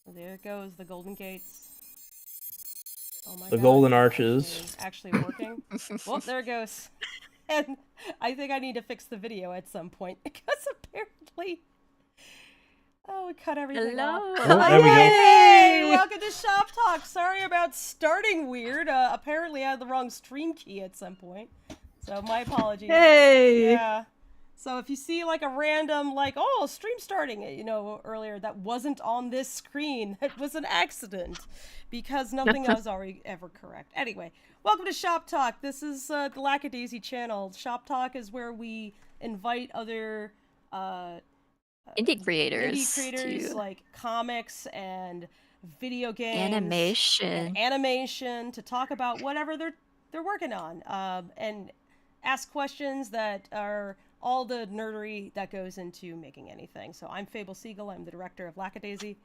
So there it goes, the Golden Gates. Oh my The god. Golden it's Arches. Actually working. Well, there it goes. And I think I need to fix the video at some point because apparently. Oh, we cut everything off. Hello. Oh, there we go. Hey, welcome to Shop Talk. Sorry about starting weird. Apparently I had the wrong stream key at some point. So my apologies. Hey. Yeah. So if you see like a random like, oh, stream starting, you know, earlier, that wasn't on this screen. It was an accident because nothing was already ever correct. Anyway, welcome to Shop Talk. This is the Lackadaisy channel. Shop Talk is where we invite other Indie creators to like comics and video games, animation to talk about whatever they're working on, and ask questions that are all the nerdery that goes into making anything. So I'm Fable Siegel. I'm the director of Lackadaisy.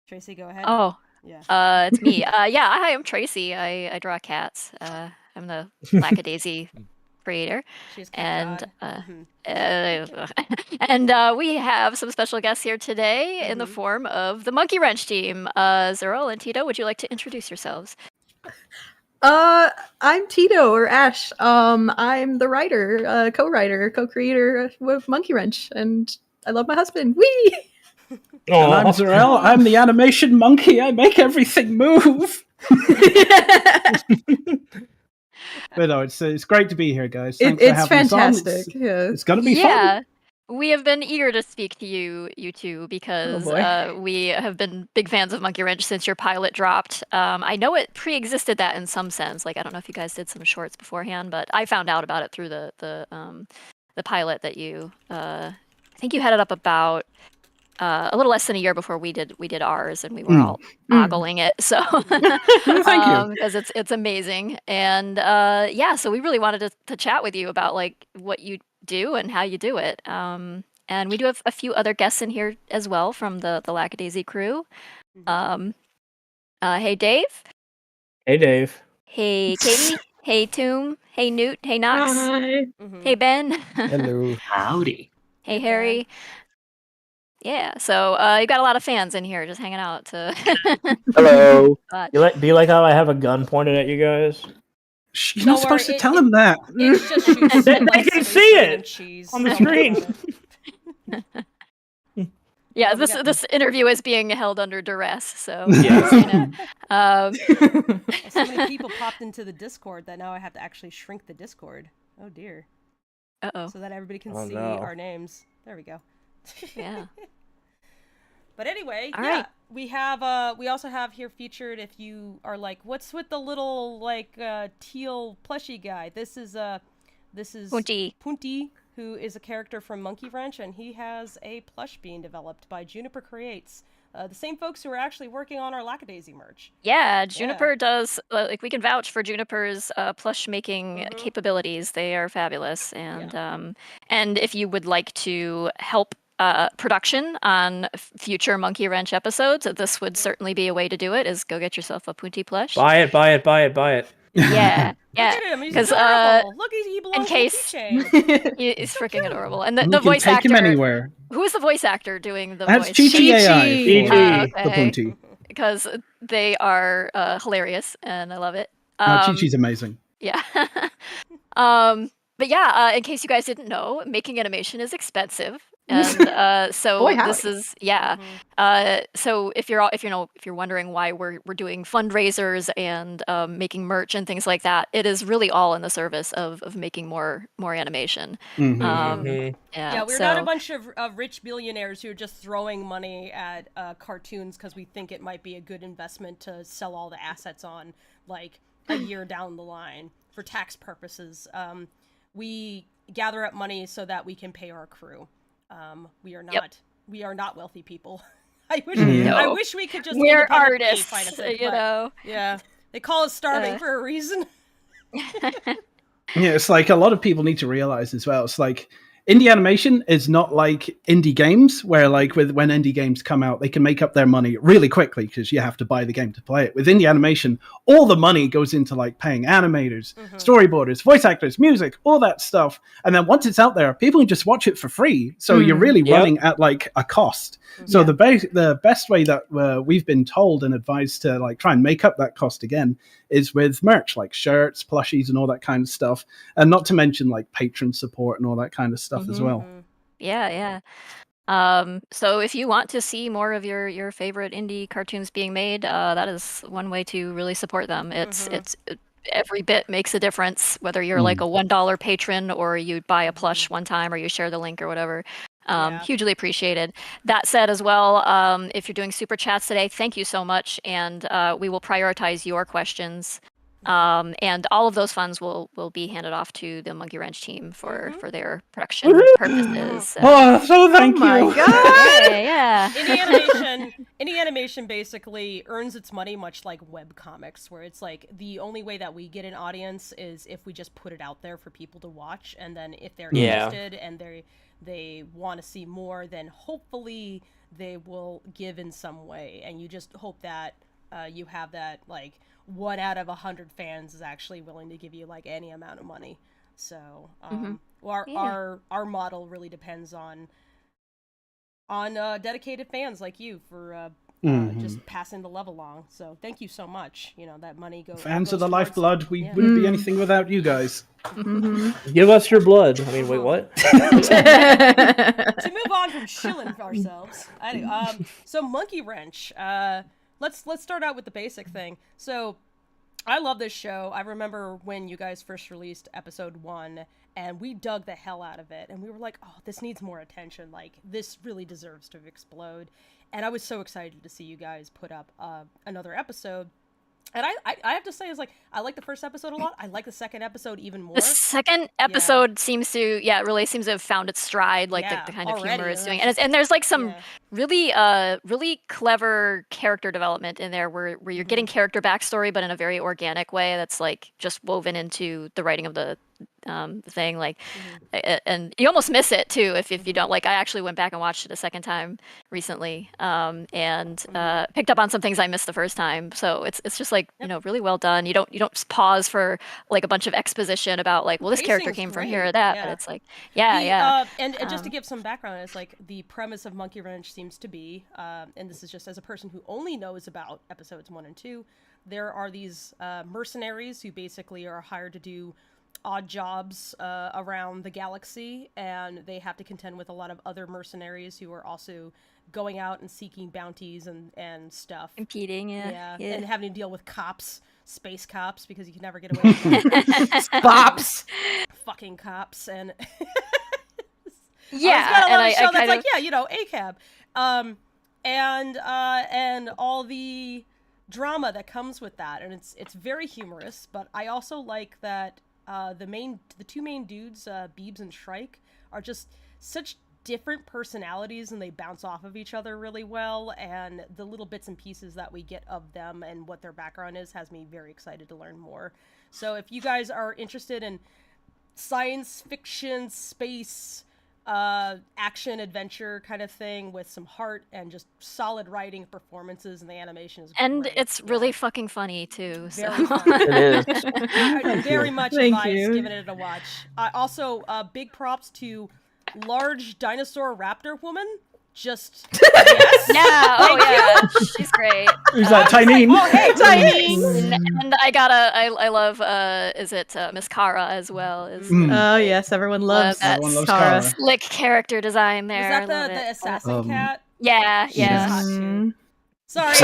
Tracy, go ahead. Oh, yeah. it's me. Yeah, hi, I'm Tracy. I draw cats. I'm the Lackadaisy creator, and and we have some special guests here today in the form of the Monkey Wrench team. Zerl and Tito, would you like to introduce yourselves? I'm Tito, or Ash. I'm the writer, co-writer, co-creator with Monkey Wrench, and I love my husband. Whee! And I'm Zerel. I'm the animation monkey. I make everything move. But no, it's great to be here, guys. Thanks for having fantastic. us on. Yeah. It's gonna be Yeah. fun. We have been eager to speak to you two, because we have been big fans of Monkey Wrench since your pilot dropped. I know it pre-existed that in some sense. Like, I don't know if you guys did some shorts beforehand, but I found out about it through the pilot that you. I think you had it up about a little less than a year before we did ours, and we were all ogling it. So thank you, because it's amazing, and yeah, so we really wanted to chat with you about like what you do and how you do it. And we do have a few other guests in here as well from the Lackadaisy crew. Hey Dave. Hey Dave. Hey Katie. Hey Toom. Hey Newt. Hey Knox. Hi. Hey Ben. Hello. Howdy. Hey Harry. Yeah, so you got a lot of fans in here just hanging out to. Hello. Do you like how I have a gun pointed at you guys? You're not supposed to tell them that. It's just they can see it on the screen. Yeah, this interview is being held under duress, so. Yeah. So many people popped into the Discord that now I have to actually shrink the Discord. Oh dear. Uh-oh. So that everybody can see our names. There we go. Yeah. But anyway, All right. we also have here featured, if you are like, what's with the little like teal plushy guy? This is Punti, who is a character from Monkey Wrench, and he has a plush being developed by Juniper Creates. The same folks who are actually working on our Lackadaisy merch. Yeah, Juniper does, like, we can vouch for Juniper's plush making capabilities. They are fabulous. And and if you would like to help production on future Monkey Wrench episodes, this would certainly be a way to do it. Is go get yourself a Punti plush. Buy it, buy it, buy it, buy it. Yeah, yeah. Look at him, he's adorable. Look, he belongs in case- the keychain. He's freaking adorable. And You the can voice take actor. him anywhere. Who is the voice actor doing the That's voice? Chi-Chi AI Chi-Chi. for the Punti. Because they are hilarious and I love it. Chi-Chi's amazing. Yeah. But yeah, in case you guys didn't know, making animation is expensive. And so Boy, this howdy. is so if you're wondering why we're doing fundraisers and making merch and things like that, it is really all in the service of making more animation. Yeah, we're not a bunch of rich billionaires who are just throwing money at cartoons because we think it might be a good investment to sell all the assets on like a year down the line for tax purposes. We gather up money so that we can pay our crew. We are not wealthy people. I wish we could just we're independently artists, finance it, you but, know. Yeah, they call us starving for a reason. Yeah, it's like a lot of people need to realize as well. It's like indie animation is not like indie games, where like when indie games come out, they can make up their money really quickly because you have to buy the game to play it. With indie animation, all the money goes into like paying animators, storyboarders, voice actors, music, all that stuff. And then once it's out there, people can just watch it for free. So you're really running at like a cost. So the best way that we've been told and advised to like try and make up that cost again is with merch, like shirts, plushies, and all that kind of stuff. And not to mention like patron support and all that kind of stuff as well. Yeah. So if you want to see more of your favorite indie cartoons being made, that is one way to really support them. It's every bit makes a difference, whether you're like a $1 patron or you buy a plush one time or you share the link or whatever. Hugely appreciated. That said as well, if you're doing super chats today, thank you so much. And we will prioritize your questions. And all of those funds will be handed off to the Monkey Wrench team for their production purposes. So. So thank you. My God. Yeah. Any animation basically earns its money much like web comics, where it's like the only way that we get an audience is if we just put it out there for people to watch, and then if they're interested and they want to see more, then hopefully they will give in some way, and you just hope that you have that like 1 out of 100 fans is actually willing to give you like any amount of money. So our model really depends on dedicated fans like you for just passing the love along. So thank you so much. You know, that money goes. Fans are the lifeblood. We wouldn't be anything without you guys. Give us your blood. I mean, wait, what? To move on from shilling ourselves. Anyway, so Monkey Wrench. Let's start out with the basic thing. So, I love this show. I remember when you guys first released episode 1, and we dug the hell out of it, and we were like, "Oh, this needs more attention. Like, this really deserves to explode." And I was so excited to see you guys put up another episode. And I have to say, it's like, I like the first episode a lot. I like the second episode even more. The second episode seems to, really seems to have found its stride, like the kind of humor it's doing. And there's like some really clever character development in there where you're getting character backstory, but in a very organic way that's like just woven into the writing of the thing, like and you almost miss it too if you don't. Like, I actually went back and watched it a second time recently and picked up on some things I missed the first time. So it's just like really well done. You don't pause for like a bunch of exposition about like, well, this character came from here or that, but it's like and just to give some background, it's like the premise of Monkey Wrench seems to be and this is just as a person who only knows about episodes 1 and 2, there are these mercenaries who basically are hired to do odd jobs around the galaxy, and they have to contend with a lot of other mercenaries who are also going out and seeking bounties and stuff. Competing, and having to deal with cops, space cops, because you can never get away with Cops. Fucking cops, and ACAB. And all the drama that comes with that, and it's very humorous, but I also like that the two main dudes, Beebs and Shrike, are just such different personalities, and they bounce off of each other really well, and the little bits and pieces that we get of them and what their background is has me very excited to learn more. So if you guys are interested in science fiction, space, action adventure kind of thing with some heart and just solid writing, performances, and the animation is And great. it's really fucking funny too. So. Very funny. It is. I very much Thank advise you. giving it a watch. Also, big props to large dinosaur raptor woman. Just yes. Yeah, oh yeah, she's great. Who's that? Tyneen? Oh hey, Tyneen. And I love is it Miss Kara as well? Is Oh yes, everyone loves that Everyone loves Kara. Kara. slick character design there. Was I that love the it. assassin cat? Yeah, She's yeah. hot too. Mm. Sorry.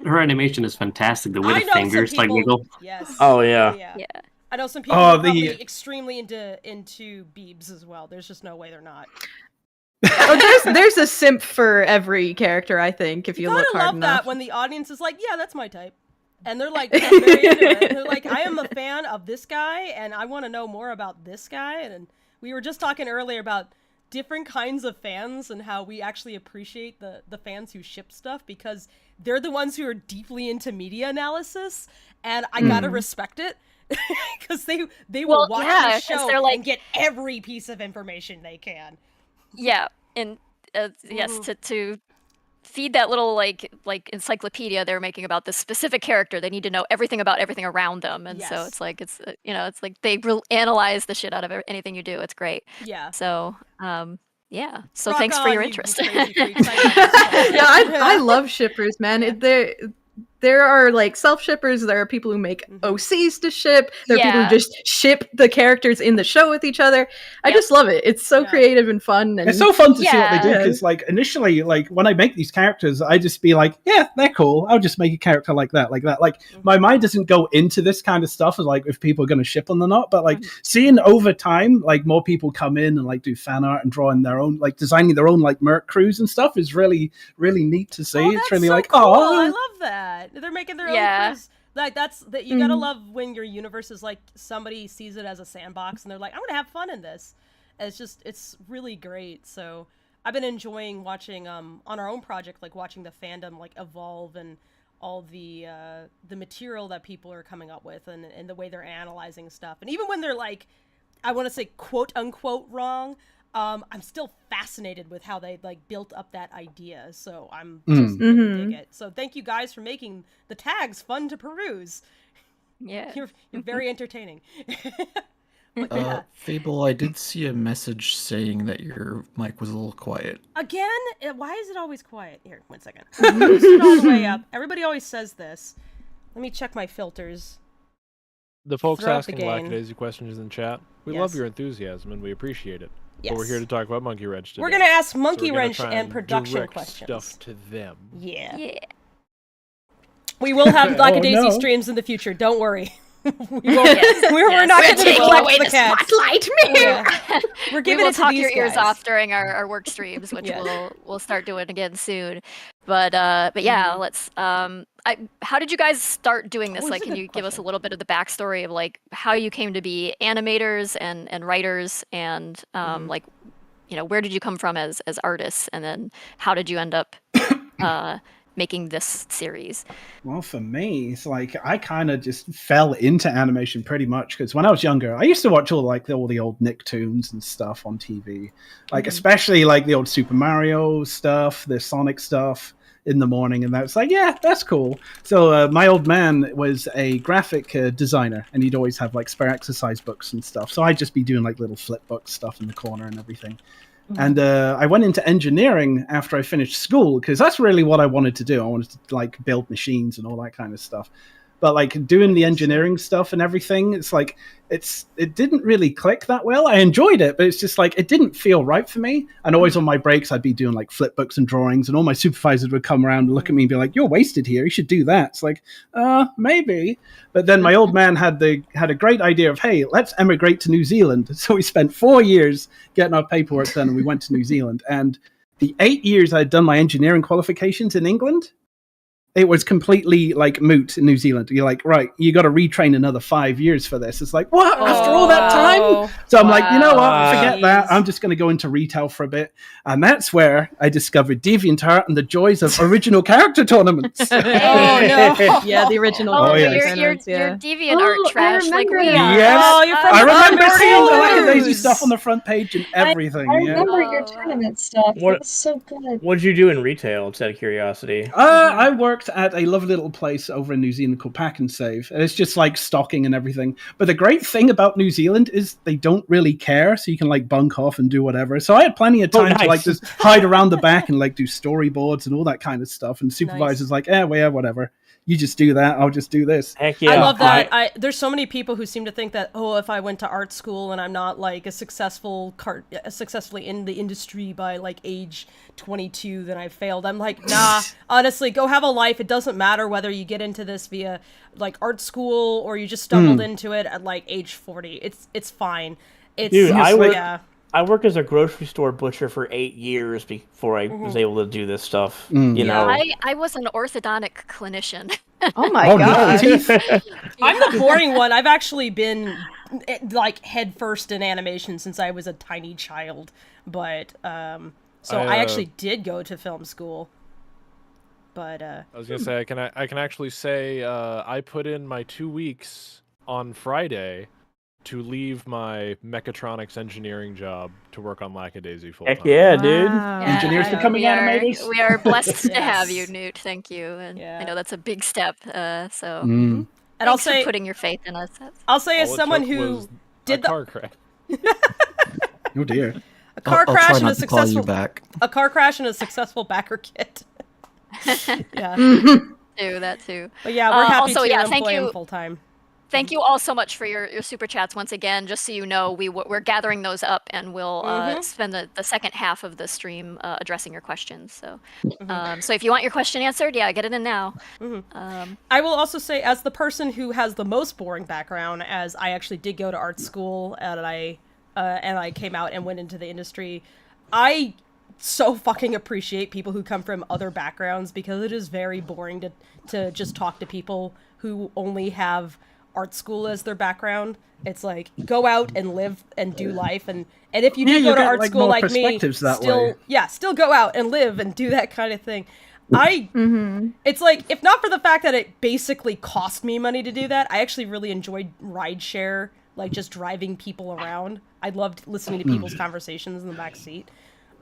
Her animation is fantastic. The way I the know some fingers like people- wiggle. Yes. Oh, yeah. Yeah. I know some people Oh, are the- probably extremely into Beebs as well. There's just no way they're not. Oh, there's a simp for every character, I think, if you gotta look hard love enough. that when the audience is like, yeah, that's my type. And they're like, very into it. They're like, I am a fan of this guy, and I want to know more about this guy. And we were just talking earlier about different kinds of fans and how we actually appreciate the fans who ship stuff because they're the ones who are deeply into media analysis, and I gotta respect it. Because they will watch the 'cause show they're like- and get every piece of information they can. Yeah, and yes, to feed that little like encyclopedia they're making about this specific character, they need to know everything about everything around them, and so Yes. it's like it's they will analyze the shit out of anything you do. It's great. Yeah. So yeah. So Rock thanks for on, your you interest. crazy freaks. I love this stuff. Yeah, I love shippers, man. There are like self shippers. There are people who make OCs to ship. There are people Yeah. who just ship the characters in the show with each other. I Yep. just love it. It's so Yeah. creative and fun. And It's so fun to see what they do Yeah. because, like, initially, like when I make these characters, I just be like, "Yeah, they're cool. I'll just make a character like that, like that." Like, my mind doesn't go into this kind of stuff, like if people are going to ship them or not. But like seeing over time, like more people come in and like do fan art and drawing their own, like designing their own like merc crews and stuff is really, really neat to see. Oh, It's that's really so like, cool. oh, I love that. They're making their own Yeah. crews. Like that you gotta love when your universe is like somebody sees it as a sandbox and they're like, I'm gonna have fun in this. And it's really great. So I've been enjoying watching on our own project, like watching the fandom like evolve and all the material that people are coming up with and the way they're analyzing stuff. And even when they're like, I want to say quote unquote wrong, I'm still fascinated with how they like built up that idea. So I'm just really dig it. So thank you guys for making the tags fun to peruse. Yeah. You're very entertaining. But yeah. Fable, I did see a message saying that your mic was a little quiet. Again, why is it always quiet? Here, 1 second. Boost it all the way up. Everybody always says this. Let me check my filters. The folks Throughout the asking game. Lackadaisy questions in chat, we Yes. love your enthusiasm and we appreciate it. Yes. But we're here to talk about Monkey Wrench today. We're gonna ask So Monkey we're gonna Wrench try and production direct questions. stuff to them. Yeah. Yeah. We will have Lackadaisy no. streams in the future. Don't worry. we won't, Yes. we're Yes. not We're going to taking neglect away the the cats. spotlight, man. Yeah. We're We giving will it to talk these your ears guys. off during our work streams, which Yes. we'll start doing again soon. But yeah, let's. How did you guys start doing this? Oh, Like, that's a can good you give us a question. little bit of the backstory of like how you came to be animators and writers, and like, where did you come from as artists, and then how did you end up making this series? Well, for me, it's like I kind of just fell into animation pretty much because when I was younger, I used to watch all the old Nicktoons and stuff on TV, like especially like the old Super Mario stuff, the Sonic stuff in the morning, and that's like, yeah, that's cool. So my old man was a graphic designer, and he'd always have like spare exercise books and stuff. So I'd just be doing like little flip book stuff in the corner and everything. And I went into engineering after I finished school because that's really what I wanted to do. I wanted to like build machines and all that kind of stuff. But like doing the engineering stuff and everything, it's like it didn't really click that well. I enjoyed it, but it's just like it didn't feel right for me. And always on my breaks, I'd be doing like flip books and drawings, and all my supervisors would come around and look at me and be like, "You're wasted here. You should do that." It's like, maybe. But then my old man had a great idea of, hey, let's emigrate to New Zealand. So we spent 4 years getting our paperwork done, and we went to New Zealand. And the 8 years I'd done my engineering qualifications in England, it was completely like moot in New Zealand. You're like, right, you got to retrain another 5 years for this. It's like, what? After all that time? So I'm like, you know what? Forget that. I'm just going to go into retail for a bit. And that's where I discovered DeviantArt and the joys of original character tournaments. Oh no! Yeah, the original. Your DeviantArt trash. Like, yes. Oh, you're from I remember the seeing the News. Lackadaisy stuff on the front page and everything. I remember your tournament stuff. It was so good. What did you do in retail, just out of curiosity? I worked at a lovely little place over in New Zealand called Pack and Save. And it's just like stocking and everything. But the great thing about New Zealand is they don't really care, so you can like bunk off and do whatever. So I had plenty of time to like just hide around the back and like do storyboards and all that kind of stuff. And supervisors like, well, yeah, whatever. You just do that. I'll just do this. Heck yeah! I love that. There's so many people who seem to think that if I went to art school and I'm not like successfully in the industry by like age 22, then I failed. I'm like, nah. Honestly, go have a life. It doesn't matter whether you get into this via like art school or you just stumbled into it at like age 40. It's fine. Dude, I worked as a grocery store butcher for 8 years before I was able to do this stuff. You know, I was an orthodontic clinician. Oh my god! I'm the boring one. I've actually been like head first in animation since I was a tiny child, but I actually did go to film school. But I was gonna say I can actually say I put in my 2 weeks on Friday to leave my mechatronics engineering job to work on Lackadaisy full time. Heck yeah, dude! Engineers becoming animators. We are blessed to have you, Newt. Thank you, and I know that's a big step. And I'll say for putting your faith in us. I'll say as someone who did the car crash. Oh dear! A car crash and a successful back. A car crash and a successful backer kit. That too. But yeah, we're happy also, to employ him full time. Thank you all so much for your super chats once again. Just so you know, we're gathering those up, and we'll spend the second half of the stream addressing your questions. So, so if you want your question answered, get it in now. I will also say, as the person who has the most boring background, as I actually did go to art school and I came out and went into the industry, I so fucking appreciate people who come from other backgrounds, because it is very boring to just talk to people who only have art school as their background. It's like, go out and live and do life, and if you do go to art school like me, still go out and live and do that kind of thing. It's like, if not for the fact that it basically cost me money to do that, I actually really enjoyed rideshare, like just driving people around. I loved listening to people's conversations in the back seat.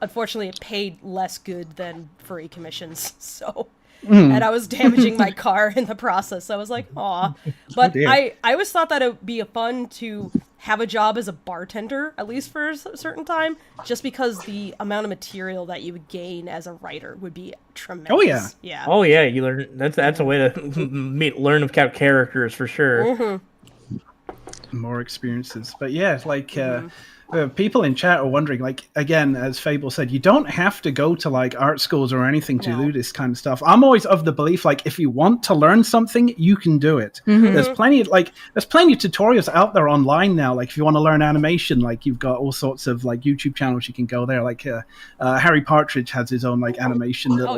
Unfortunately, it paid less good than free commissions, so and I was damaging my car in the process. So I was like, aw. But I always thought that it would be fun to have a job as a bartender, at least for a certain time, just because the amount of material that you would gain as a writer would be tremendous. Oh yeah, yeah. Oh yeah, you learn. That's a way to learn about characters for sure. More experiences, but yeah, like. People in chat are wondering, like, again, as Fable said, you don't have to go to like art schools or anything to do this kind of stuff. I'm always of the belief, like, if you want to learn something, you can do it. There's plenty of tutorials out there online now. Like, if you want to learn animation, like, you've got all sorts of like YouTube channels you can go there. Like Harry Partridge has his own like animation little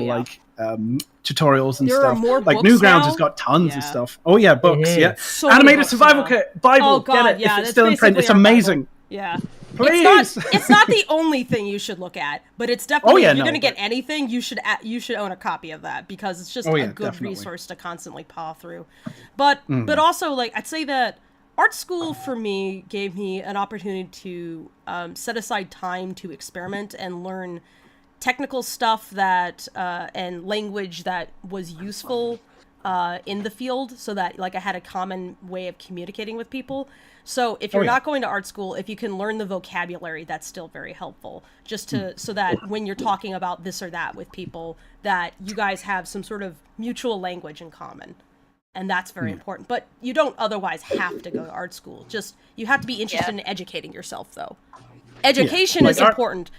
tutorials and stuff. Like Newgrounds has got tons of stuff. Oh yeah, books. Yeah, so Animator Survival Kit Bible. Oh god, get it. If it's still in print, it's amazing. Bible. Yeah. Please. It's not the only thing you should look at, but it's definitely, if you're going to get anything, you should own a copy of that, because it's just a good resource to constantly paw through. But also, like, I'd say that art school for me gave me an opportunity to set aside time to experiment and learn technical stuff that and language that was useful in the field, so that like I had a common way of communicating with people. So if you're not going to art school, if you can learn the vocabulary, that's still very helpful. Just to so that when you're talking about this or that with people, that you guys have some sort of mutual language in common. And that's very important. But you don't otherwise have to go to art school. Just you have to be interested in educating yourself, though. Education is important.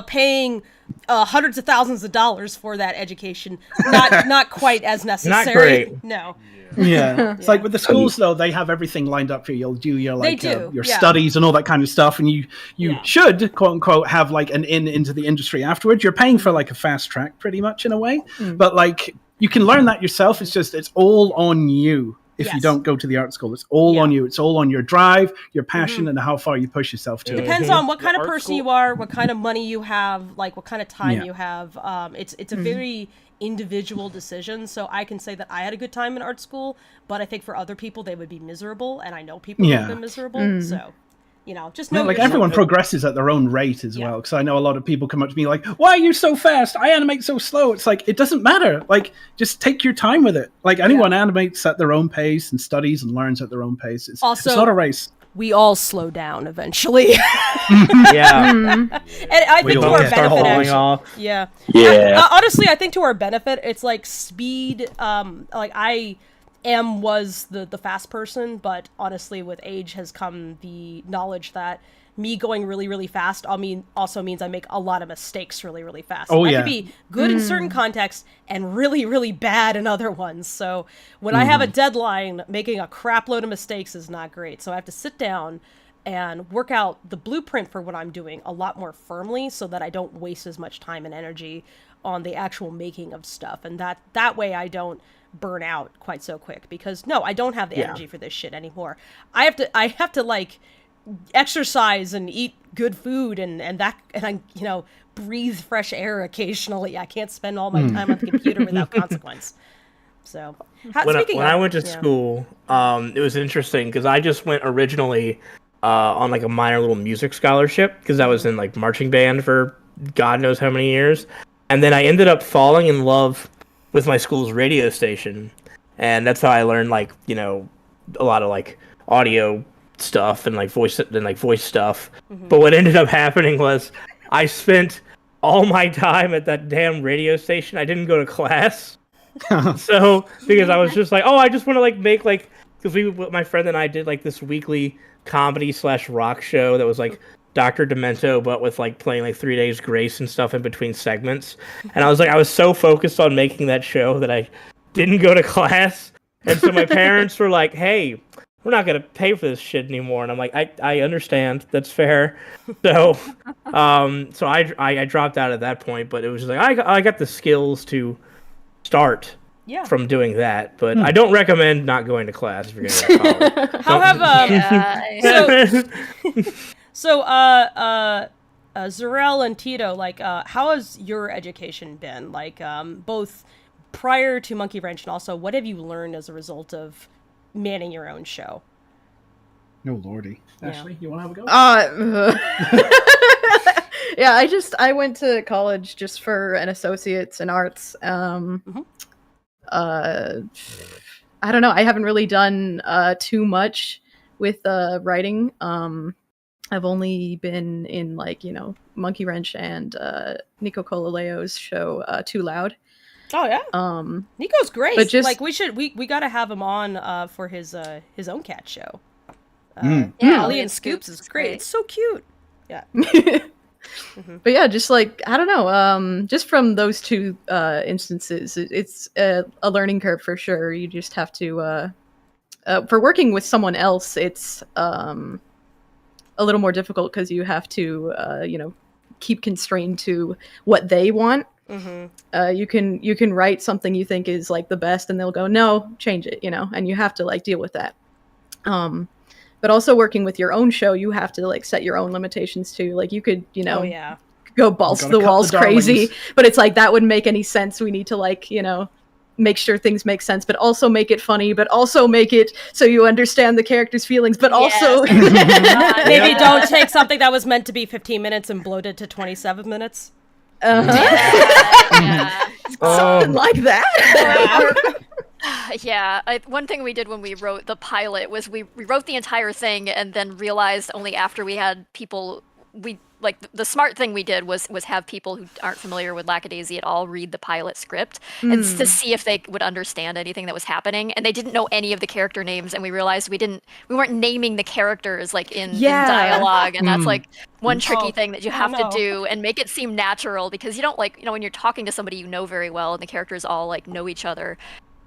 Paying hundreds of thousands of dollars for that education, not quite as necessary. Not great. No. Yeah, it's like with the schools though, they have everything lined up for you. You'll do your like your studies and all that kind of stuff, and you should quote unquote have like an into the industry afterwards. You're paying for like a fast track, pretty much in a way. But like you can learn that yourself. It's just it's all on you. If you don't go to the art school, it's all on you. It's all on your drive, your passion, and how far you push yourself to. It depends on what kind of person you are, what kind of money you have, like what kind of time you have. It's a very individual decision. So I can say that I had a good time in art school, but I think for other people they would be miserable, and I know people who have been miserable. So. Just know like everyone progresses at their own rate as well. Because I know a lot of people come up to me like, "Why are you so fast? I animate so slow." It's like it doesn't matter. Like just take your time with it. Like anyone animates at their own pace and studies and learns at their own pace. It's not a race. We all slow down eventually. And I think to our benefit, actually. Yeah. Honestly, I think to our benefit, it's like speed. Like I was the fast person, but honestly with age has come the knowledge that me going really, really fast also means I make a lot of mistakes really, really fast. I could be good in certain contexts and really, really bad in other ones. So when I have a deadline, making a crap load of mistakes is not great. So I have to sit down and work out the blueprint for what I'm doing a lot more firmly so that I don't waste as much time and energy on the actual making of stuff. And that way I don't burn out quite so quick, because I don't have the energy for this shit anymore. I have to like exercise and eat good food and I breathe fresh air occasionally. I can't spend all my time on the computer without consequence. So when I went to school, it was interesting because I just went originally on like a minor little music scholarship because I was in like marching band for God knows how many years, and then I ended up falling in love with my school's radio station, and that's how I learned like a lot of like audio stuff and like voice stuff. But what ended up happening was I spent all my time at that damn radio station. I didn't go to class. So because I was just like, I just want to like make like, because my friend and I did like this weekly comedy / rock show that was like Dr. Demento, but with like playing like 3 Days Grace and stuff in between segments. And I was so focused on making that show that I didn't go to class. And so my parents were like, "Hey, we're not going to pay for this shit anymore." And I'm like, I understand. That's fair. So, so I dropped out at that point, but it was just like, I got the skills to start from doing that, but I don't recommend not going to class if you're going to college. So, Zarel and Tito, like, how has your education been? Like, both prior to Monkey Wrench and also what have you learned as a result of manning your own show? No lordy. Ashley, you want to have a go? I went to college just for an associate's in arts. I don't know. I haven't really done too much with writing. I've only been in like, Monkey Wrench and Nico Colileo's show Too Loud. Oh yeah. Nico's great. But just like we got to have him on for his own cat show. Ollie and Scoops is great. It's so cute. Yeah. But yeah, just like, I don't know, just from those two instances, it's a learning curve for sure. You just have to, for working with someone else, it's a little more difficult because you have to, keep constrained to what they want. You can write something you think is like the best and they'll go, no, change it, and you have to like deal with that. But also working with your own show, you have to like set your own limitations too. Like you could, go balls to the walls crazy, but it's like that wouldn't make any sense. We need to like, make sure things make sense, but also make it funny, but also make it so you understand the character's feelings, but also maybe don't take something that was meant to be 15 minutes and bloat it to 27 minutes. Something like that. One thing we did when we wrote the pilot was we wrote the entire thing and then realized only after we had people, the smart thing we did was have people who aren't familiar with Lackadaisy at all read the pilot script and to see if they would understand anything that was happening, and they didn't know any of the character names, and we realized we weren't naming the characters like in dialogue, and that's like one tricky thing that you have to do and make it seem natural, because you don't when you're talking to somebody you know very well and the characters all like know each other,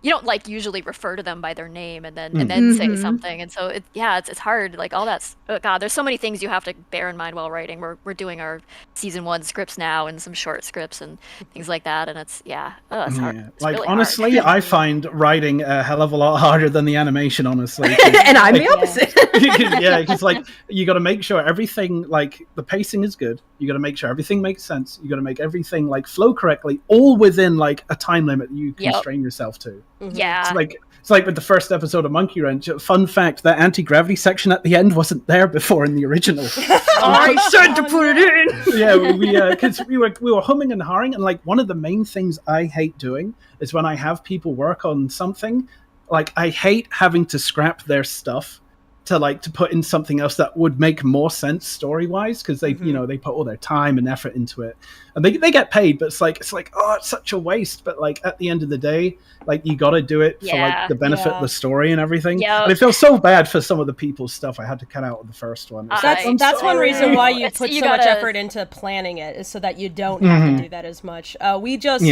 you don't like usually refer to them by their name and then say something, and so it's hard, like all that's God, there's so many things you have to bear in mind while writing. We're doing our season 1 scripts now and some short scripts and things like that, and it's hard. It's like really honestly hard. I find writing a hell of a lot harder than the animation, honestly. And I'm the opposite. Because like you got to make sure everything, like the pacing is good, you got to make sure everything makes sense, you got to make everything like flow correctly, all within like a time limit that you constrain yourself to. Yeah. It's like with the first episode of Monkey Wrench. Fun fact, that anti-gravity section at the end wasn't there before in the original. I said to put it in. Yeah, because we were humming and hawing, and like one of the main things I hate doing is when I have people work on something, like I hate having to scrap their stuff to put in something else that would make more sense story-wise, because they they put all their time and effort into it, and they get paid, but it's like oh, it's such a waste. But like at the end of the day, like you got to do it for like the benefit of the story and everything. And it feels so bad for some of the people's stuff I had to cut out of the first one. That's one reason why you put so much effort into planning it, is so that you don't have to do that as much. We just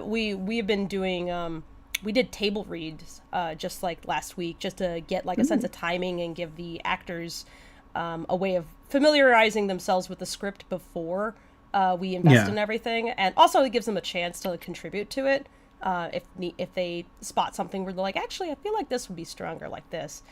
we've been doing we did table reads just like last week, just to get like a sense of timing and give the actors a way of familiarizing themselves with the script before we invest in everything, and also it gives them a chance to contribute to it if they spot something where they're like, actually I feel like this would be stronger like this.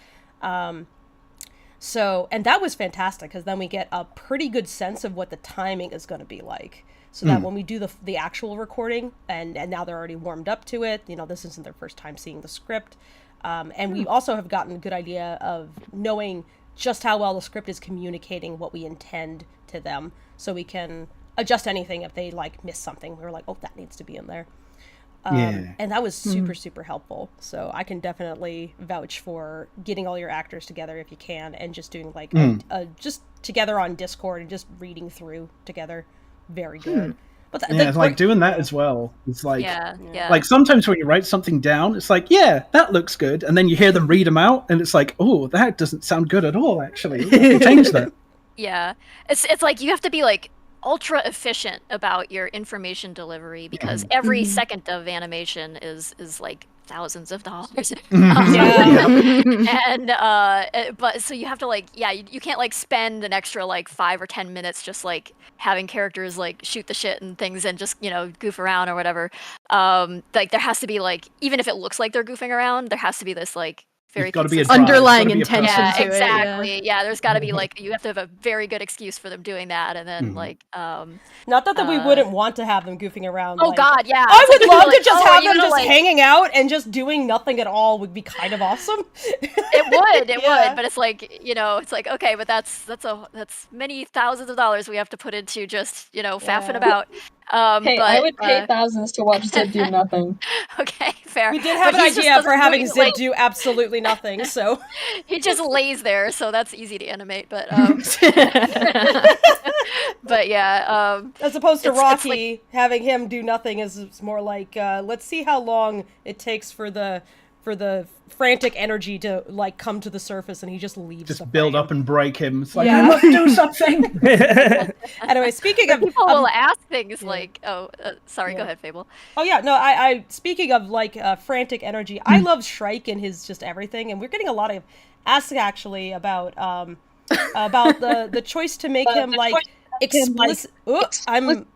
So, and that was fantastic, because then we get a pretty good sense of what the timing is going to be like. So that when we do the actual recording, and now they're already warmed up to it, this isn't their first time seeing the script. And we also have gotten a good idea of knowing just how well the script is communicating what we intend to them, so we can adjust anything if they like miss something. We were like, oh, that needs to be in there. And that was super, super helpful. So I can definitely vouch for getting all your actors together if you can, and just doing like just together on Discord and just reading through together. Very good. But it's like doing that as well. It's like like sometimes when you write something down, it's like, yeah, that looks good, and then you hear them read them out, and it's like, oh, that doesn't sound good at all. Actually, change that. Yeah, it's like you have to be like ultra efficient about your information delivery, because every second of animation is like thousands of dollars. And but so you have to like you can't like spend an extra like 5 or 10 minutes just like having characters like shoot the shit and things and just goof around or whatever. Like there has to be like, even if it looks like they're goofing around, there has to be this like very underlying intention to exactly. it. There's got to be like, you have to have a very good excuse for them doing that, and then like not that we wouldn't want to have them goofing around. Oh God, yeah. I would love to just have them just hanging out and just doing nothing at all. Would be kind of awesome. It would, but it's like, it's like, okay, but that's many thousands of dollars we have to put into just faffing about. Hey, but, I would pay thousands to watch Zid do nothing. Okay, fair. We did have an idea for having Zid do absolutely nothing, so he just lays there, so that's easy to animate. But but yeah, as opposed to Rocky, having him do nothing is more like, let's see how long it takes for the frantic energy to like come to the surface, and he just leaves. Just build up and break him. It's like, I must do something. Anyway, speaking of people will ask things like, sorry, go ahead, Fable. Oh yeah, no, I speaking of like frantic energy, I love Shrike and his just everything, and we're getting a lot of ask actually about the choice to make him like explicit. I'm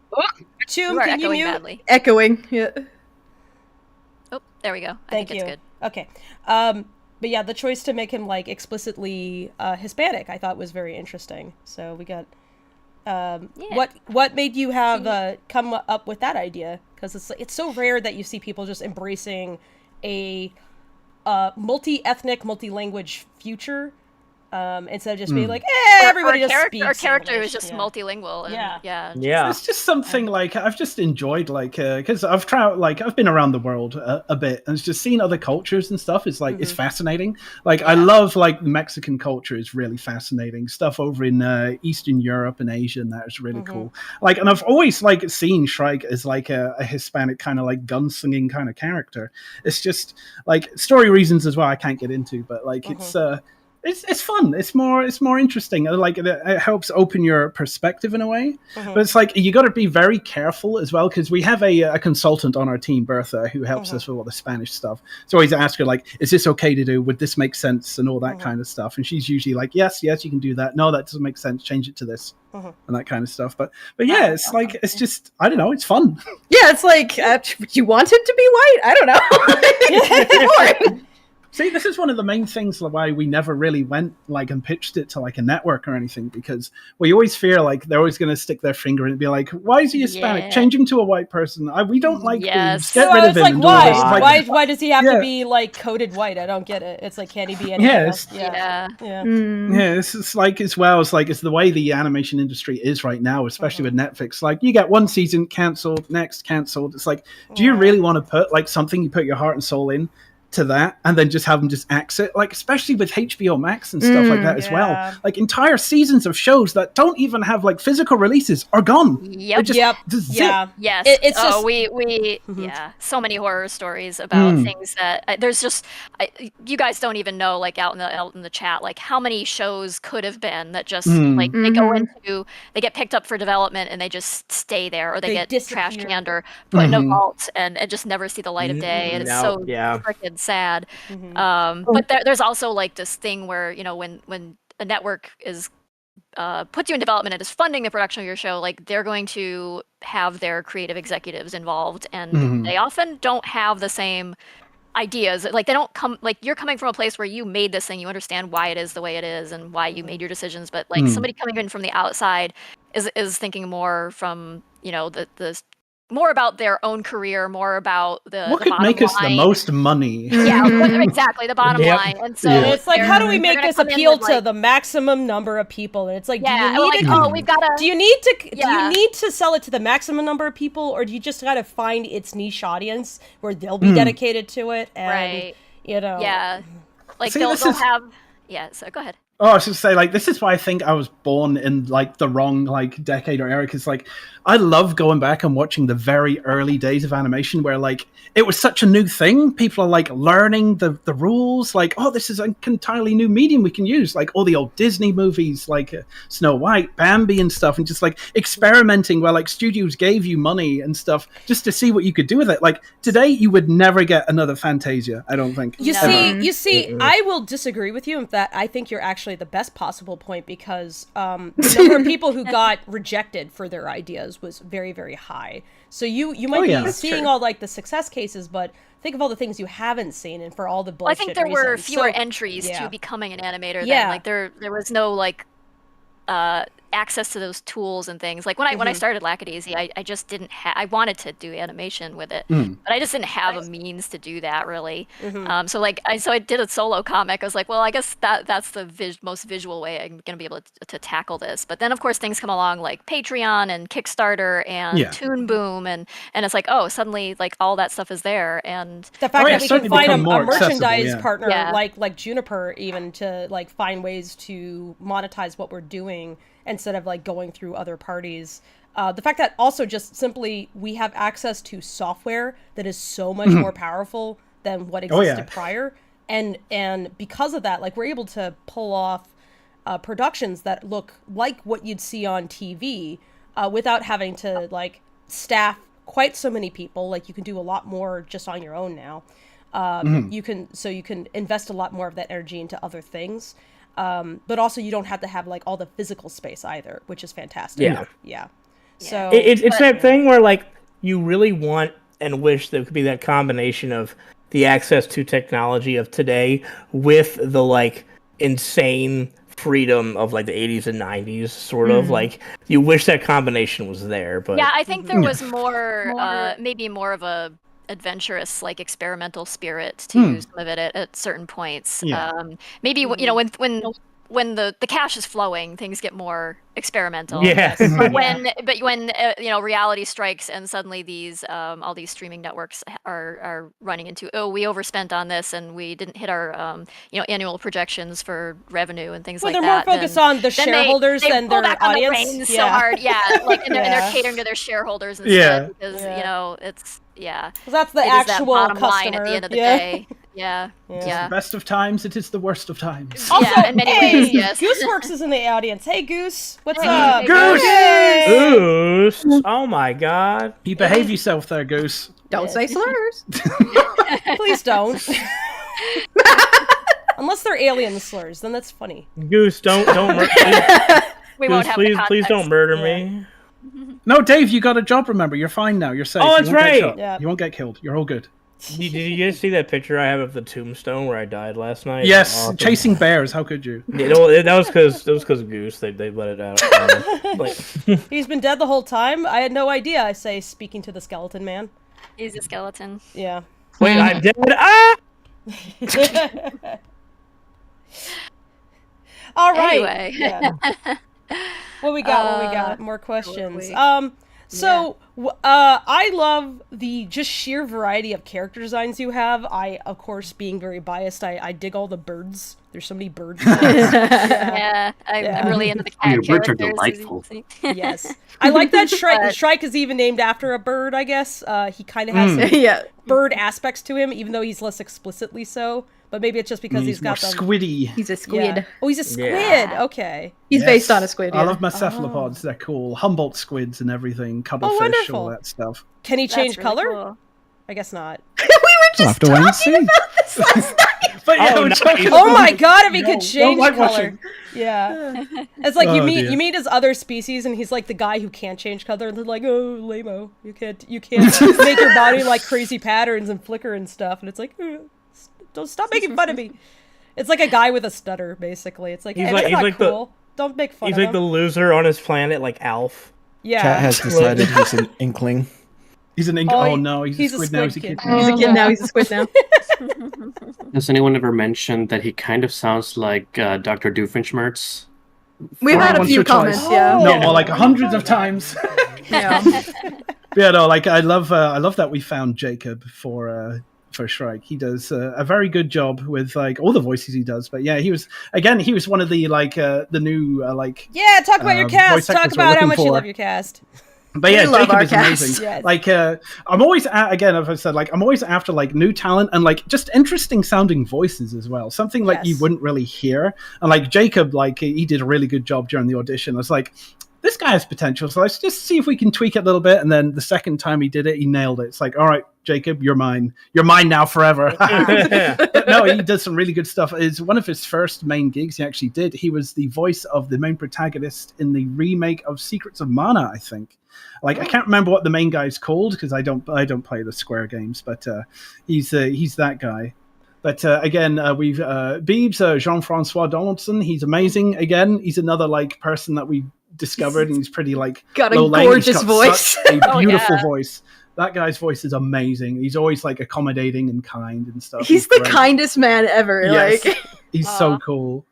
Chum, can you mute? Badly. Echoing. Yeah. Oh, there we go. Thank you. It's good. Okay. But yeah, the choice to make him like explicitly Hispanic, I thought was very interesting. So we got what made you have come up with that idea? Because it's so rare that you see people just embracing a multi-ethnic, multi-language future. Instead of just being like, everybody just speaks. Our character is just multilingual. And, It's just something like I've just enjoyed, like, because I've been around the world a bit, and it's just seeing other cultures and stuff is like it's fascinating. Like I love like the Mexican culture is really fascinating. Stuff over in Eastern Europe and Asia, and that is really cool. Like, and I've always like seen Shrike as like a Hispanic kind of like gunslinging kind of character. It's just like story reasons as well I can't get into, but like it's fun. It's more interesting. Like it helps open your perspective in a way. But it's like you got to be very careful as well, because we have a consultant on our team, Bertha, who helps us with all the Spanish stuff. So I always ask her, like, is this okay to do? Would this make sense? And all that kind of stuff. And she's usually like, yes, you can do that. No, that doesn't make sense. Change it to this. And that kind of stuff. But yeah, it's like, it's just, I don't know, it's fun. Yeah, it's like, you want it to be white? I don't know. See, this is one of the main things why we never really went like and pitched it to like a network or anything, because we always fear like they're always going to stick their finger and be like, "Why is he Hispanic? Change him to a white person. We don't like boobs. Get rid of him." Like, why does he have to be like coded white? I don't get it. It's like, can he be anything else? Yeah, it's like as well. It's like it's the way the animation industry is right now, especially with Netflix. Like you get one season cancelled, next cancelled. It's like, do you really want to put like something you put your heart and soul in to that and then just have them just axe it, like especially with HBO Max and stuff like that as well, like entire seasons of shows that don't even have like physical releases are gone. Yes, it's just we so many horror stories about things that there's just you guys don't even know, like out in the chat, like how many shows could have been that just like they go into, they get picked up for development and they just stay there, or they get trash canned or put in a vault and just never see the light of day, and it's so freaking sad. But there's also like this thing where, you know, when a network is puts you in development and is funding the production of your show, like they're going to have their creative executives involved, and they often don't have the same ideas. Like they don't come, like you're coming from a place where you made this thing, you understand why it is the way it is and why you made your decisions, but like somebody coming in from the outside is thinking more from, you know, the more about their own career, more about what could make us the most money. Exactly, the bottom line. And so it's like, how do we make this appeal to the maximum number of people? And it's like, do you need to sell it to the maximum number of people, or do you just gotta find its niche audience where they'll be dedicated to it? And, you know, like they'll have. So go ahead. Oh, I should say, like, this is why I think I was born in, like, the wrong, like, decade or era, because, like, I love going back and watching the very early days of animation where, like, it was such a new thing. People are, like, learning the rules, like, oh, this is an entirely new medium we can use, like, all the old Disney movies, like Snow White, Bambi and stuff, and just, like, experimenting where, like, studios gave you money and stuff just to see what you could do with it. Like, today, you would never get another Fantasia, I don't think. You see, I will disagree with you in that I think you're actually the best possible point, because the number of people who got rejected for their ideas was very, very high. So you might be seeing all like the success cases, but think of all the things you haven't seen, and for all the bullshit I think there were fewer entries to becoming an animator. Then. Like there was no like access to those tools and things. Like when I started Lackadaisy, I just didn't I wanted to do animation with it, but I just didn't have a means to do that really. So like I did a solo comic. I was like, well, I guess that's the most visual way I'm going to be able to tackle this. But then of course things come along like Patreon and Kickstarter and Toon Boom, and it's like, oh, suddenly like all that stuff is there, and the fact that we can find a merchandise partner like Juniper even to like find ways to monetize what we're doing instead of like going through other parties. The fact that also just simply we have access to software that is so much more powerful than what existed prior. And because of that, like we're able to pull off productions that look like what you'd see on TV without having to like staff quite so many people. Like you can do a lot more just on your own now. You can invest a lot more of that energy into other things. But also you don't have to have like all the physical space either, which is fantastic. So it's that thing where like you really want and wish there could be that combination of the access to technology of today with the like insane freedom of like the 80s and 90s sort of like you wish that combination was there. But I think there was more maybe more of a adventurous, like experimental spirit to some of it at certain points. Maybe you know when the cash is flowing, things get more experimental. But when you know reality strikes and suddenly these all these streaming networks are running into, oh, we overspent on this and we didn't hit our you know annual projections for revenue and things like that. They're more focused on the shareholders than their audience. So hard, like and they're catering to their shareholders instead because you know it's. Because that's the actual bottom customer line at the end of the day. Yeah. Yeah. Yeah. The best of times, it is the worst of times. Also, Yeah, in many hey, ways, yes. Gooseworks is in the audience. Hey, Goose, what's Hey, up? hey, Goose! Hey! Goose! Oh my god. You behave yourself there, Goose. Don't say slurs. Please don't. Unless they're alien slurs, then that's funny. Goose, don't We won't Goose, have please, the please don't context. murder Yeah. me. No, Dave, you got a job, remember. You're fine now. You're safe. Oh, You that's won't get right. shot. Yeah. You won't get killed. You're all good. Did you guys see that picture I have of the tombstone where I died last night? Yes, Awesome. chasing bears. How could you? You know, that was because Goose. They let it out. Like, He's been dead the whole time. I had no idea. I say, speaking to the skeleton man. He's a skeleton. Yeah. wait, I'm dead. Ah! All right. Anyway. Yeah. What we got? More questions. quick. So I love the just sheer variety of character designs you have. I, of course, being very biased, I dig all the birds. There's so many birds. Yeah, I'm really into the cat Your birds are characters, as you delightful. can see. Yes. I like that Shrike. Shrike is even named after a bird, I guess. He kind of has some Yeah. bird aspects to him, even though he's less explicitly so. But maybe it's just because He's he's more got them. squiddy. He's a squid. Yeah. Oh, he's a squid. Yeah. Okay. He's Yes. based on a squid. I Yeah. love my cephalopods. They're cool. Humboldt squids and everything. Cuttlefish, wonderful. all that stuff. Can he That's change really color? cool. I guess not. we were We'll have just to wait and talking see. about this last night. But yeah, Oh, we're nice. talking Oh about- my god, if he No, could don't change like color. watching. Yeah. It's like Oh, you dear. meet his other species and he's like the guy who can't change color and they're like, oh, lame-o. You can't make your body like crazy patterns and flicker and stuff. And it's like, don't stop making fun of me. It's like a guy with a stutter, basically. It's like, He's hey, like- that's he's not like the- cool. Don't make fun He's of like the him. loser on his planet, like Alf. Yeah. Chat has decided he's an inkling. He's an ink. Oh, Oh, no, he's a squid now. He's a kid. He's a kid now. He's a squid now. Has anyone ever mentioned that he kind of sounds like Dr. Doofenshmirtz? We've had a Once few or twice. comments. Yeah. Oh. No, more like hundreds of times. Yeah. Yeah, no, like I love that we found Jacob for Shrike. He does a very good job with like all the voices he does. But yeah, he was one of the the new Yeah, talk about your cast. voice Talk actors we're about how looking much you for. love your cast. But yeah, We love Jacob our is cast. amazing. Yes. Like I'm always again, as I said, like I'm always after like new talent and like just interesting sounding voices as well. Something like you Yes. wouldn't really hear. And like Jacob, like he did a really good job during the audition. I was like, this guy has potential, so let's just see if we can tweak it a little bit. And then the second time he did it, he nailed it. It's like, all right, Jacob, you're mine. You're mine now forever. But no, he does some really good stuff. It's one of his first main gigs he actually did. He was the voice of the main protagonist in the remake of Secrets of Mana, I think. Like I can't remember what the main guy's called because I don't play the Square games, but he's that guy. But again, we've Beebs, Jean-Francois Donaldson. He's amazing. Again, he's another like person that we discovered, and he's pretty like Got a low lane. He's gorgeous got voice. such a Oh, beautiful yeah. voice. That guy's voice is amazing. He's always like accommodating and kind and stuff. He's the great. kindest man ever. Yes. Like, He's so Aw. cool.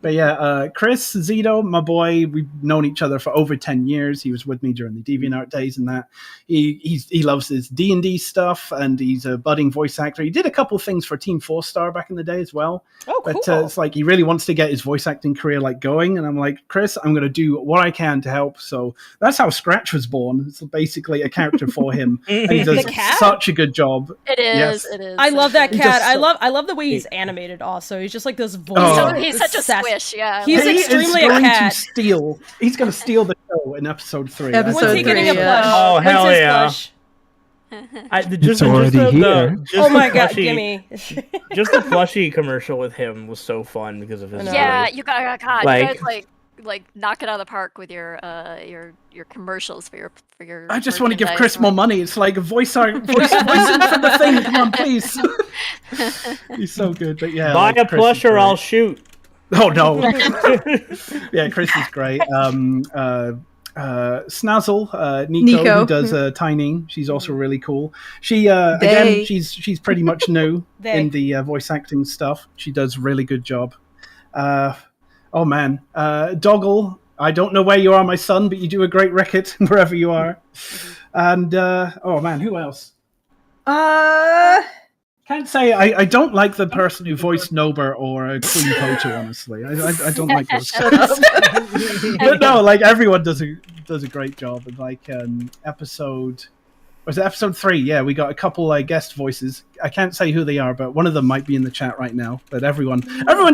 But yeah, Chris Zito, my boy, we've known each other for over 10 years. He was with me during the DeviantArt days and that. He loves his D&D stuff, and he's a budding voice actor. He did a couple things for Team 4-Star back in the day as well. Oh, cool. But it's like he really wants to get his voice acting career like going, and I'm like, Chris, I'm going to do what I can to help. So that's how Scratch was born. It's basically a character for him, and he does The cat? such a good job. It is. Yes. It is. I love that He cat. does so- I love the way he's animated. Also, he's just like this voice. Oh. He's such a sass- squish. Yeah. He's He extremely is a going cat. to steal. He's going to steal the show in episode 3. Episode When's he getting a three, plush? Oh, When's hell his yeah. plush? It's already here. Oh my god, gimme. Just the plushie commercial with him was so fun because of his I know. Yeah, voice. you got God. Like- You guys like knock it out of the park with your commercials for your. I just want to give merchandise. Chris more money. It's like voice for the thing. Come on, please. He's so good. But yeah, Buy like, a Chris plush is or great. I'll shoot. Oh no. Yeah, Chris is great. Snazzle, Nico, Nico. who does Tiny. She's also really cool. She again, she's pretty much new They. in the voice acting stuff. She does really good job. Oh man, Doggle. I don't know where you are, my son, but you do a great record wherever you are. And oh man, who else? Can't say I don't like the person who voiced Nober or Queen Pocho, honestly. I don't like those guys. But no, like everyone does a great job. And like episode Was it episode 3? Yeah, we got a couple guest voices. I can't say who they are, but one of them might be in the chat right now. But everyone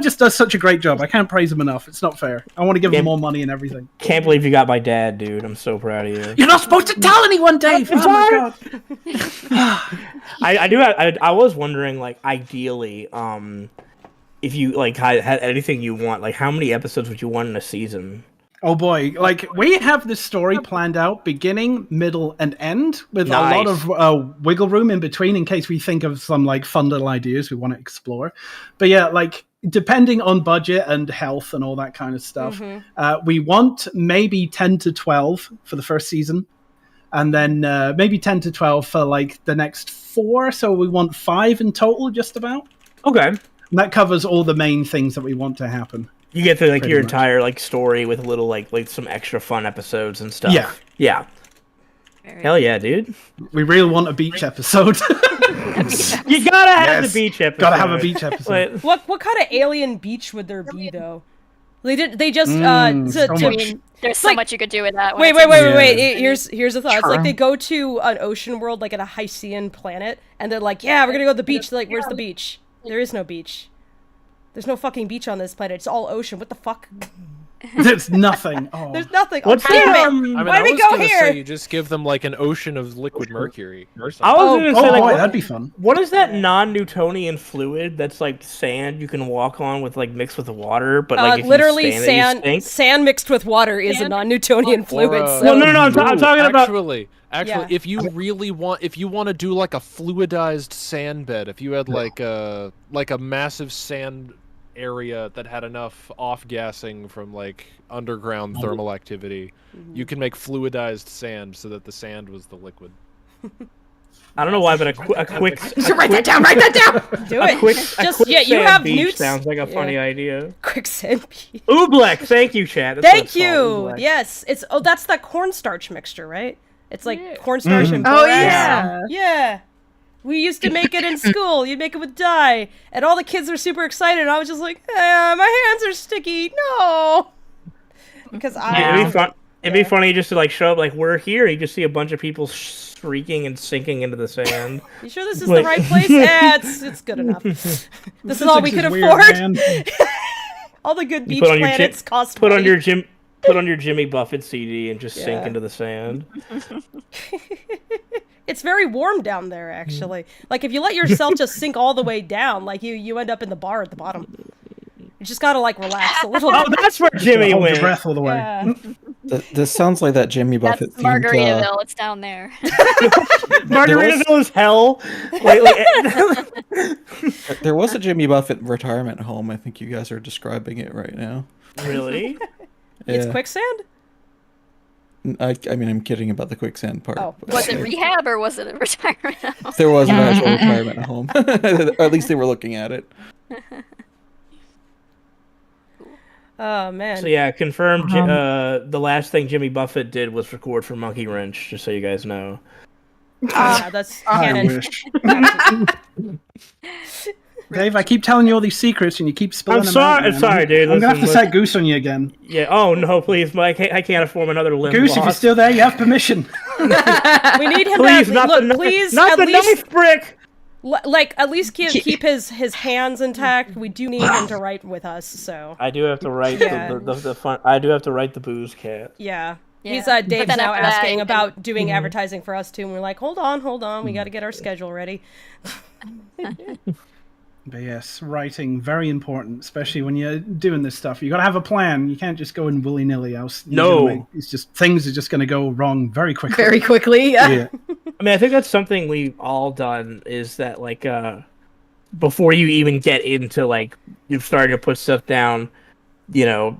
just does such a great job. I can't praise them enough. It's not fair. I want to give them more money and everything. Can't believe you got my dad, dude. I'm so proud of you. You're not supposed to tell anyone, Dave. Oh my god. I was wondering, like, ideally, if you like had anything you want, like, how many episodes would you want in a season? Oh boy, like, we have this story planned out, beginning, middle, and end, with a lot of wiggle room in between in case we think of some, like, fun little ideas we want to explore. But yeah, like, depending on budget and health and all that kind of stuff, we want maybe 10 to 12 for the first season, and then maybe 10 to 12 for, like, the next 4, so we want 5 in total, just about. Okay. And that covers all the main things that we want to happen. You get through like your entire like story with a little like some extra fun episodes and stuff. Yeah. Hell yeah, dude. We really want a beach episode. You gotta have the beach episode. Gotta have a beach episode. What kind of alien beach would there be though? They just there's so much you could do with that. Wait. Here's the thought. It's like they go to an ocean world, like at a Hycean planet, and they're like, yeah, we're gonna go to the beach. They're like, where's the beach? There is no beach. There's no fucking beach on this planet. It's all ocean. What the fuck? There's nothing. Oh. There's nothing. What's damn it! Why do we go here? Say you just give them like an ocean of liquid mercury or something. I was gonna say, like, that'd be fun. What is that non-Newtonian fluid that's like sand you can walk on with like mixed with water, but like if literally you stand sand mixed with water is a non-Newtonian fluid. No, I'm talking about actually, if you really want, if you want to do like a fluidized sand bed, if you had like a massive sand area that had enough off-gassing from like underground thermal activity, you can make fluidized sand so that the sand was the liquid. I don't know why, but a quick. Write that down. Write that down. Do it. You have newts. Sounds like a funny idea. Quicksand beach. Oobleck, thank you, Chad. Thank you. Yes, that's that cornstarch mixture, right? It's like cornstarch and borax. Oh yeah. Yeah. We used to make it in school. You'd make it with dye, and all the kids were super excited. And I was just like, my hands are sticky. No. Because it'd be funny just to like show up like we're here. And you just see a bunch of people shrieking and sinking into the sand. You sure this is the right place? Yeah, it's good enough. This is all we could afford. All the good beach planets cost Put money. on your Jimmy Buffett CD and just sink into the sand. It's very warm down there, actually. Like, if you let yourself just sink all the way down, like, you end up in the bar at the bottom. You just gotta, like, relax a little bit. Oh, that's where Jimmy went. Hold your breath all the way. Yeah. This sounds like that Jimmy Buffett That's Margaritaville. It's down there. Margaritaville is hell. There was a Jimmy Buffett retirement home. I think you guys are describing it right now. Really? It's quicksand? I mean, I'm kidding about the quicksand part. Oh. Was it rehab or was it a retirement home? There was an actual retirement home. Or at least they were looking at it. Oh, man. So yeah, confirmed. The last thing Jimmy Buffett did was record for Monkey Wrench, just so you guys know. That's canon. I wish. Dave, I keep telling you all these secrets and you keep spilling them out. I'm sorry, dude. I'm gonna have to set Goose on you again. Yeah. Oh no, please, Mike. I can't afford another limb. Goose, if you're still there, you have permission. We need him please, to not please, not at the least, knife brick. Like, at least keep his hands intact. We do need him to write with us, so. I do have to write the fun. I do have to write the booze cat. Yeah. Yeah. He's Dave's now asking about doing advertising for us too, and we're like, hold on, we got to get our schedule ready. But yes, writing, very important, especially when you're doing this stuff. You got to have a plan. You can't just go in willy-nilly. It's just things are just going to go wrong very quickly. Very quickly, yeah. I mean, I think that's something we've all done. Is that like before you even get into like you're starting to put stuff down, you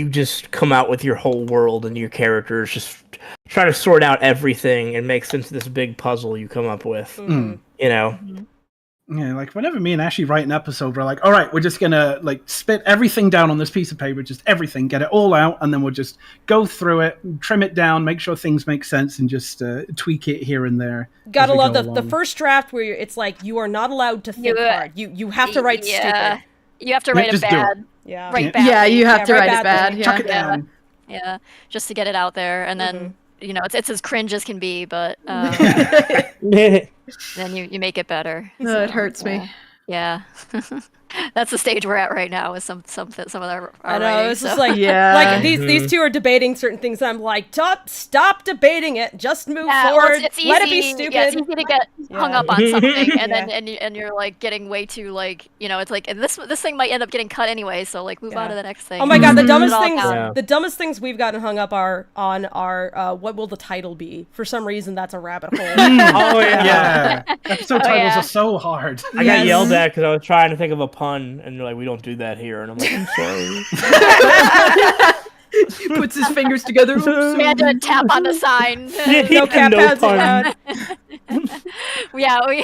just come out with your whole world and your characters. Just try to sort out everything and make sense of this big puzzle you come up with. Yeah, like whenever me and Ashley write an episode, we're like, all right, we're just gonna like spit everything down on this piece of paper, just everything, get it all out, and then we'll just go through it, trim it down, make sure things make sense, and just tweak it here and there. Gotta love the first draft where it's like you are not allowed to think hard. You have to write stupid. You have to write a bad. Yeah. Write bad. Yeah, you have to write it bad. Chuck it down. Yeah, just to get it out there, and then it's as cringe as can be, but then you make it better. No, it hurts me. Yeah. That's the stage we're at right now with some of our I know, writing, it's just so. like, Yeah. like these two are debating certain things, and I'm like, stop debating it, just move forward, it's easy. let it be stupid. Yeah, it's easy to get hung up on something, and then and you're like getting way too like, it's like, and this thing might end up getting cut anyway, so like move on to the next thing. Oh my god, the Mhm. dumbest things we've gotten hung up are what will the title be? For some reason, that's a rabbit hole. Oh yeah. Episode titles are so hard. I got yelled at because I was trying to think of a pun, and they're like, "We don't do that here," and I'm like, "I'm sorry." He puts his fingers together. We had to tap on the sign. No cat pads allowed. Yeah, we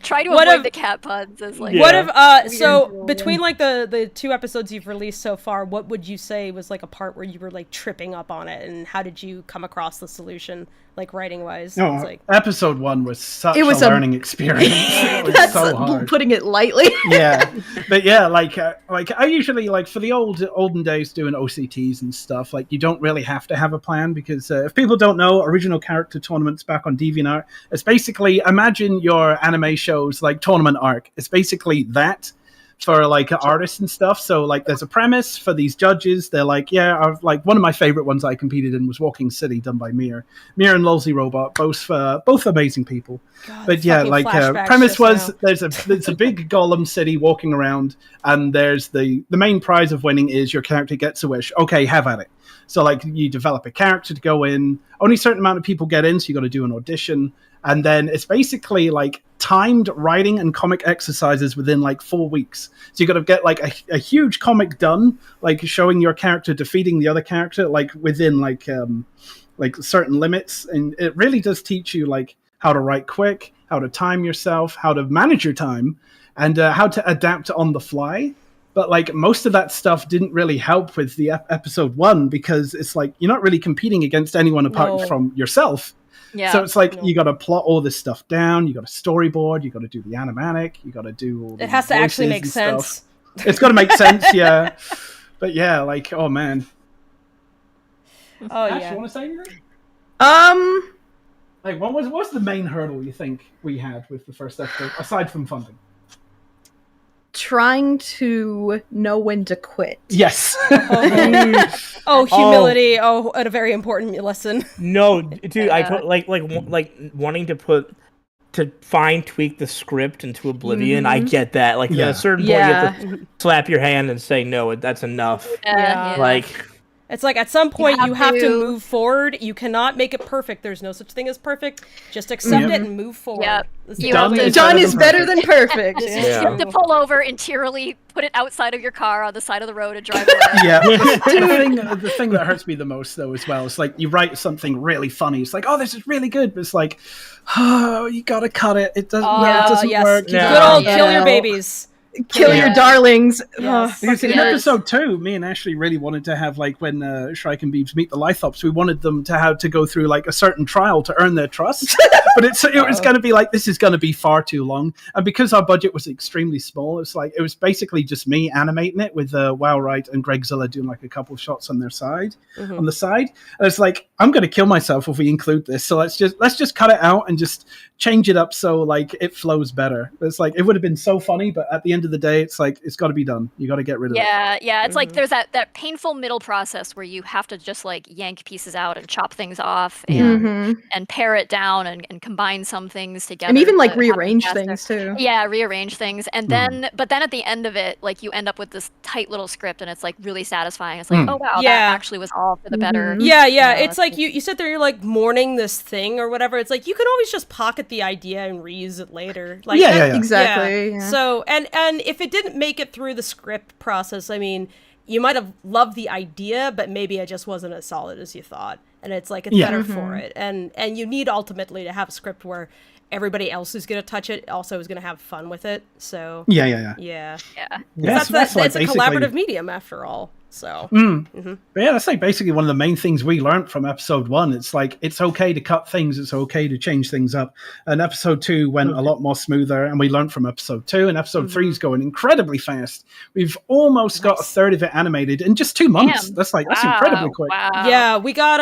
try to avoid the cat puns. As like, what if so between like the 2 episodes you've released so far, what would you say was like a part where you were like tripping up on it, and how did you come across the solution, like writing wise? No, Like... episode 1 was such a learning experience. It was That's so hard. putting it lightly. Yeah, but yeah, like I usually like for the olden days doing OCTs and stuff. Like you don't really have to have a plan because if people don't know, original character tournaments back on DeviantArt, it's basically imagine your anime shows like Tournament Arc. It's basically that for like artists and stuff. So like there's a premise for these judges. They're like, like one of my favorite ones I competed in was Walking City, done by Mir and Lolsey Robot, both amazing people. God, but yeah, like premise was there's a big golem city walking around, and there's the main prize of winning is your character gets a wish. Okay, have at it. So like you develop a character to go in. Only a certain amount of people get in, so you got to do an audition. And then it's basically like timed writing and comic exercises within like 4 weeks. So you got to get like a huge comic done, like showing your character defeating the other character, like within like certain limits. And it really does teach you like how to write quick, how to time yourself, how to manage your time, and how to adapt on the fly. But like most of that stuff didn't really help with the episode 1 because it's like you're not really competing against anyone apart from yourself. Yeah. So it's like you got to plot all this stuff down. You got to storyboard. You got to do the animatic. You got to do all. It has to actually make sense. It's got to make sense, yeah. But yeah, like oh man. Oh Ash, yeah. you want to say anything? Like what was the main hurdle you think we had with the first episode aside from funding? Trying to know when to quit. Yes. Humility. A very important lesson. No, dude, like wanting to fine tweak the script into oblivion. I get that. Like at a certain point, you have to slap your hand and say no. That's enough. Yeah. Like. It's like at some point you have to move forward. You cannot make it perfect. There's no such thing as perfect. Just accept it and move forward. Yep. Done is better than perfect. You have to pull over and tearily put it outside of your car on the side of the road and drive away. Yeah. The thing that hurts me the most though as well is like you write something really funny. It's like, oh, this is really good, but it's like, oh, you gotta cut it. It doesn't work. Good old kill your babies. Kill your darlings. Yes. Because in episode 2, me and Ashley really wanted to have like when Shrike and Beebs meet the Lithops, we wanted them to have to go through like a certain trial to earn their trust. But it was going to be like this is going to be far too long, and because our budget was extremely small, it was basically just me animating it with Wowright and Gregzilla doing like a couple of shots on their side, on the side. And it's like I'm going to kill myself if we include this, so let's just cut it out and just change it up so like it flows better. It's like it would have been so funny, but at the end of the day, it's like it's got to be done. You got to get rid of it. Yeah. It's like there's that painful middle process where you have to just like yank pieces out and chop things off and pare it down and combine some things together. And even like rearrange things too. Yeah, rearrange things. And then, but then at the end of it, like you end up with this tight little script and it's like really satisfying. It's like, oh wow, that actually was all for the better. Yeah. It's like you sit there, you're like mourning this thing or whatever. It's like you can always just pocket the idea and reuse it later. Like exactly. Yeah. So and if it didn't make it through the script process, I mean, you might have loved the idea, but maybe it just wasn't as solid as you thought. And it's like it's better for it. And you need ultimately to have a script where everybody else who's going to touch it also is going to have fun with it. So yeah. It's a collaborative medium after all. So but yeah, that's like basically one of the main things we learned from episode 1. It's like it's okay to cut things, it's okay to change things up. And episode 2 went a lot more smoother, and we learned from episode 2. And episode 3 is going incredibly fast. We've almost got a third of it animated in just 2 months. That's incredibly quick. Wow. Yeah, we got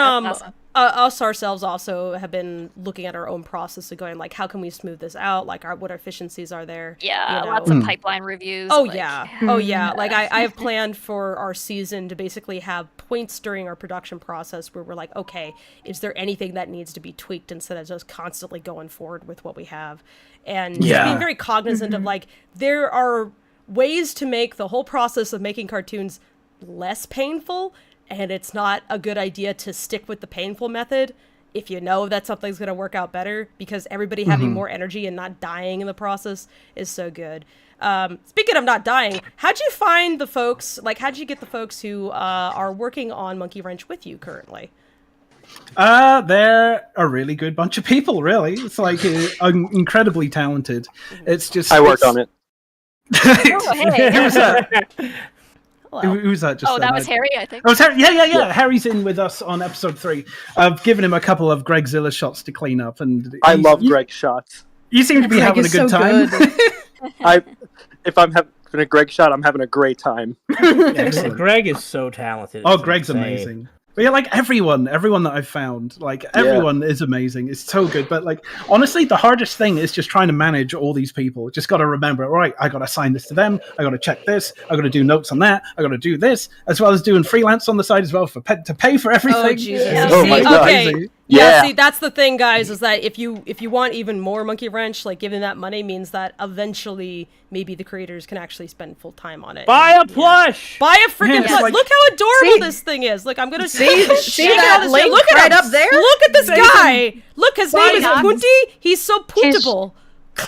us ourselves also have been looking at our own process and going like, how can we smooth this out? Like, what efficiencies are there? Yeah, you know? lots of pipeline reviews. Oh like- yeah. Like I have planned for our season to basically have points during our production process where we're like, okay, is there anything that needs to be tweaked instead of just constantly going forward with what we have? And just being very cognizant of like, there are ways to make the whole process of making cartoons less painful, and it's not a good idea to stick with the painful method if you know that something's going to work out better, because everybody having more energy and not dying in the process is so good. Speaking of not dying, how'd you find the folks, like how'd you get the folks who are working on Monkey Wrench with you currently? They're a really good bunch of people, really. It's like incredibly talented. It's just... I worked on it. Oh, hey. Who was that? Hello. Who was that just then? That was Harry, I think. Oh, it's Harry. Yeah. Harry's in with us on episode 3. I've given him a couple of Gregzilla shots to clean up, and I love Greg shots. You seem to be Greg having a is good so time. good. If I'm having a Greg shot, I'm having a great time. Excellent. Greg is so talented. Oh, It's Greg's insane. amazing. But yeah, like everyone that I've found, like everyone is amazing. It's so good. But like honestly, the hardest thing is just trying to manage all these people. Just got to remember, right? I got to assign this to them. I got to check this. I got to do notes on that. I got to do this, as well as doing freelance on the side as well to pay for everything. Oh Jesus! Oh my God. Okay. Yeah, see, that's the thing, guys, is that if you want even more Monkey Wrench, like giving that money means that eventually maybe the creators can actually spend full time on it. Buy a plush! Buy a freaking Yeah, plush! like- Look how adorable See- this thing is. Look, I'm gonna See shake that out this link Look at right him. up there? Look at this guy. Look, his name is Buy Punti. He's so puntable.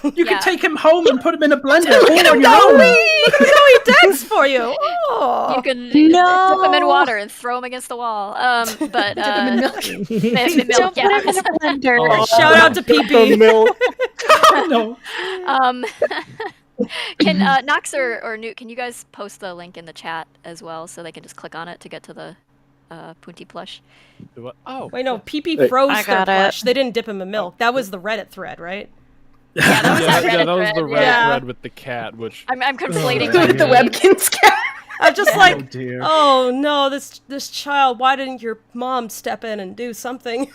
You Yeah. can take him home and put him in a blender all on your No, own. look at how he digs for you. Oh. You can dip them in water and throw them against the wall. But Dip him in milk. milk, yeah. Oh, Shout out to the PP. milk. No. Can Nox or Newt, can you guys post the link in the chat as well so they can just click on it to get to the Punti plush? Oh, Wait, no, PP froze I their got it. plush. They didn't dip him in milk. That was the Reddit thread, right? Yeah, that was that Reddit that was the thread, Reddit yeah. thread with the cat, which I'm conflating Oh, With the Webkins cat. I'm just Oh like, dear. oh no, this child, why didn't your mom step in and do something?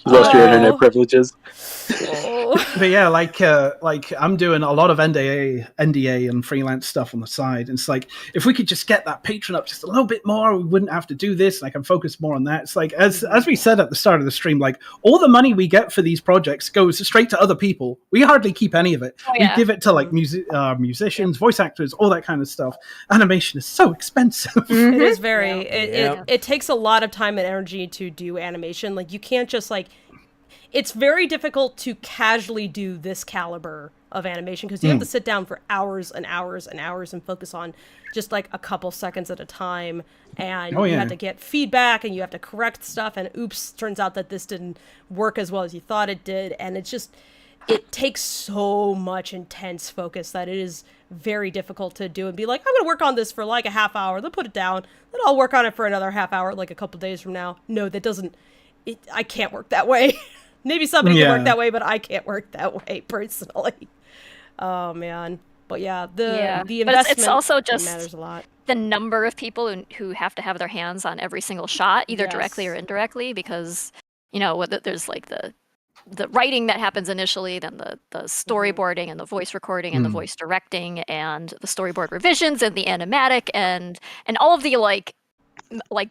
Lost your Oh. internet privileges. Oh. But yeah, like I'm doing a lot of NDA and freelance stuff on the side. And it's like, if we could just get that Patreon up just a little bit more, we wouldn't have to do this. And I can focus more on that. It's like, as we said at the start of the stream, like all the money we get for these projects goes straight to other people. We hardly keep any of it. Oh, yeah. We give it to like musicians, voice actors, all that kind of stuff. Animation is so expensive. It is very, Yeah. it takes a lot of time and energy to do animation. Like you can't just like, it's very difficult to casually do this caliber of animation because you have to sit down for hours and hours and hours and focus on just like a couple seconds at a time, and you have to get feedback and you have to correct stuff, and oops, turns out that this didn't work as well as you thought it did, and it takes so much intense focus that it is very difficult to do and be like, I'm gonna work on this for like a half hour, then put it down, then I'll work on it for another half hour like a couple days from now. No, that doesn't, I can't work that way. Maybe somebody can work that way, but I can't work that way personally. Oh man, but yeah, the But investment it's also just matters a lot. the number of people who have to have their hands on every single shot, either directly or indirectly, because there's like the writing that happens initially, then the storyboarding and the voice recording and the voice directing and the storyboard revisions and the animatic and all of the like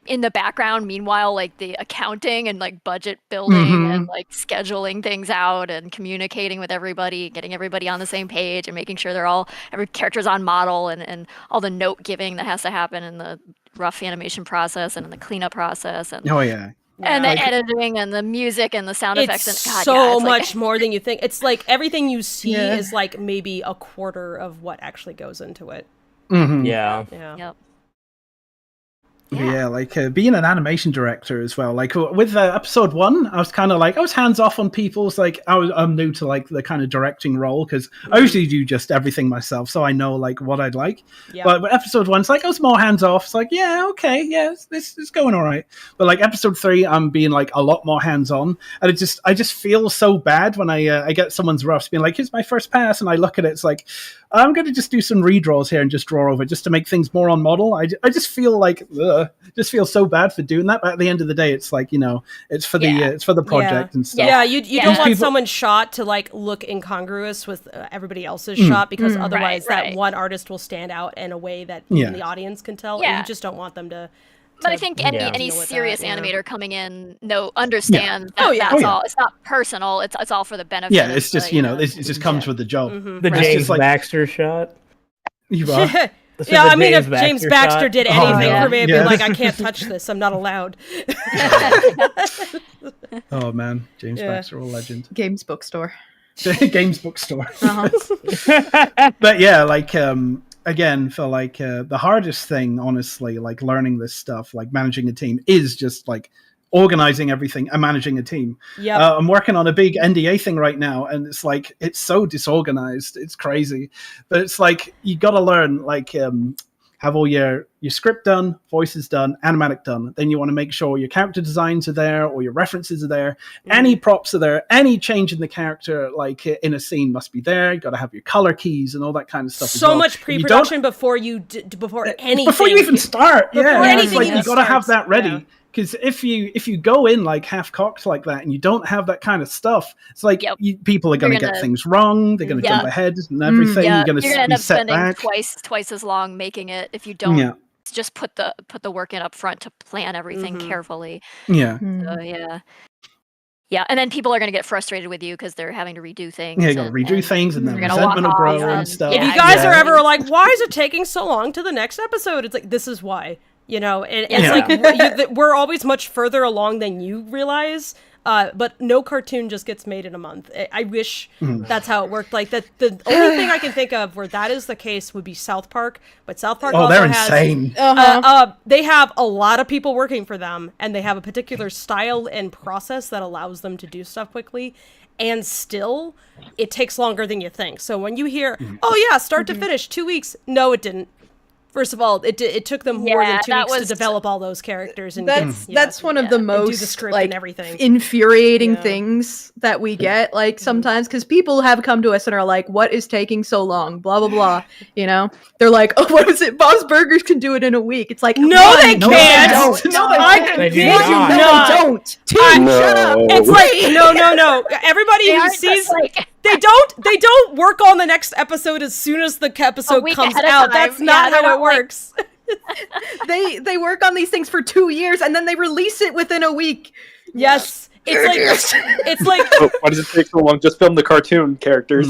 in the background, meanwhile, like the accounting and like budget building and like scheduling things out and communicating with everybody, getting everybody on the same page and making sure every character's on model and all the note giving that has to happen in the rough animation process and in the cleanup process and and the editing and the music and the sound effects. And God, so it's much like, more than you think. It's like everything you see is like maybe a quarter of what actually goes into it. Yeah. Yep. Yeah, like being an animation director as well. Like with episode 1, I was kind of like, I was hands off on people's, like I'm new to like the kind of directing role because I usually do just everything myself, so I know like what I'd like. But with episode 1, it's like I was more hands off. It's like, yeah, okay, yeah, this is going all right. But like episode 3, I'm being like a lot more hands on, and I just feel so bad when I get someone's roughs being like, here's my first pass, and I look at it, it's like, I'm going to just do some redraws here and just draw over just to make things more on model. I just feel like, ugh. just feel so bad for doing that. But at the end of the day, it's like, it's for the project and stuff. Yeah, you don't want people... someone's shot to like look incongruous with everybody else's shot, because otherwise that one artist will stand out in a way that even the audience can tell, and you just don't want them to. But I think any serious animator coming in understands that that's all. It's not personal. It's all for the benefit. Yeah, it's just it just comes with the job. The James Baxter shot. You are. Yeah, I mean, if James Baxter did anything for me, I'd be like, I can't touch this. I'm not allowed. Oh man, James Baxter, a legend. Games bookstore. Games bookstore. But yeah, like again, for like the hardest thing, honestly, like learning this stuff, like managing a team, is just like organizing everything and managing a team. Yeah, I'm working on a big NDA thing right now, and it's like it's so disorganized, it's crazy. But it's like you got to learn, like have all your script done, voices done, animatic done. Then you want to make sure your character designs are there, or your references are there, any props are there, any change in the character, like in a scene, must be there. You got to have your color keys and all that kind of stuff. So much pre-production before anything. Before you even start, it's like you got to have that ready. Yeah. Because if you go in like half-cocked like that and you don't have that kind of stuff, it's like people are going to get things wrong. They're going to jump ahead and everything. You're going to end up set spending back twice as long making it if you don't just put the work in up front to plan everything carefully. Yeah. So, yeah, and then people are going to get frustrated with you because they're having to redo things. Yeah, you got to redo things, and then resentment will grow and stuff. If you guys are ever like, why is it taking so long to the next episode? It's like, this is why. And it's like we're always much further along than you realize. But no cartoon just gets made in a month. I wish that's how it worked. Like the only thing I can think of where that is the case would be South Park. But South Park also they're has insane. They have a lot of people working for them, and they have a particular style and process that allows them to do stuff quickly. And still, it takes longer than you think. So when you hear, start to finish, 2 weeks. No, it didn't. First of all, it took them more than 2 weeks to develop all those characters, and that's one of the most the script like and everything. Infuriating things that we get, like sometimes, because people have come to us and are like, "What is taking so long?" Blah blah blah. They're like, "Oh, what is it? Bob's Burgers can do it in a week." It's like, no, they can't. No, they don't. Shut up. It's like no. Everybody who sees. They don't work on the next episode as soon as the episode comes out. That's not how it works. They work on these things for 2 years and then they release it within a week. Yes. It's like why does it take so long? Just film the cartoon characters.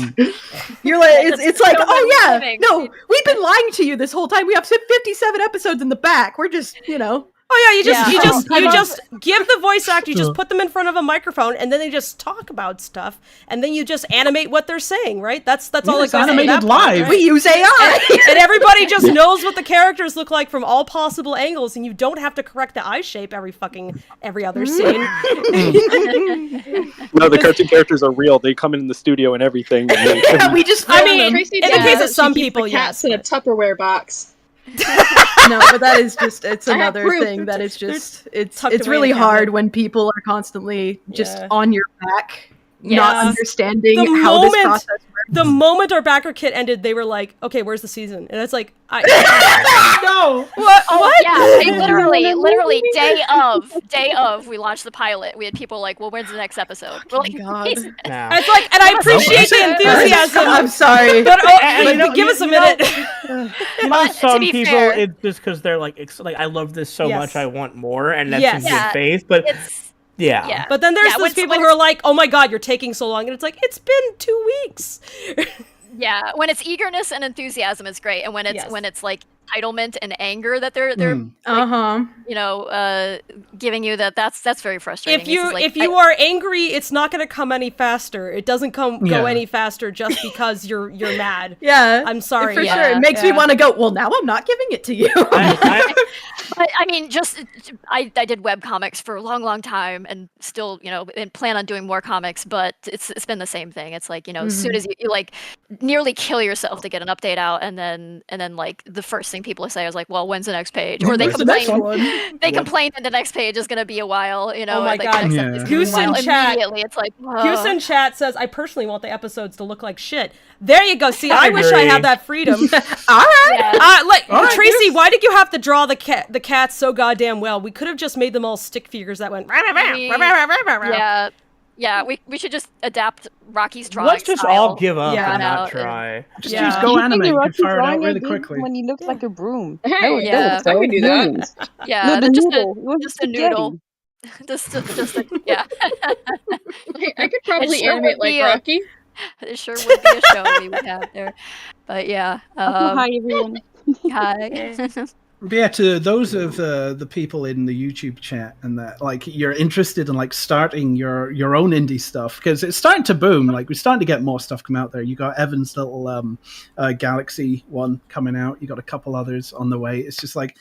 You're like it's like, oh yeah, no, we've been lying to you this whole time. We have 57 episodes in the back. We're just, Oh yeah, you just give the voice actor, you just put them in front of a microphone, and then they just talk about stuff, and then you just animate what they're saying, right? That's all it goes animated live. Right? We use AI, and everybody just knows what the characters look like from all possible angles, and you don't have to correct the eye shape every other scene. No, the cartoon characters are real. They come in the studio and everything. And we just. In the case of some people, yes, in a Tupperware box. No, but that is it's another thing that is just it's really hard when people are constantly just on your back, not understanding how this process works. The moment our backer kit ended, they were like, "Okay, where's the season?" And it's like, no, what? Yeah, literally day of we launched the pilot. We had people like, "Well, when's the next episode?" We're like, God. It's like, and I appreciate the enthusiasm. I'm sorry, but give us a minute. Some people, it's just because they're like, I love this so much, I want more, and that's in good faith. But yeah. But then there's those people who are like, "Oh my God, you're taking so long," and it's like, it's been 2 weeks. Yeah, when it's eagerness and enthusiasm, it's great, and when it's like entitlement and anger that they're giving you, that's very frustrating. If you are angry, it's not going to come any faster. It doesn't go any faster just because you're mad. Yeah, I'm sorry. For sure, it makes me want to go. Well, now I'm not giving it to you. But I mean, I did web comics for a long time, and still, and plan on doing more comics. But it's been the same thing. It's like, as soon as you like nearly kill yourself to get an update out, and then like the first thing people say is like, well, when's the next page? Or they Where's the next complain one? they complain that the next page is going to be a while, you know. Oh my like, God. the next Yeah. episode's gonna be a Goose in while. chat. Immediately, it's like, Goose in chat says, I personally want the episodes to look like shit. There you go. See, I wish I agree. had that freedom. All right. yeah. Tracy, why did you have to draw the cats so goddamn well? We could have just made them all stick figures that went. Yeah, we should just adapt Rocky's drawing Let's just style. all give up Yeah. and not And- try. Just Yeah. use Do Go you think Animate. the You can Rocky fire it out drawing I really did quickly. when he looked like a broom? Hey, That was yeah, I could do that. brilliant. Yeah, No, the just noodle. It was just a noodle. Yeah. I could probably sure animate would like be Rocky. It sure would be a show we would have there. But yeah. Hi, everyone. Hi. But yeah, to those of the people in the YouTube chat and that, like, you're interested in like starting your own indie stuff, because it's starting to boom. Like, we're starting to get more stuff come out there. You got Evan's little Galaxy one coming out. You got a couple others on the way. It's just like,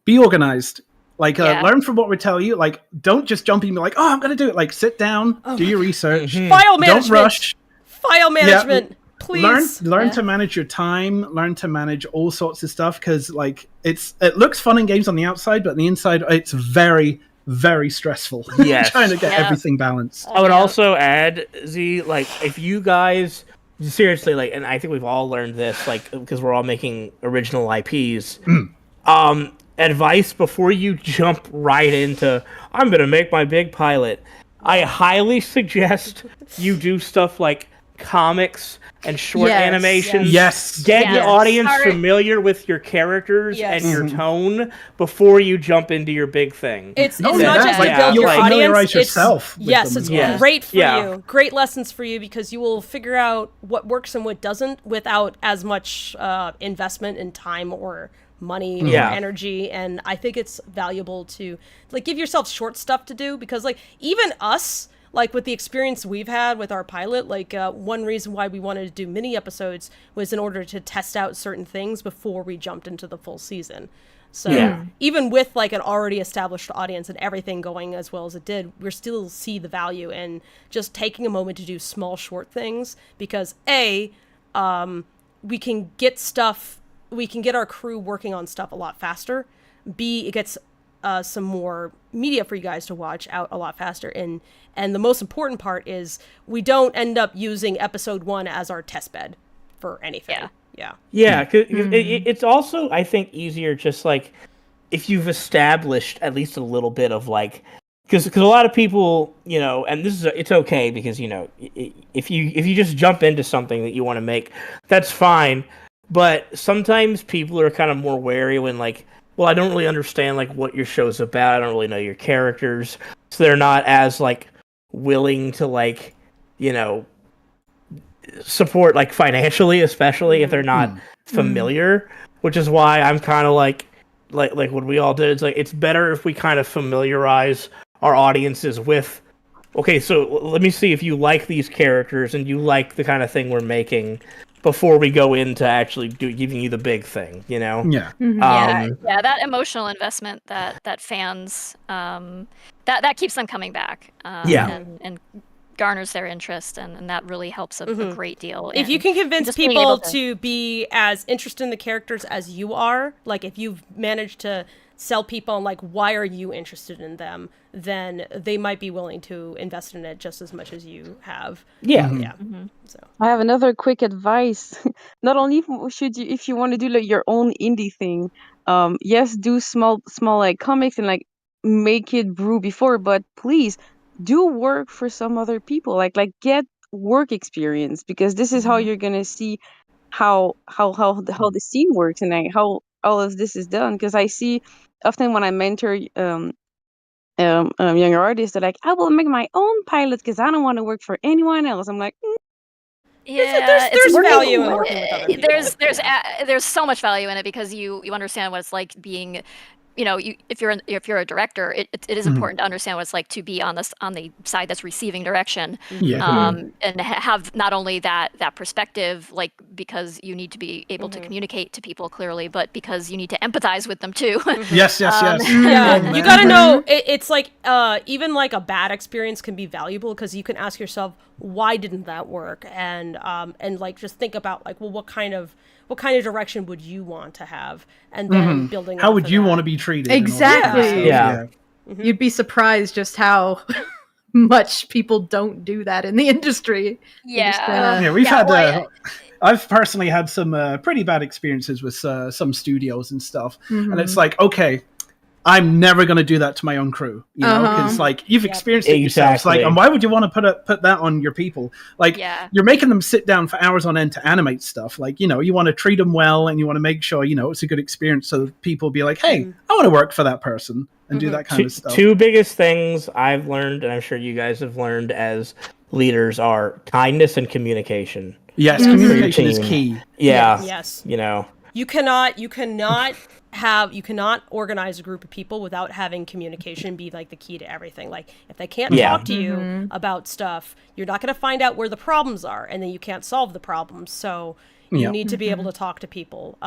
be organized. Like, learn from what we tell you. Like, don't just jump in and be like, oh, I'm going to do it. Like, sit down, do your research. File management. Don't rush. File management. Please. Learn to manage your time. Learn to manage all sorts of stuff, because like it looks fun in games on the outside, but on the inside it's very, very stressful. Yes. Trying to get everything balanced. I would also add, Z, like, if you guys seriously, like, and I think we've all learned this, like, because we're all making original IPs. Advice before you jump right into, I'm gonna make my big pilot. I highly suggest you do stuff like comics and short animations. Yes. Get the audience Start- familiar with your characters Yes. and your tone before you jump into your big thing. It's Not not only just that, to like, build you'll your audience. familiarize yourself with Yes, them it's as well. great for Yeah. you. Great lessons for you, because you will figure out what works and what doesn't without as much investment in time or money or energy. And I think it's valuable to like give yourself short stuff to do, because like even us, like with the experience we've had with our pilot, like one reason why we wanted to do mini episodes was in order to test out certain things before we jumped into the full season. So even with like an already established audience and everything going as well as it did, we still see the value in just taking a moment to do small short things, because we can get our crew working on stuff a lot faster. B, it gets some more media for you guys to watch out a lot faster. And the most important part is we don't end up using episode 1 as our test bed for anything. Yeah. Cause it's also, I think, easier just like if you've established at least a little bit of like, because a lot of people, you know, and this is it's okay, because, you know, if you just jump into something that you want to make, that's fine. But sometimes people are kind of more wary when like, well, I don't really understand like what your show's about. I don't really know your characters, so they're not as like willing to like, you know, support like financially, especially if they're not familiar. Which is why I'm kind of like what we all did. It's like it's better if we kind of familiarize our audiences with. Okay, so let me see if you like these characters and you like the kind of thing we're making before we go into actually giving you the big thing, you know? Yeah. Yeah, that emotional investment that fans that keeps them coming back. And garners their interest, and that really helps a great deal. If you can convince people to be as interested in the characters as you are, like if you've managed to sell people on like why are you interested in them, then they might be willing to invest in it just as much as you have. So I have another quick advice. Not only should you, if you want to do like your own indie thing, yes, do small like comics and like make it brew before, but please do work for some other people. Like get work experience, because this is how you're gonna see how the scene works and like how all of this is done. Because I see often when I mentor younger artists, they're like, I will make my own pilot because I don't want to work for anyone else. I'm like, yeah, there's value in working with other people. There's so much value in it, because you understand what it's like being, you know, if you're a director, it is important to understand what it's like to be on the side that's receiving direction, and have not only that perspective, like because you need to be able to communicate to people clearly, but because you need to empathize with them too. Yes. Yeah, Oh, you gotta know. It's like even like a bad experience can be valuable because you can ask yourself, why didn't that work, and like just think about like, well, what kind of direction would you want to have, and then building. How would you want to be treated? Exactly. Yeah. You'd be surprised just how much people don't do that in the industry. We've had. I've personally had some pretty bad experiences with some studios and stuff, and it's like, okay, I'm never going to do that to my own crew, you know, because like you've experienced it yourself. It's like, and why would you want to put that on your people? Like, you're making them sit down for hours on end to animate stuff. Like, you know, you want to treat them well, and you want to make sure, you know, it's a good experience, so people be like, hey, I want to work for that person and do that kind of stuff. Two biggest things I've learned, and I'm sure you guys have learned as leaders, are kindness and communication. Yes, communication is key. Yeah. Yes. You know, you cannot organize a group of people without having communication be like the key to everything. Like, if they can't talk to you about stuff, you're not going to find out where the problems are, and then you can't solve the problems. So you need to be able to talk to people.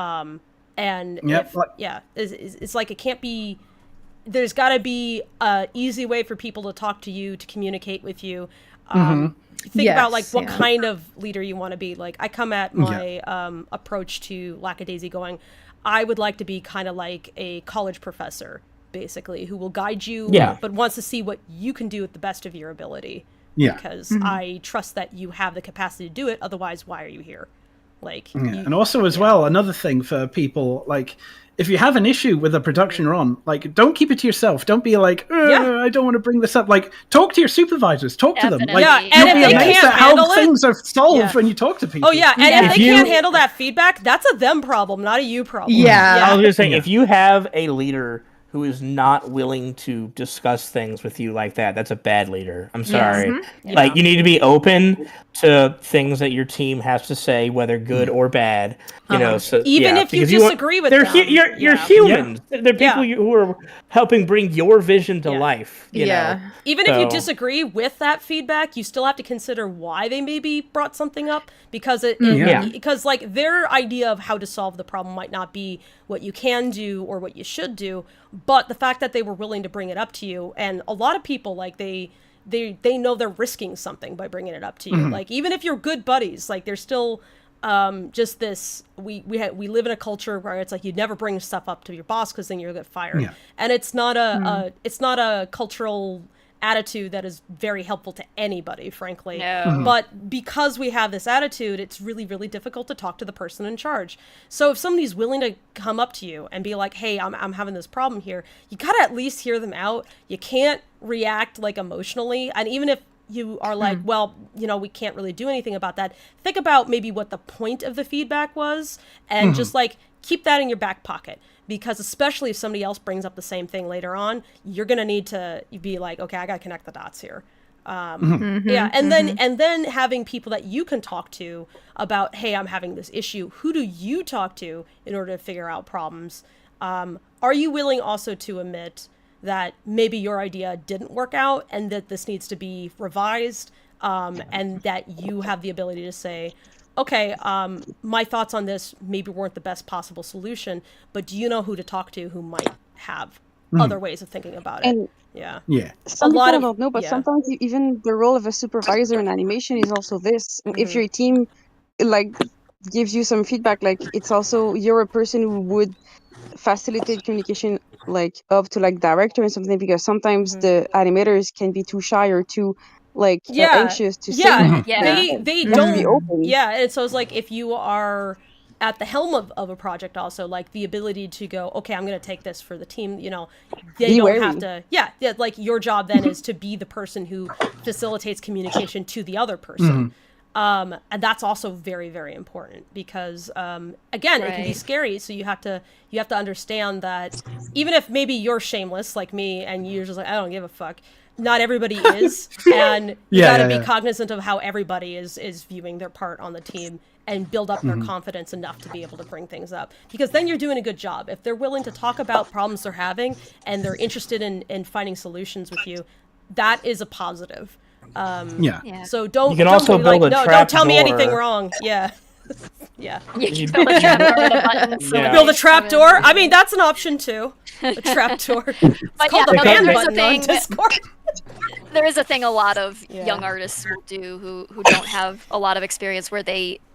It's like, it can't be. There's got to be an easy way for people to talk to you, to communicate with you. Think about like what kind of leader you want to be. Like, I come at my approach to Lackadaisy going, I would like to be kind of like a college professor, basically, who will guide you, but wants to see what you can do at the best of your ability. Because I trust that you have the capacity to do it. Otherwise, why are you here? Like, and also as well, another thing for people, like, if you have an issue with a production run, like, don't keep it to yourself. Don't be like, I don't want to bring this up. Like, talk to your supervisors. Talk to them. Like, and if they can't handle things are solved when you talk to people. Oh yeah, and if they can't handle that feedback, that's a them problem, not a you problem. I was just saying, if you have a leader who is not willing to discuss things with you like that, that's a bad leader. I'm sorry. Like, you need to be open to things that your team has to say, whether good or bad. You know, so even if you disagree with them, you're humans. They're people who are helping bring your vision to life. You know? Even if you disagree with that feedback, you still have to consider why they maybe brought something up, because because like their idea of how to solve the problem might not be what you can do or what you should do, but the fact that they were willing to bring it up to you, and a lot of people, like, they know they're risking something by bringing it up to you. Like, even if you're good buddies, like, there's still just this, we live in a culture where it's like, you never bring stuff up to your boss because then you'll get fired. And it's not a cultural attitude that is very helpful to anybody, frankly. But because we have this attitude, it's really, really difficult to talk to the person in charge. So if somebody's willing to come up to you and be like, hey, I'm having this problem here, you gotta at least hear them out. You can't react like emotionally. And even if you are like, well, you know, we can't really do anything about that, think about maybe what the point of the feedback was, and just like keep that in your back pocket. Because especially if somebody else brings up the same thing later on, you're going to need to be like, okay, I got to connect the dots here. And then having people that you can talk to about, hey, I'm having this issue. Who do you talk to in order to figure out problems? Are you willing also to admit that maybe your idea didn't work out and that this needs to be revised, and that you have the ability to say, okay, my thoughts on this maybe weren't the best possible solution, but do you know who to talk to who might have other ways of thinking about it? And some people don't know, but sometimes even the role of a supervisor in animation is also this. If your team like gives you some feedback, like, it's also, you're a person who would facilitate communication like up to like director and something, because sometimes the animators can be too shy or too anxious to say they don't be open. And so it's like, if you are at the helm of a project, also like the ability to go, okay, I'm going to take this for the team, you know, they don't have to like your job then is to be the person who facilitates communication to the other person. And that's also very, very important, because again, it can be scary. So you have to understand that even if maybe you're shameless like me and you're just like, I don't give a fuck, not everybody is, and you gotta be cognizant of how everybody is viewing their part on the team, and build up their confidence enough to be able to bring things up, because then you're doing a good job. If they're willing to talk about problems they're having and they're interested in finding solutions with you, that is a positive. So don't tell me anything wrong. Yeah. You can build a trapdoor with a button. So Yeah. Build a trapdoor. I mean, that's an option too. A trapdoor. It's But called yeah, a no, ban there's a button on thing. Discord. There is a thing a lot of Yeah. young artists will do who don't have a lot of experience where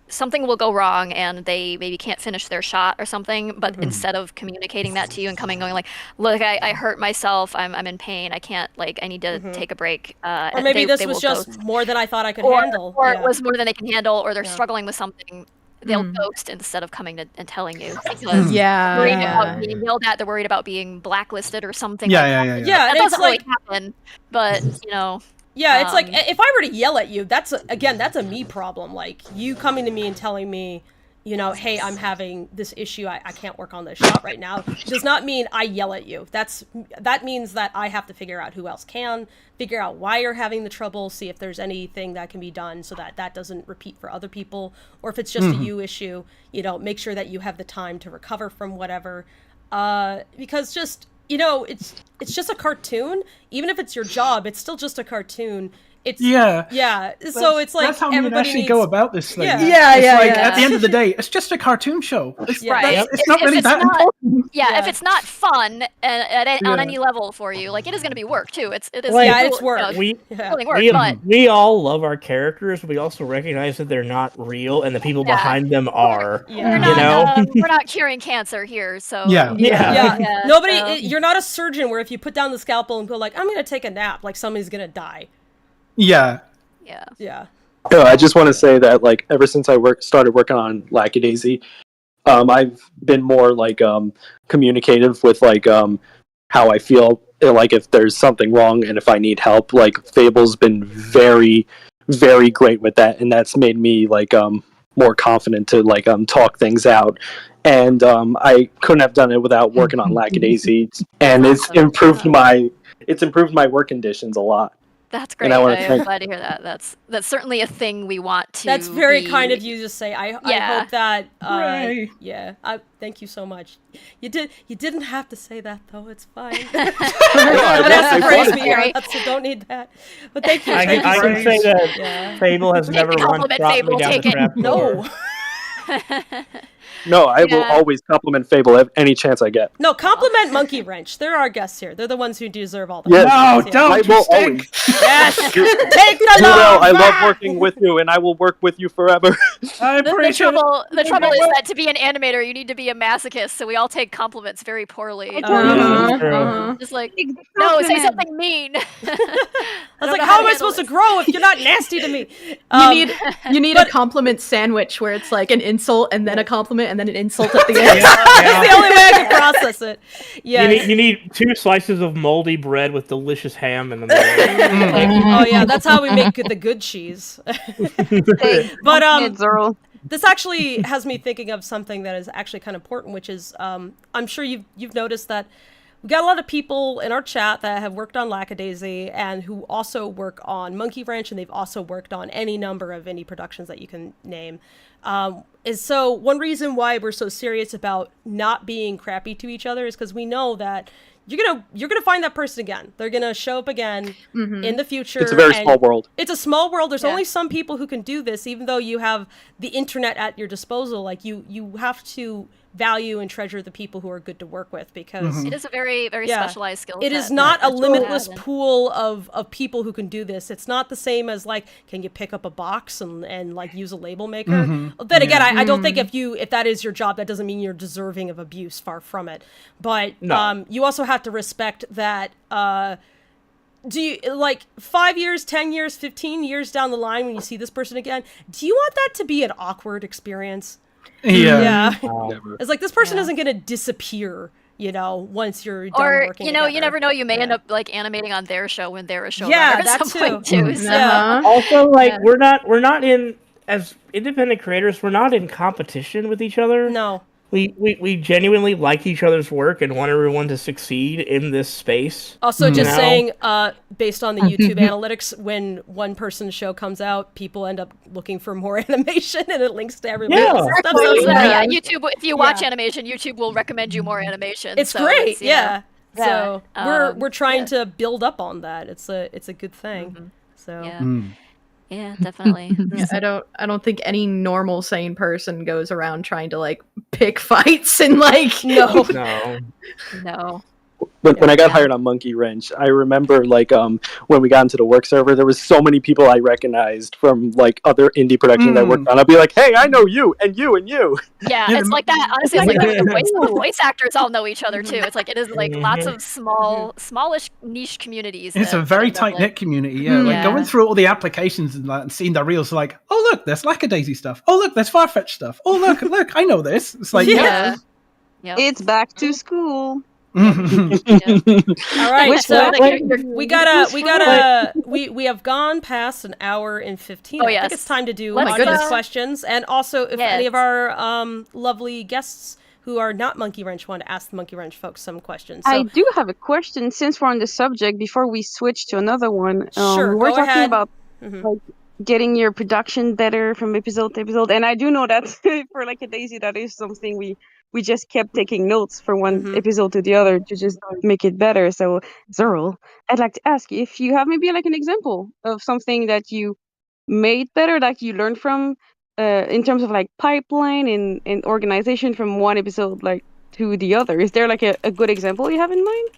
something will go wrong and they maybe can't finish their shot or something, but instead of communicating that to you and going like, look, I hurt myself, I'm in pain, I can't, like, I need to take a break. Or maybe this was just ghost. more than I thought I could handle. Or Yeah. it was more than they can handle, or they're Yeah. struggling with something. They'll ghost instead of coming and telling you because Yeah. they're worried about being yelled at, they're worried about being blacklisted or something. Yeah, like yeah, that. yeah, yeah. Yeah, That and it's doesn't really like, happen, but you know. yeah, it's like if I were to yell at you, that's a me problem. Like you coming to me and telling me, you know, hey, I'm having this issue, I can't work on this shot right now, does not mean I yell at you. That means that I have to figure out who else can, figure out why you're having the trouble, see if there's anything that can be done so that that doesn't repeat for other people, or if it's just a you issue, you know, make sure that you have the time to recover from whatever. Because just, you know, it's just a cartoon. Even if it's your job, it's still just a cartoon. It's yeah. So it's like that's how you everybody actually needs... go about this thing. Yeah. It's like at the end of the day, it's just a cartoon show. It's, Right. it's not really that important. Yeah, if it's not fun on any level for you, like it is going to be work too. It is. Like, yeah, it's work. You know, We work, but we all love our characters. We also recognize that they're not real, and the people behind them are. Yeah. You not, know. we're not curing cancer here, so Yeah. Yeah. Nobody. so- You're not a surgeon where if you put down the scalpel and go like, I'm gonna take a nap, like somebody's gonna die. Yeah. Yeah. Yeah. I just want to say that, like, ever since I started working on Lackadaisy, I've been more like communicative with like how I feel, like if there's something wrong and if I need help. Like Fable's been very, very great with that, and that's made me like more confident to like talk things out. And I couldn't have done it without working on Lackadaisy, and it's improved my work conditions a lot. That's great. I'm glad to hear that. That's certainly a thing we want to. That's very be... kind of you to say. I hope that. Yeah. Thank you so much. You didn't have to say that though. It's fine. Someone has to praise me, so don't need that. But thank you. I can say that Fable has never once brought me down the trap door. No, I will always compliment Fable any chance I get. No, compliment Monkey Wrench. They're our guests here. They're the ones who deserve all the compliments. No, don't. I will always. Yes, take the love. I love working with you, and I will work with you forever. The trouble is that to be an animator, you need to be a masochist. So we all take compliments very poorly. Just like, no, say something mean. I was like, how am I supposed to grow if you're not nasty to me? You need a compliment sandwich where it's like an insult and then a compliment and then an insult at the end. That's the only way I can process it. Yeah. You need 2 slices of moldy bread with delicious ham in the middle. Oh yeah, that's how we make the good cheese. But this actually has me thinking of something that is actually kind of important, which is I'm sure you've noticed that we got a lot of people in our chat that have worked on Lackadaisy and who also work on Monkey Wrench, and they've also worked on any number of indie productions that you can name. So one reason why we're so serious about not being crappy to each other is because we know that you're gonna find that person again. They're gonna show up again in the future. It's a very small world. It's a small world. There's only some people who can do this, even though you have the internet at your disposal. Like you have to value and treasure the people who are good to work with, because it is a very, very specialized skill set. It is not a limitless pool of people who can do this. It's not the same as like, can you pick up a box and like use a label maker? Then again, I don't think if that is your job, that doesn't mean you're deserving of abuse. Far from it. But you also have to respect that. Do you, like, 5 years, 10 years, 15 years down the line when you see this person again, do you want that to be an awkward experience? Yeah. It's like, this person isn't going to disappear, you know, once you're done working you know, together. you never know, you may end up like animating on their show when they're a show that too. So. Also, like, we're not in, as independent creators, we're not in competition with each other. No. We genuinely like each other's work and want everyone to succeed in this space. Also, just saying, based on the YouTube analytics, when one person's show comes out, people end up looking for more animation, and it links to everybody else's stuff. So YouTube. If you watch animation, YouTube will recommend you more animation. It's great, So we're trying to build up on that. It's a good thing. So. Yeah, definitely. Yeah, I don't think any normal sane person goes around trying to like pick fights and like No. No. When I got hired on Monkey Wrench, I remember like when we got into the work server, there was so many people I recognized from like other indie productions I worked on. I'd be like, "Hey, I know you and you and you." Yeah, it's like that. Honestly, it's like the voice actors all know each other too. It's like it is like lots of smallish niche communities. It's a very tight knit community. Yeah, like going through all the applications and seeing the reels, like, oh look, there's Lackadaisy stuff. Oh look, there's Farfetch stuff. Oh look, I know this. It's like Yep. It's back to school. All right, so we have gone past an hour and 15. I think it's time to do audience questions, and also if any of our lovely guests who are not Monkey Wrench want to ask the Monkey Wrench folks some questions. So, I do have a question since we're on the subject before we switch to another one. Sure, we're go talking ahead. about like getting your production better from episode to episode, and I do know that for Lackadaisy, that is something we just kept taking notes from one episode to the other to just make it better. So, Zerl, I'd like to ask you if you have maybe like an example of something that you made better, like you learned from, in terms of like pipeline and organization from one episode like to the other. Is there like a good example you have in mind?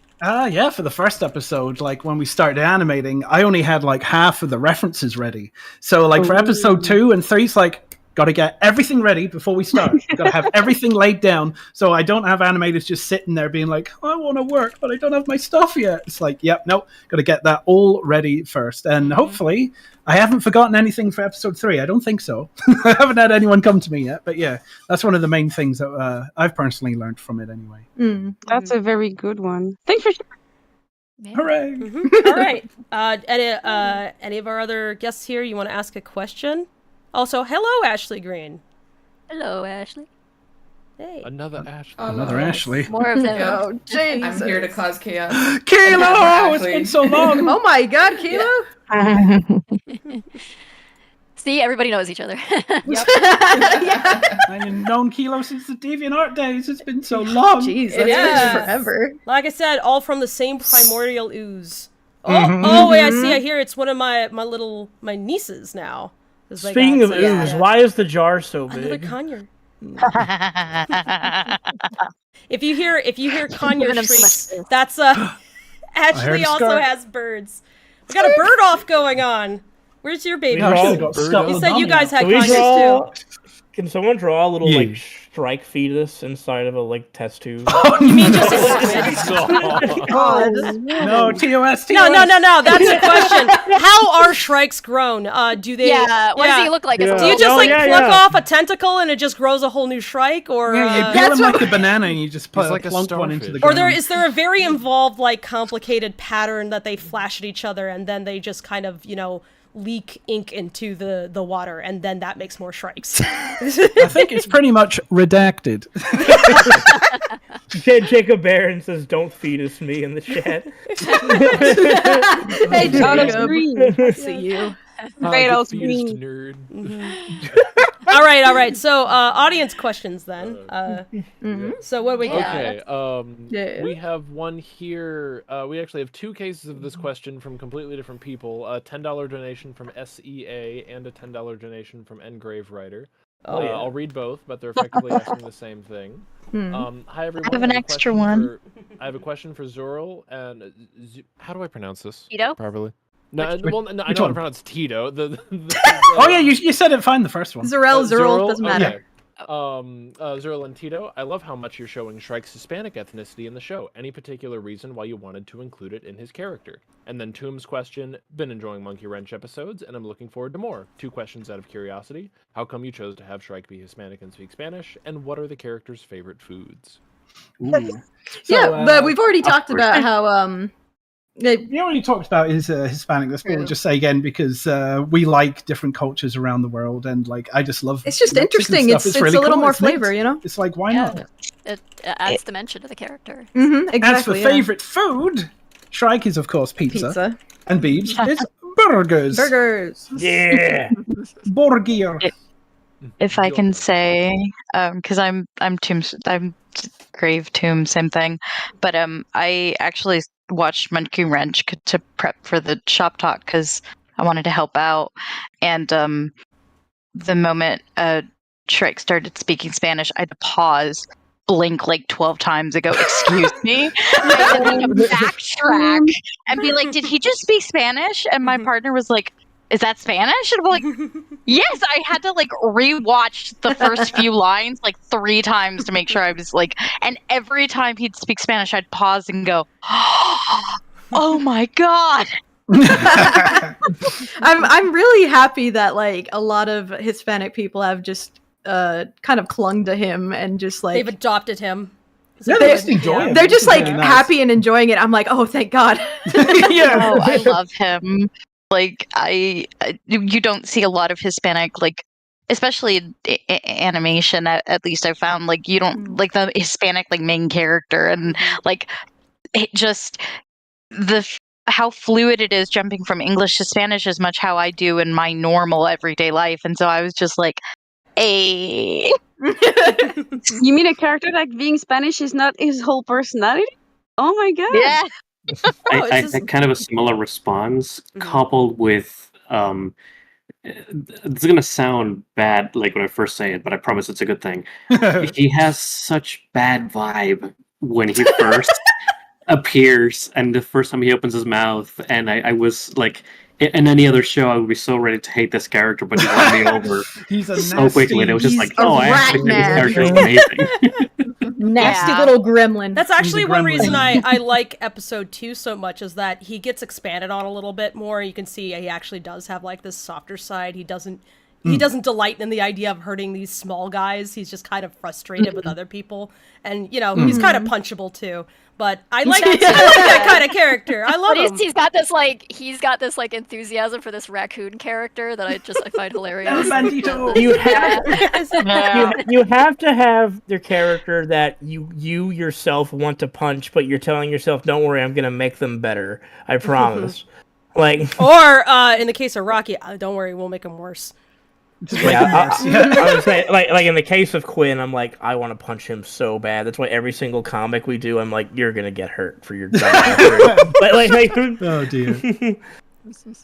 Yeah, for the first episode, like when we started animating, I only had like half of the references ready. So like for episode 2 and 3, it's like, got to get everything ready before we start. Got to have everything laid down, so I don't have animators just sitting there being like, I want to work, but I don't have my stuff yet. It's like, yep, nope, got to get that all ready first. And hopefully, I haven't forgotten anything for episode 3. I don't think so. I haven't had anyone come to me yet, but yeah, that's one of the main things that I've personally learned from it anyway. That's a very good one. Thanks for Yeah. Hooray! All right, any of our other guests here, you want to ask a question? Also, hello, Ashley Green. Hello, Ashley. Hey. Another Ashley. Another Ashley. More of them. Oh, Jesus. I'm here to cause chaos. Kilo! It's been so long. Oh my God, Kilo! See, everybody knows each other. I've known Kilo since the DeviantArt days. It's been so long. Jeez, that's been forever. Like I said, all from the same primordial ooze. Oh, wait, I hear it's one of my nieces now. Speaking of ooze, why is the jar so big? Another conure. If you hear conure shrieks, that's Ashley also has birds. We got a bird off going on. Where's your baby? You said you guys had conures too. Can someone draw a little like strike fetus inside of a like test tube? You mean just a squid? No, TOS. No. That's a question. How are shrikes grown? Do they? Yeah. What does he look like? Do you just pluck off a tentacle and it just grows a whole new shrike, or you peel him like a banana and you just plunk one into the ground? Or is there a very involved, like, complicated pattern that they flash at each other and then they just kind of, leak ink into the water, and then that makes more shrikes? I think it's pretty much redacted. Jacob Barron says, "Don't fetus me" in the chat. Hey, Jacob. Green. I see you. Kratos Green. Nerd. All right. So, audience questions then. So what do we got? Okay. We have one here. We actually have 2 cases of this question from completely different people. A $10 donation from SEA and a $10 donation from Engrave Writer. I'll read both, but they're effectively asking the same thing. Hi everyone. I have an extra one. I have a question for Zoril and how do I pronounce this? Tito? Properly. No, I know how to pronounce Tito. Oh yeah, you said it fine the first one. Zerl, doesn't matter. Zerl and Tito, I love how much you're showing Shrike's Hispanic ethnicity in the show. Any particular reason why you wanted to include it in his character? And then Tomb's question, been enjoying Monkey Wrench episodes, and I'm looking forward to more. 2 questions out of curiosity. How come you chose to have Shrike be Hispanic and speak Spanish? And what are the character's favorite foods? But we've already talked about how... You already talked about his Hispanic. That's what we'll just say again, because we like different cultures around the world, and like I just love. It's just interesting. It's really a little more flavor, It's like why not? It adds dimension to the character. Exactly. As for favorite food, Shrike is of course pizza. And Beebs is burgers. Yeah. Burger. If I can say, because I'm Grave Tomb, same thing, but I actually watched Monkey Wrench to prep for the shop talk because I wanted to help out, and the moment Shrek started speaking Spanish, I had to pause, blink like 12 times and go, "Excuse me." I had to backtrack and be like, "Did he just speak Spanish?" And my partner was like, "Is that Spanish?" And I'm like, "Yes." I had to like rewatch the first few lines like 3 times to make sure I was like, and every time he'd speak Spanish, I'd pause and go, "Oh my god." I'm really happy that like a lot of Hispanic people have just kind of clung to him and just like They've adopted him. Yeah, they just enjoy it. They're just like really nice. happy and enjoying it. I'm like, oh, thank God. Yeah. Oh, I love him. Like you don't see a lot of Hispanic, like especially animation. At least I found like you don't like the Hispanic like main character, and like it just how fluid it is jumping from English to Spanish as much how I do in my normal everyday life. And so I was just like, hey. You mean a character like being Spanish is not his whole personality? Oh my god. Yeah. I had kind of a similar response, coupled with it's gonna sound bad like when I first say it, but I promise it's a good thing. He has such bad vibe when he first appears, and the first time he opens his mouth, and I was like, in any other show I would be so ready to hate this character, but he won me over He's a so quickly, and it was just like, oh, I actually think this character is amazing. Nasty little gremlin. That's actually one reason I like episode 2 so much, is that he gets expanded on a little bit more. You can see he actually does have like this softer side. He doesn't delight in the idea of hurting these small guys. He's just kind of frustrated with other people, and he's kind of punchable too. But I like that kind of character. I love him. He's got this like enthusiasm for this raccoon character that I find hilarious. You have to have your character that you yourself want to punch, but you're telling yourself, "Don't worry, I'm gonna make them better. I promise." Like, or in the case of Rocky, don't worry, we'll make him worse. I would say, like in the case of Quinn, I'm like, I want to punch him so bad. That's why every single comic we do, I'm like, you're gonna get hurt for your dumb oh dear.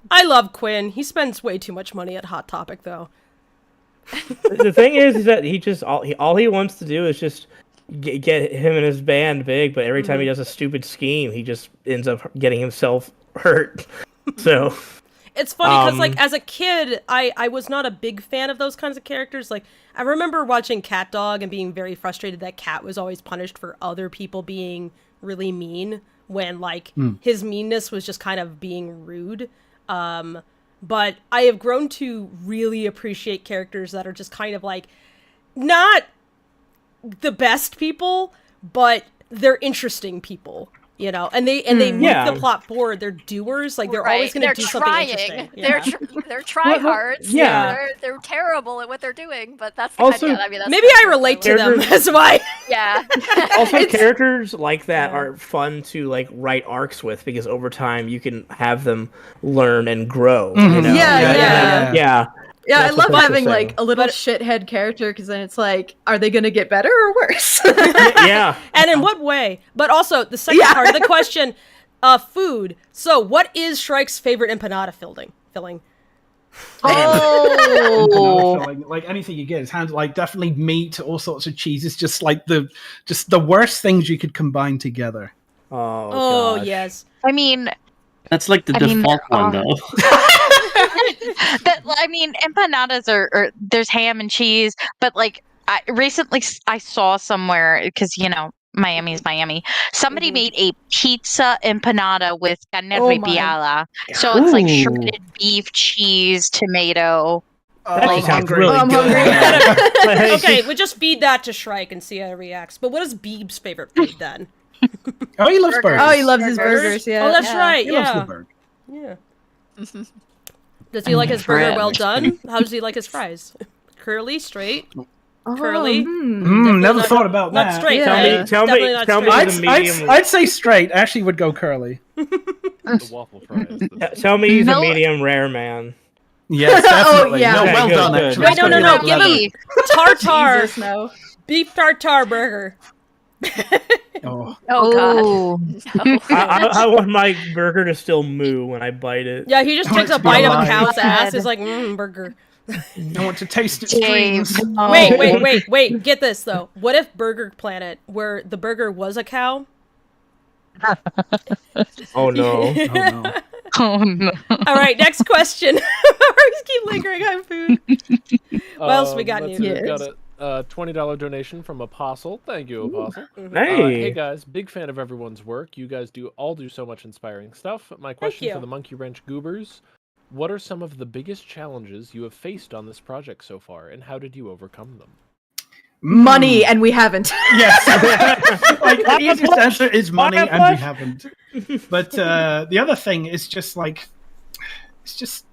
I love Quinn. He spends way too much money at Hot Topic, though. The thing is that he just all he wants to do is just get him and his band big. But every time he does a stupid scheme, he just ends up getting himself hurt. So. It's funny because, like, as a kid, I was not a big fan of those kinds of characters. Like, I remember watching Cat Dog and being very frustrated that Cat was always punished for other people being really mean when, like, his meanness was just kind of being rude. But I have grown to really appreciate characters that are just kind of, like, not the best people, but they're interesting people. And they move the plot forward. They're doers. Like, they're always going to do something interesting. Yeah. They're tryhards. Yeah. They're terrible at what they're doing, but that's the also, idea. I mean, maybe I relate to them. That's why. Yeah. Also, characters like that are fun to, like, write arcs with, because over time you can have them learn and grow. Yeah, I love having like a little shithead character, because then it's like, are they going to get better or worse? Yeah. And in what way? But also, the second part of the question, food. So, what is Shrike's favorite empanada filling? Oh, like anything you get, it's like definitely meat, all sorts of cheeses, just like the worst things you could combine together. Oh yes. I mean, that's like the default one, though. Empanadas are there's ham and cheese, but like recently I saw somewhere, because Miami's Miami. Somebody made a pizza empanada with carne repiada. So it's like shredded beef, cheese, tomato. That sounds really I'm good. Okay, we just feed that to Shrike and see how he reacts. But what is Beeb's favorite food then? Oh, he loves burgers. Oh, he loves his burgers. Yeah. Oh, that's right. He loves the burger. Yeah. Does he like his burger well done? How does he like his fries? Curly, straight? Curly? Never thought about that. Not straight. Yeah. Tell me the medium. I'd say straight. Ashley would go curly. The waffle fries. Tell me he's a medium rare man. Yes, definitely. yeah. No, well good, done, good. actually. Wait, no. Give him tartar. Jesus, no. Beef tartar burger. Oh, Oh Ooh. God. No. I want my burger to still moo when I bite it. Yeah, he just I want takes it a to be bite of a alive. cow's ass. God. He's like, burger. I want to taste its Dave, dreams. no. Wait. Get this, though. What if Burger Planet, where the burger was a cow? Oh no. Oh no. Oh no. All right, next question. I just keep lingering on food. What else we got Let's new? see, we've got Yes. a $20 donation from Apostle. Thank you, Apostle. Hey. Hey guys, big fan of everyone's work. You guys all do so much inspiring stuff. My question you. for the Monkey Wrench Goobers: what are some of the biggest challenges you have faced on this project so far, and how did you overcome them? Money, and we haven't. Yes. Like the easiest answer is money, and we haven't. But the other thing is just like, it's just,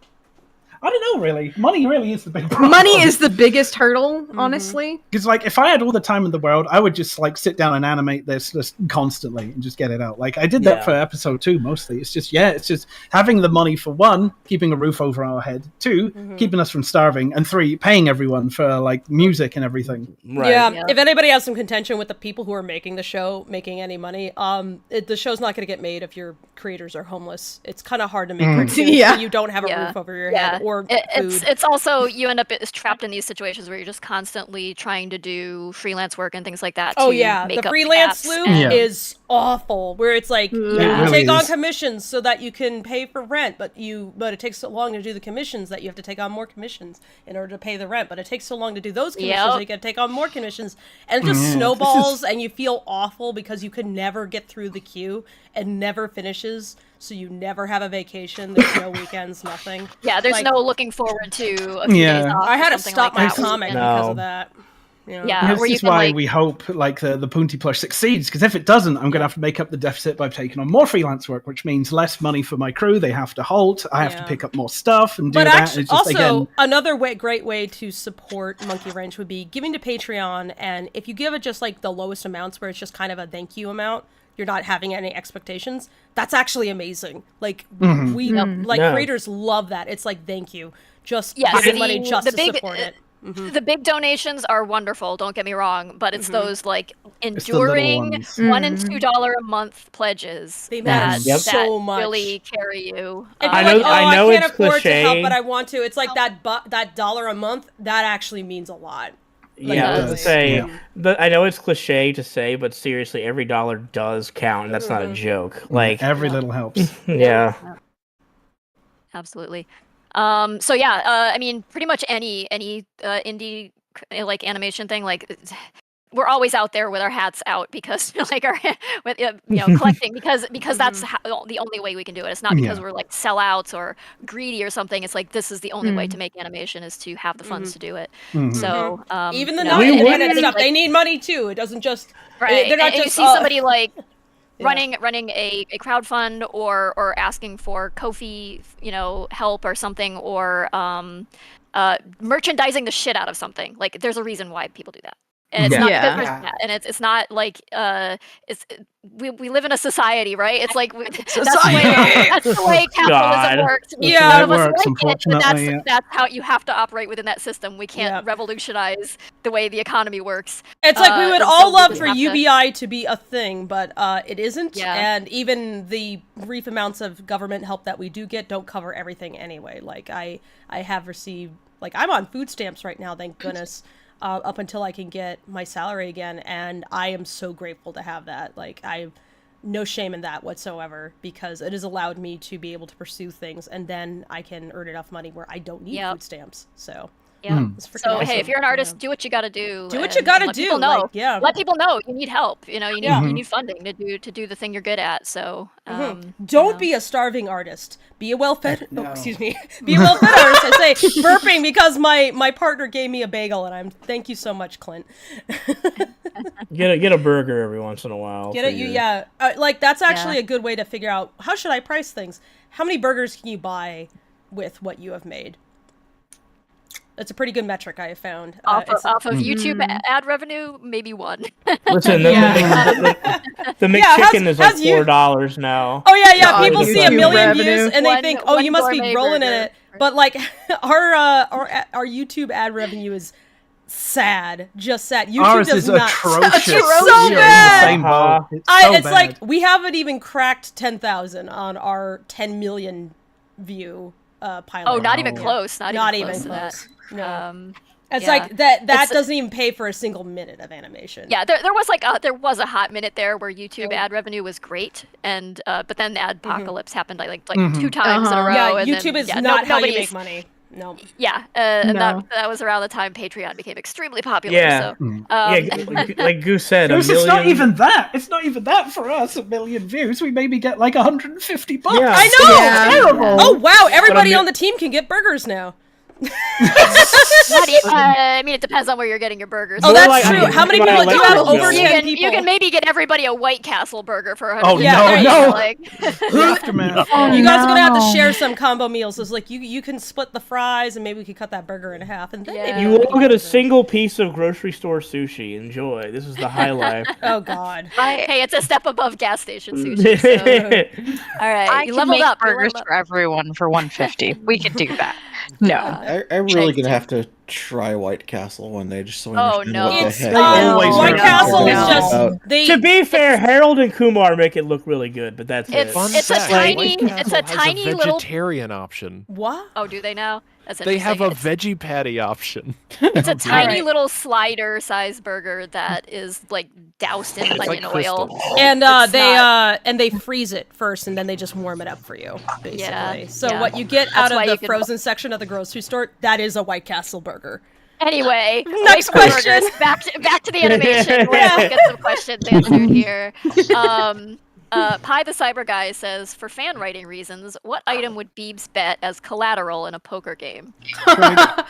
I don't know, really. Money really is the big problem. Money is the biggest hurdle, honestly. Because, like, if I had all the time in the world, I would just, like, sit down and animate this just constantly and just get it out. Like, I did that for episode 2, mostly. It's just having the money for 1, keeping a roof over our head, 2, keeping us from starving, and 3, paying everyone for, like, music and everything. Right. Yeah, if anybody has some contention with the people who are making the show, making any money, the show's not going to get made if your creators are homeless. It's kind of hard to make cartoons when you don't have a roof over your head or food. It's also, you end up trapped in these situations where you're just constantly trying to do freelance work and things like that. Oh to yeah, make the up freelance gaps loop and- is awful. Where it's like you really take on is. commissions so that you can pay for rent, but it takes so long to do the commissions that you have to take on more commissions in order to pay the rent. But it takes so long to do those commissions that you got to take on more commissions, and it just snowballs, and you feel awful because you could never get through the queue and never finishes. So you never have a vacation. There's no weekends, nothing. Yeah, there's Like, no looking forward to a few days off. I had or to something stop like my that. comic because of that. You know? Yeah, This where you is can, why like, we hope like the Punty Plush succeeds, because if it doesn't, I'm going to have to make up the deficit by taking on more freelance work, which means less money for my crew. They have to halt. I have to pick up more stuff and do But that. actually, It's just, also, again, another great way to support Monkey Wrench would be giving to Patreon. And if you give it just like the lowest amounts, where it's just kind of a thank you amount, you're not having any expectations. That's actually amazing. Like creators love that. It's like thank you, just giving money just to support it. The big donations are wonderful, don't get me wrong, but it's those like It's the little enduring ones. $1 and $2 a month pledges They matter that so much. really carry you. If I you're know- like, I know I can't it's afford to help, cliche. but I want to. It's like that $1 a month. That actually means a lot. Yeah, I was gonna say, Yeah. I know it's cliche to say, but seriously, every dollar does count, and that's not a joke. Like, every little helps. yeah. Absolutely. So yeah, I mean, pretty much any indie like animation thing, like we're always out there with our hats out because like our with collecting because that's the only way we can do it. It's not because we're like sellouts or greedy or something. It's like this is the only way to make animation is to have the funds to do it. So Even the you know, non-independent stuff, they need money too. It doesn't just They're not and just you see somebody like running a crowdfund or asking for Ko-fi, help or something, or merchandising the shit out of something. Like there's a reason why people do that. And it's not because there's that. And it's not like we live in a society, right? It's like that's the way capitalism works. Yeah, it works, Like unfortunately. that's how you have to operate within that system. We can't revolutionize the way the economy works. It's like we would and all so love we for have to- UBI to be a thing, but it isn't. Yeah. And even the brief amounts of government help that we do get don't cover everything anyway. Like I have received, like I'm on food stamps right now, thank goodness. Up until I can get my salary again, and I am so grateful to have that. Like, I have no shame in that whatsoever, because it has allowed me to be able to pursue things, and then I can earn enough money where I don't need food stamps. So, yeah. it's freaking So awesome. hey, if you're an artist, do what you got to do. Do what you gotta let do, people know. like, Let people know you need help. You need funding to do the thing you're good at. So Don't be a starving artist. Be a well-fed. Oh, excuse me. Be a well-fed artist. I say burping because my partner gave me a bagel, and thank you so much, Clint. Get a burger every once in a while. Like that's actually a good way to figure out how should I price things. How many burgers can you buy with what you have made? That's a pretty good metric I have found. Off of YouTube ad revenue, maybe one. Listen, the McChicken is like $4 now. Oh yeah. People see a YouTube million revenue. views and they think, oh, you must be gourmet rolling in burger. it. But like our YouTube ad revenue is sad. Just sad. YouTube Ours does is not. atrocious. It's so We're in the bad. same boat. It's so It's bad. like we haven't even cracked 10,000 on our 10 million view pilot. Oh, not even close. Not even close to close. that. No. It's yeah. like that It's- doesn't even pay for a single minute of animation. Yeah, there was a hot minute there where YouTube ad revenue was great, and but then the adpocalypse happened like 2 times in a row. Yeah, and YouTube then, is yeah, not how you nobody's- make money. No. Yeah, and No. that was around the time Patreon became extremely popular. Yeah. So, like Goose said, Goose, a million. it's not even that. It's not even that for us. 1 million views, we maybe get like $150. Yeah. I know. Yeah. Terrible. Oh wow! Everybody on the team can get burgers now. I mean, it depends on where you're getting your burgers. Oh, More that's like true. I'm How many getting people my do you have? electrical Over bill. 10 you people. can maybe get everybody a White Castle burger for $100. Oh, Yeah, there you no. go. Like, The aftermath. You guys are gonna have to no. share some combo meals. It's like you can split the fries, and maybe we could cut that burger in half, and then Yeah. maybe You we will can get a burgers. single piece of grocery store sushi. Enjoy. This is the high life. Oh God. hey, it's a step above gas station sushi. So. All right, I you can leveled make up. you burgers leveled up. for everyone for $150. We can do that. No. I'm really gonna have to try White Castle one day just so I Oh, understand no. what It's the heck. always White are. Castle is No. just they. To be fair, Harold and Kumar make it look really good, but that's It's it. Fun it's a fact, tiny White it's Castle a has tiny a little. vegetarian option. What? Oh, do they now? That's They have a interesting. veggie patty option. It's a tiny Alright. little slider size burger that is like doused in It's like onion oil. crystals. And It's they freeze it first, and then they just warm it up for you, basically. Yeah, So yeah. what you get That's out why of you the can- frozen section of the grocery store, that is a White Castle burger. Anyway, Next away from question. burgers, back to the animation. Let's get some questions answered here. Pie the Cyber Guy says, for fan writing reasons, what item would Beebs bet as collateral in a poker game?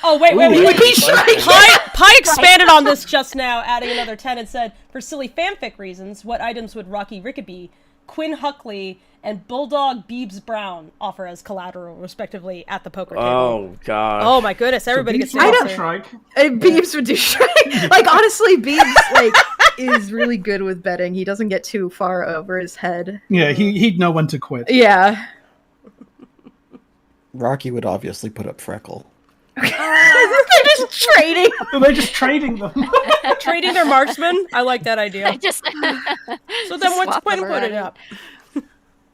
Oh wait, Ooh, that's a good question. Pie expanded on this just now, adding another 10 and said, for silly fanfic reasons, what items would Rocky Rickaby, Quinn Huckley, and Bulldog Beebs Brown offer as collateral, respectively, at the poker table? Oh gosh. Oh my goodness, everybody gets to I don't- answer. Shrike. Beebs would do Shrike. Like honestly, Beebs is really good with betting. He doesn't get too far over his head. Yeah, he'd know when to quit. Yeah. Rocky would obviously put up Freckle. They're just trading. They're just trading them. Trading their marksmen? I like that idea. Just So then what's swap Quinn them putting around. up?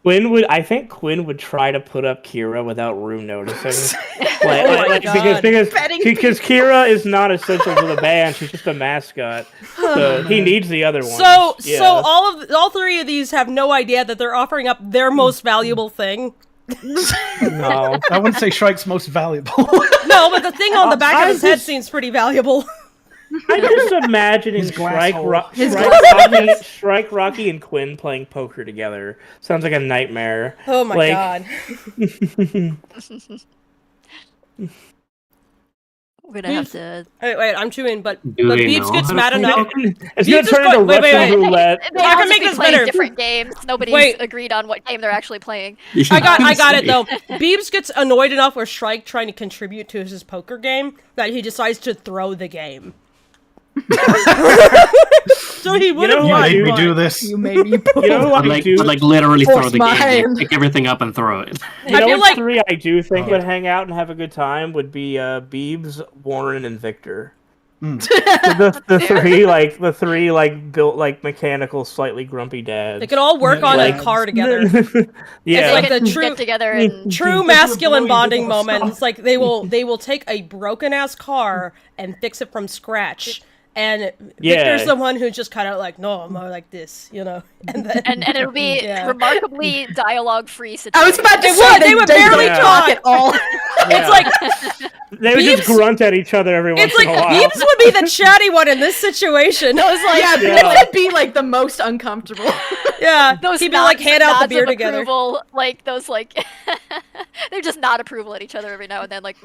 I think Quinn would try to put up Kira without Rue noticing. Oh my God. because Kira is not essential to the band. She's just a mascot. So he needs the other one. So all three of these have no idea that they're offering up their most valuable thing. no. I wouldn't say Shrike's most valuable. No, but the thing on the back I of his head just- seems pretty valuable. I'm just imagining His glass hole. Shrike, Rocky, and Quinn playing poker together. Sounds like a nightmare. Oh my Like- God. We're gonna have to. Wait, I'm chewing, but Do they Beebs know gets how to mad play enough. It's Beebs gonna turn is into wait, Russian wait. roulette. They I all can just make be this playing better. different games. Nobody's Wait. agreed on what game they're actually playing. I got it though. Beebs gets annoyed enough with Shrike trying to contribute to his poker game that he decides to throw the game. So he would have know won. what? You made me but- do this. You made me pull. You know what I Like, do? like literally Force throw the my game, hand. like, pick everything up and throw it. You I know feel what like- three I do think would hang out and have a good time would be Beebs, Warren, and Victor. the three built like mechanical, slightly grumpy dads. They could all work on Like- a car together. yeah. like They the can true- get together and True masculine bonding moment. It's like they will take a broken ass car and fix it from scratch. And Yeah. Victor's the one who's just kind of like, no, I'm more like this, you know. And then and it'll be Yeah. remarkably dialogue free I situation. was about to They say would- they would barely don't talk. at all. it's like They would just Beebs- grunt at each other every once it's like in a while. Beebs would be the chatty one in this situation. I was like, Yeah, Beebs would be like the most uncomfortable. yeah, Those he'd be like nods- hand out the nods beer of together. approval, like those like they're just nod approval at each other every now and then, like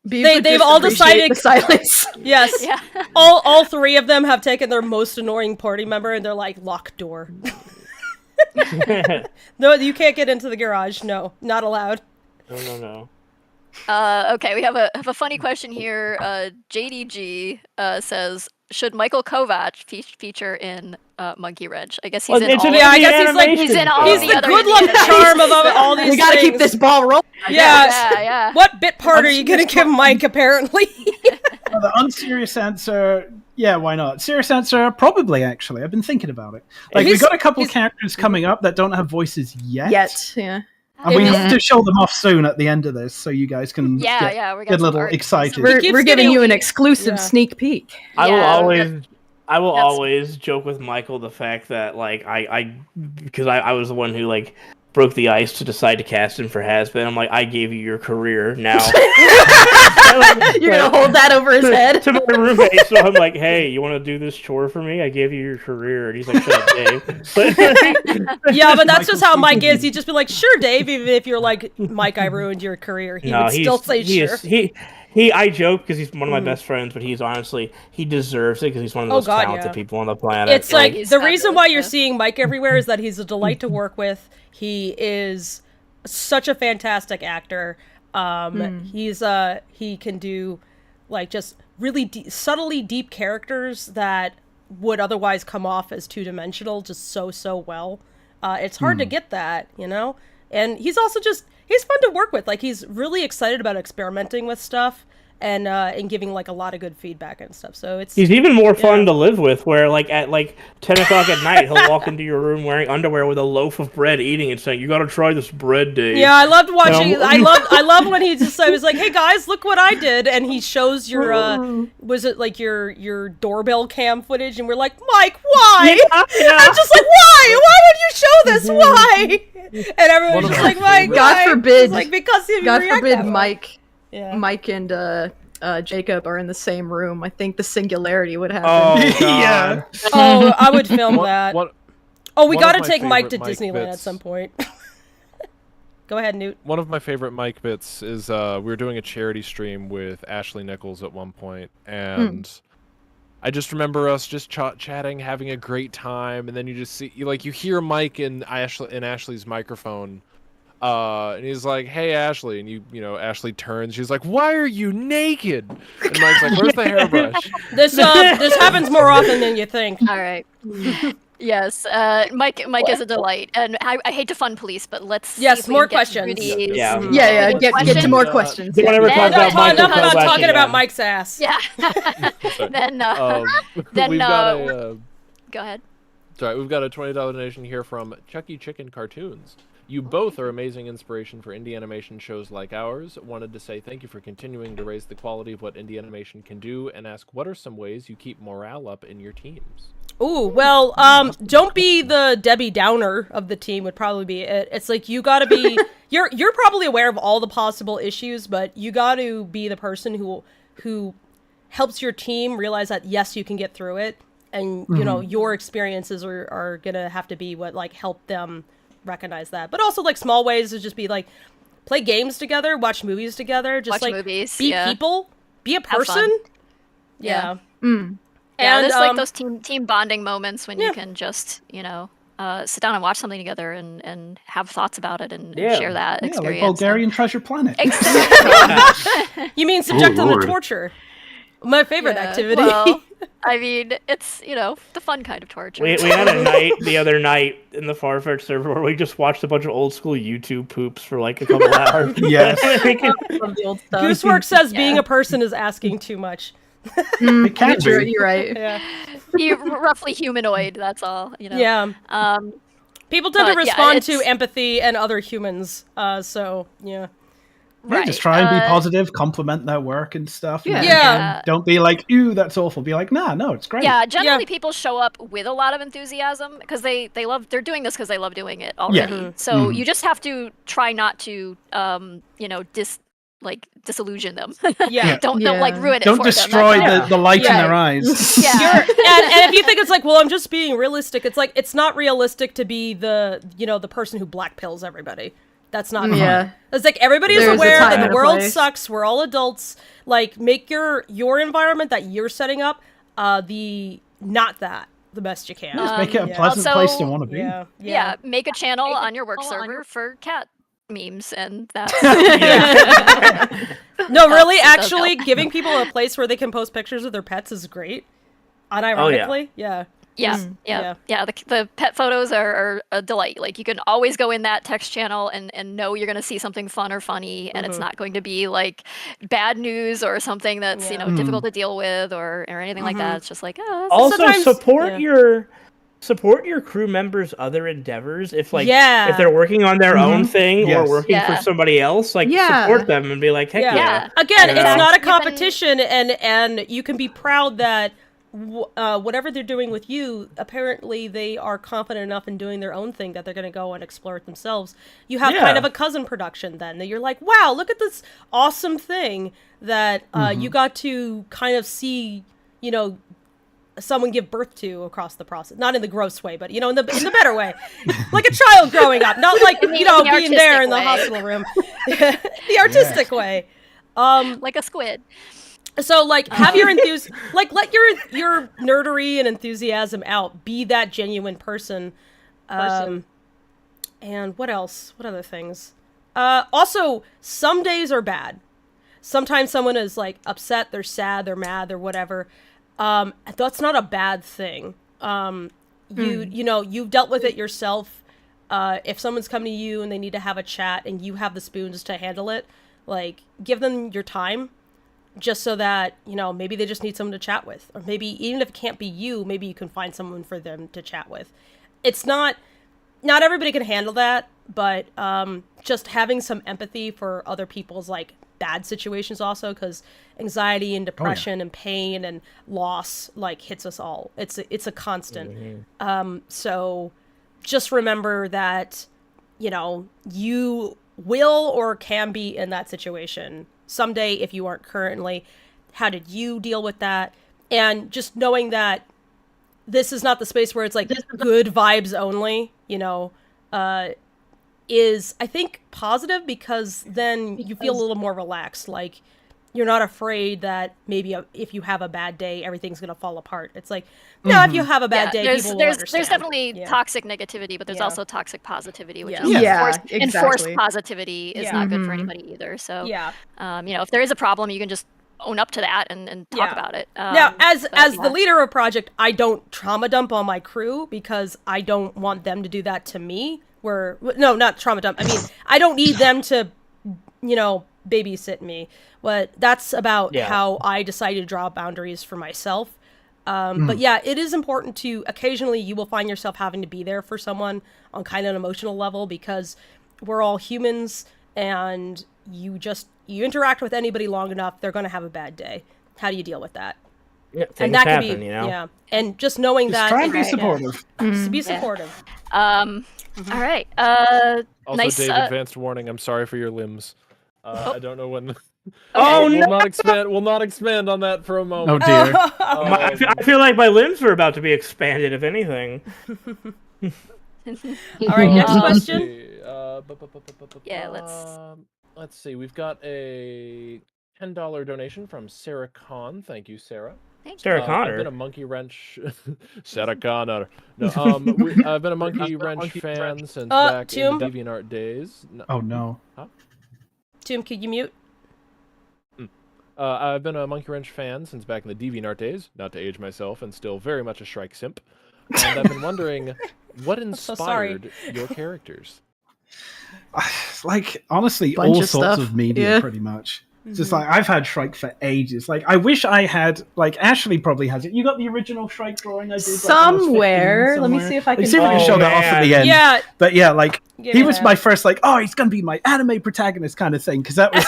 Beebs would they've just all appreciate decided- the silence. Yes, yeah. all three of them have taken their most annoying party member and they're like, lock door. No, you can't get into the garage. No, not allowed. No. Okay, we have a funny question here. JDG says, should Michael Kovac feature in Monkey Wrench? I guess he's in all. I guess he's in all he's the the other good luck charm of all these We gotta keep this ball rolling. Yeah. What bit part are you gonna give Mike? Apparently. The unserious answer, yeah, why not? Serious answer, probably. Actually, I've been thinking about it. Like, we got a couple characters coming up that don't have voices yet. Yeah. And we have to show them off soon at the end of this, so you guys can we get got a little excited. We're giving you an exclusive sneak peek. I will always joke with Michael the fact that like because I was the one who like broke the ice to decide to cast him for Has-Been. I'm like, I gave you your career now. You're gonna hold that over his head to my roommate. So I'm like, hey, you want to do this chore for me? I gave you your career, and he's like, shut up, Dave. Yeah, but that's just how Mike is. He'd just be like, sure, Dave, even if you're like, Mike, I ruined your career. He would still say sure. I joke because he's one of my best friends, but he's honestly, he deserves it because he's one of the most talented people on the planet. It's like the reason why you're seeing Mike everywhere is that he's a delight to work with. He is such a fantastic actor. He can do like just really subtly deep characters that would otherwise come off as two-dimensional just so well. It's hard to get that, you know? And he's also he's fun to work with. Like, he's really excited about experimenting with stuff and giving like a lot of good feedback and stuff. So he's even more fun to live with, where like at like 10 o'clock at night he'll walk into your room wearing underwear with a loaf of bread, eating and saying, "You got to try this bread, Dave." Yeah, I loved watching. I love when he I was like, "Hey guys, look what I did," and he shows your was it like your doorbell cam footage, and we're like, "Mike, why?" Yeah. I'm just like, "Why? Why would you show this? Why?" And everyone's just like, "Mike, God forbid." Like, because he God forbid, that Mike. Yeah. Mike and Jacob are in the same room. I think the singularity would happen. Oh, yeah. Oh, I would film that. We got to my take Mike to favorite Disneyland bits- at some point. Go ahead, Newt. One of my favorite Mike bits is we were doing a charity stream with Ashley Nichols at one point, and I just remember us just chatting, having a great time, and then you just see, you hear Mike in Ashley's microphone. And he's like, "Hey, Ashley," and you know, Ashley turns. She's like, "Why are you naked?" And Mike's like, "Where's the hairbrush?" This happens more often than you think. All right. Yes, Mike is a delight, and I hate to fun police, but let's see if we more can get through questions. these. Yeah. Get to more questions. Don't ever talk about Michael enough about Kovac talking again. about Mike's ass. Yeah. Then we've got a. Go ahead. Sorry, we've got a $20 donation here from Chucky Chicken Cartoons. You both are amazing inspiration for indie animation shows like ours. Wanted to say thank you for continuing to raise the quality of what indie animation can do, and ask what are some ways you keep morale up in your teams? Ooh, well, don't be the Debbie Downer of the team would probably be it. It's like you gotta be you're probably aware of all the possible issues, but you gotta be the person who helps your team realize that yes, you can get through it, and you know, your experiences are gonna have to be what like help them recognize that. But also like small ways is just be like play games together, watch movies together, just Watch like movies, be yeah. people, be a Have fun. person. Yeah. And there's like those team bonding moments when you can just, you know, sit down and watch something together and have thoughts about it and share that experience. Like Bulgarian Treasure Planet. Exactly. You mean subject them to torture? My favorite activity. Well, I mean, it's, you know, the fun kind of torture. We had a night the other night in the Farfetch server where we just watched a bunch of old school YouTube poops for like a couple hours. Yes. Goosework says being a person is asking too much. It can be. You're right. Yeah. You're roughly humanoid, that's all, you know. Yeah. People tend to but, yeah, respond to it's- empathy and other humans. So, yeah. Yeah, just try and be positive, compliment their work and stuff. Yeah. Yeah. Don't be like, "Ew, that's awful." Be like, "Nah, no, it's great." Yeah, generally people show up with a lot of enthusiasm because they're doing this because they love doing it already. Yeah. So you just have to try not to, you know, disillusion them. Yeah. Don't like ruin it Don't for destroy them. the light in their eyes. Yeah. and if you think it's like, well, I'm just being realistic, it's like it's not realistic to be the person who black pills everybody. That's not Yeah. It's like everybody is There's a aware time that and the a world place. sucks. We're all adults. Like, make your environment that you're setting up the best you can. Just make it a pleasant also- place to want to be. Yeah. Yeah, make a channel on your work server for cat memes, and that's No, really, It does actually, help. giving people a place where they can post pictures of their pets is great. Unironically, yeah. Yeah, the pet photos are a delight. Like, you can always go in that text channel and know you're going to see something fun or funny, and it's not going to be like bad news or something that's difficult to deal with or anything like that. It's just like, oh, Also, support your crew members' other endeavors. If if they're working on their own thing or working for somebody else, support them and be like, heck yeah. Again, it's not a competition, and you can be proud that whatever they're doing with you, apparently they are confident enough in doing their own thing that they're going to go and explore it themselves. You have kind of a cousin production then, that you're like, wow, look at this awesome thing that you got to kind of see, someone give birth to across the process. Not in the gross way, but, in the better way. Like a child growing up, not like, being there in the hospital room. The artistic way. Like a squid. So, have your let your nerdery and enthusiasm out. Be that genuine person. And what else? What other things? Also, some days are bad. Sometimes someone is, upset, they're sad, they're mad, they're whatever. That's not a bad thing. You've dealt with it yourself. If someone's coming to you and they need to have a chat and you have the spoons to handle it, give them your time. Just so that, maybe they just need someone to chat with. Or maybe, even if it can't be you, maybe you can find someone for them to chat with. It's not everybody can handle that, but just having some empathy for other people's, bad situations also, because anxiety and depression and pain and loss, hits us all. It's a constant. So just remember that, you will or can be in that situation someday if you aren't currently. How did you deal with that? And just knowing that this is not the space where it's good vibes only, is, I think, positive, because then you feel a little more relaxed. You're not afraid that maybe if you have a bad day, everything's going to fall apart. It's if you have a bad day, people will understand. There's definitely toxic negativity, but there's also toxic positivity, which is exactly. enforced positivity is not good for anybody either. So, if there is a problem, you can just own up to that and talk about it. Now, as the leader of a project, I don't trauma dump on my crew, because I don't want them to do that to me. No, not trauma dump. I mean, I don't need them to, babysit me. But that's about how I decided to draw boundaries for myself. But yeah, it is important to, occasionally you will find yourself having to be there for someone on kind of an emotional level, because we're all humans, and you interact with anybody long enough, they're going to have a bad day. How do you deal with that? Yeah, and that can be, and just knowing that. Try and be supportive. Be supportive. All right. Also, nice, Dave, advanced warning. I'm sorry for your limbs. I don't know when. Oh no! We'll not expand on that for a moment. Oh dear. I feel like my limbs are about to be expanded, if anything. All right, next question. Let's see. We've got a $10 donation from Sarah Kahn. Thank you, Sarah. Sarah Connor. I've been a Monkey Wrench. Sarah Connor. No, I've been a Monkey Wrench fan since back in the DeviantArt days. No. Oh no. Huh? Tim, could you mute? I've been a Monkey Wrench fan since back in the DeviantArt days, not to age myself, and still very much a Shrike simp. And I've been wondering, what inspired your characters? Honestly, all sorts of media, pretty much. Just I've had Shrike for ages. I wish I had, Ashley probably has it. You got the original Shrike drawing I did? Somewhere. Let me see if I can. See if we can show that off at the end. Yeah. But yeah, he was my first, he's going to be my anime protagonist kind of thing. Because that was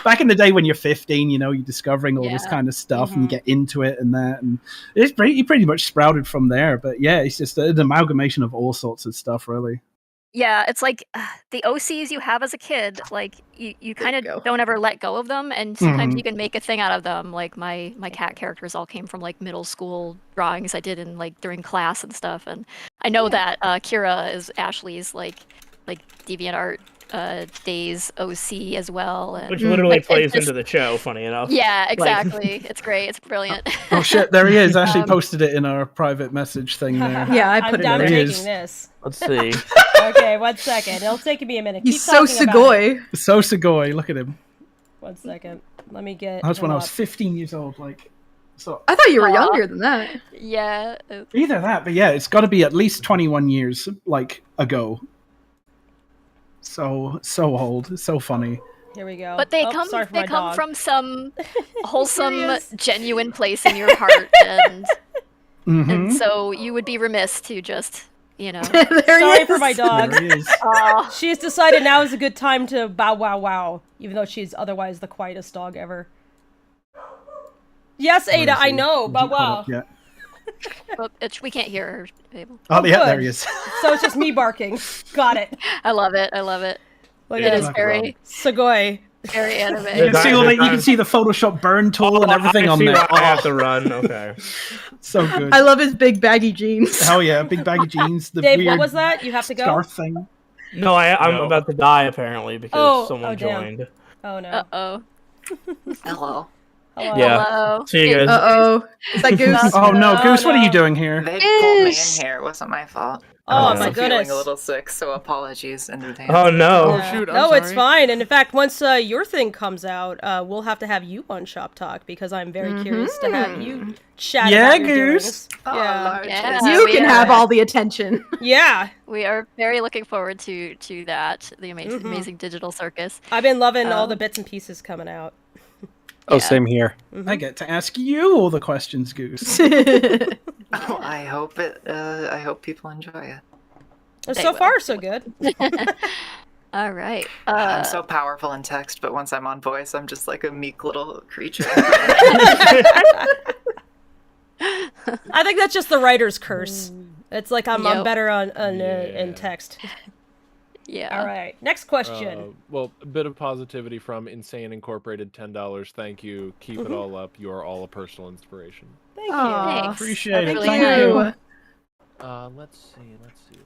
back in the day when you're 15, you're discovering all this kind of stuff and you get into it and that. And he pretty much sprouted from there. But yeah, it's just an amalgamation of all sorts of stuff, really. Yeah, it's the OCs you have as a kid, you kind of don't ever let go of them, and sometimes you can make a thing out of them. My cat characters all came from middle school drawings I did in during class and stuff, and I know that Kira is Ashley's DeviantArt Days OC as well. And, Which literally like, plays it's into the show, funny enough. Yeah, Like- exactly. It's great. It's brilliant. Oh shit, there he is. Ashley posted it in our private message thing there. Yeah, I I'm put it down in to there. He taking is. this. Let's see. Okay, 1 second. It'll take me a minute. He's Keep so talking about it. Sugoi. So Sugoi, look at him. 1 second. Let me get. That's when him I was up. 15 years old. Like, so I thought you were Aw. younger than that. Yeah. either that, but yeah, it's got to be at least 21 years like ago. So old, so funny. Here we go. But they Oh, come sorry for they my come dog. from some wholesome, is. genuine place in your heart, and Mhm. so you would be remiss to just, you know. There he Sorry is. for my dog. There he is. Aw. She's decided now is a good time to bow wow wow, even though she's otherwise the quietest dog ever. Yes, Where Ada, is I he? know, Has bow he caught wow. up yet? But we can't hear her. Abel. Oh, yeah, good. there he is. So it's just me barking. Got it. I love it. I love it. Look It at is this. very, Sugoi. very anime. You can see all the, you can see the Photoshop burn tool and everything I on see there. why I have Oh, to run. Okay. so good. I love his big baggy jeans. Hell yeah, big baggy jeans. The Dave, weird what was that? You have to go? scarf thing. No, I'm No. about to die apparently because Oh, someone oh, damn. joined. Oh no. Uh-oh. Hello. Hello. Yeah. Hello. See you guys. Uh-oh. Is that Goose? Oh no, Oh, Goose, what are no. you doing here? They pulled me in Yes. here. It wasn't my fault. Oh, I'm my also feeling goodness. a little sick, so apologies in advance. Oh no. Yeah. shoot, I'm No, it's sorry. fine. And in fact, once your thing comes out, we'll have to have you on Shop Talk because I'm very curious to have you chat Yeah, about your Goose. doings. Oh, Yeah. Lord, Yeah. Jesus. You we can are- have all the attention. Yeah. We are very looking forward to that. The amazing, Mhm. amazing digital circus. I've been loving all the Um, bits and pieces coming out. Oh, Yeah. same here. I get to ask you all the questions, Goose. Oh, I hope it. I hope people enjoy it. So They will. far, so good. All right. I'm so powerful in text, but once I'm on voice, I'm just like a meek little creature. I think that's just the writer's curse. It's like I'm Yep. better on in Yeah. text. Yeah. All right. Next question. Well, a bit of positivity from Insane Incorporated, $10. Thank you. Keep it all up. You are all a personal inspiration. Thank Aw. you. Thanks. Appreciate That's it. really Thank nice. you.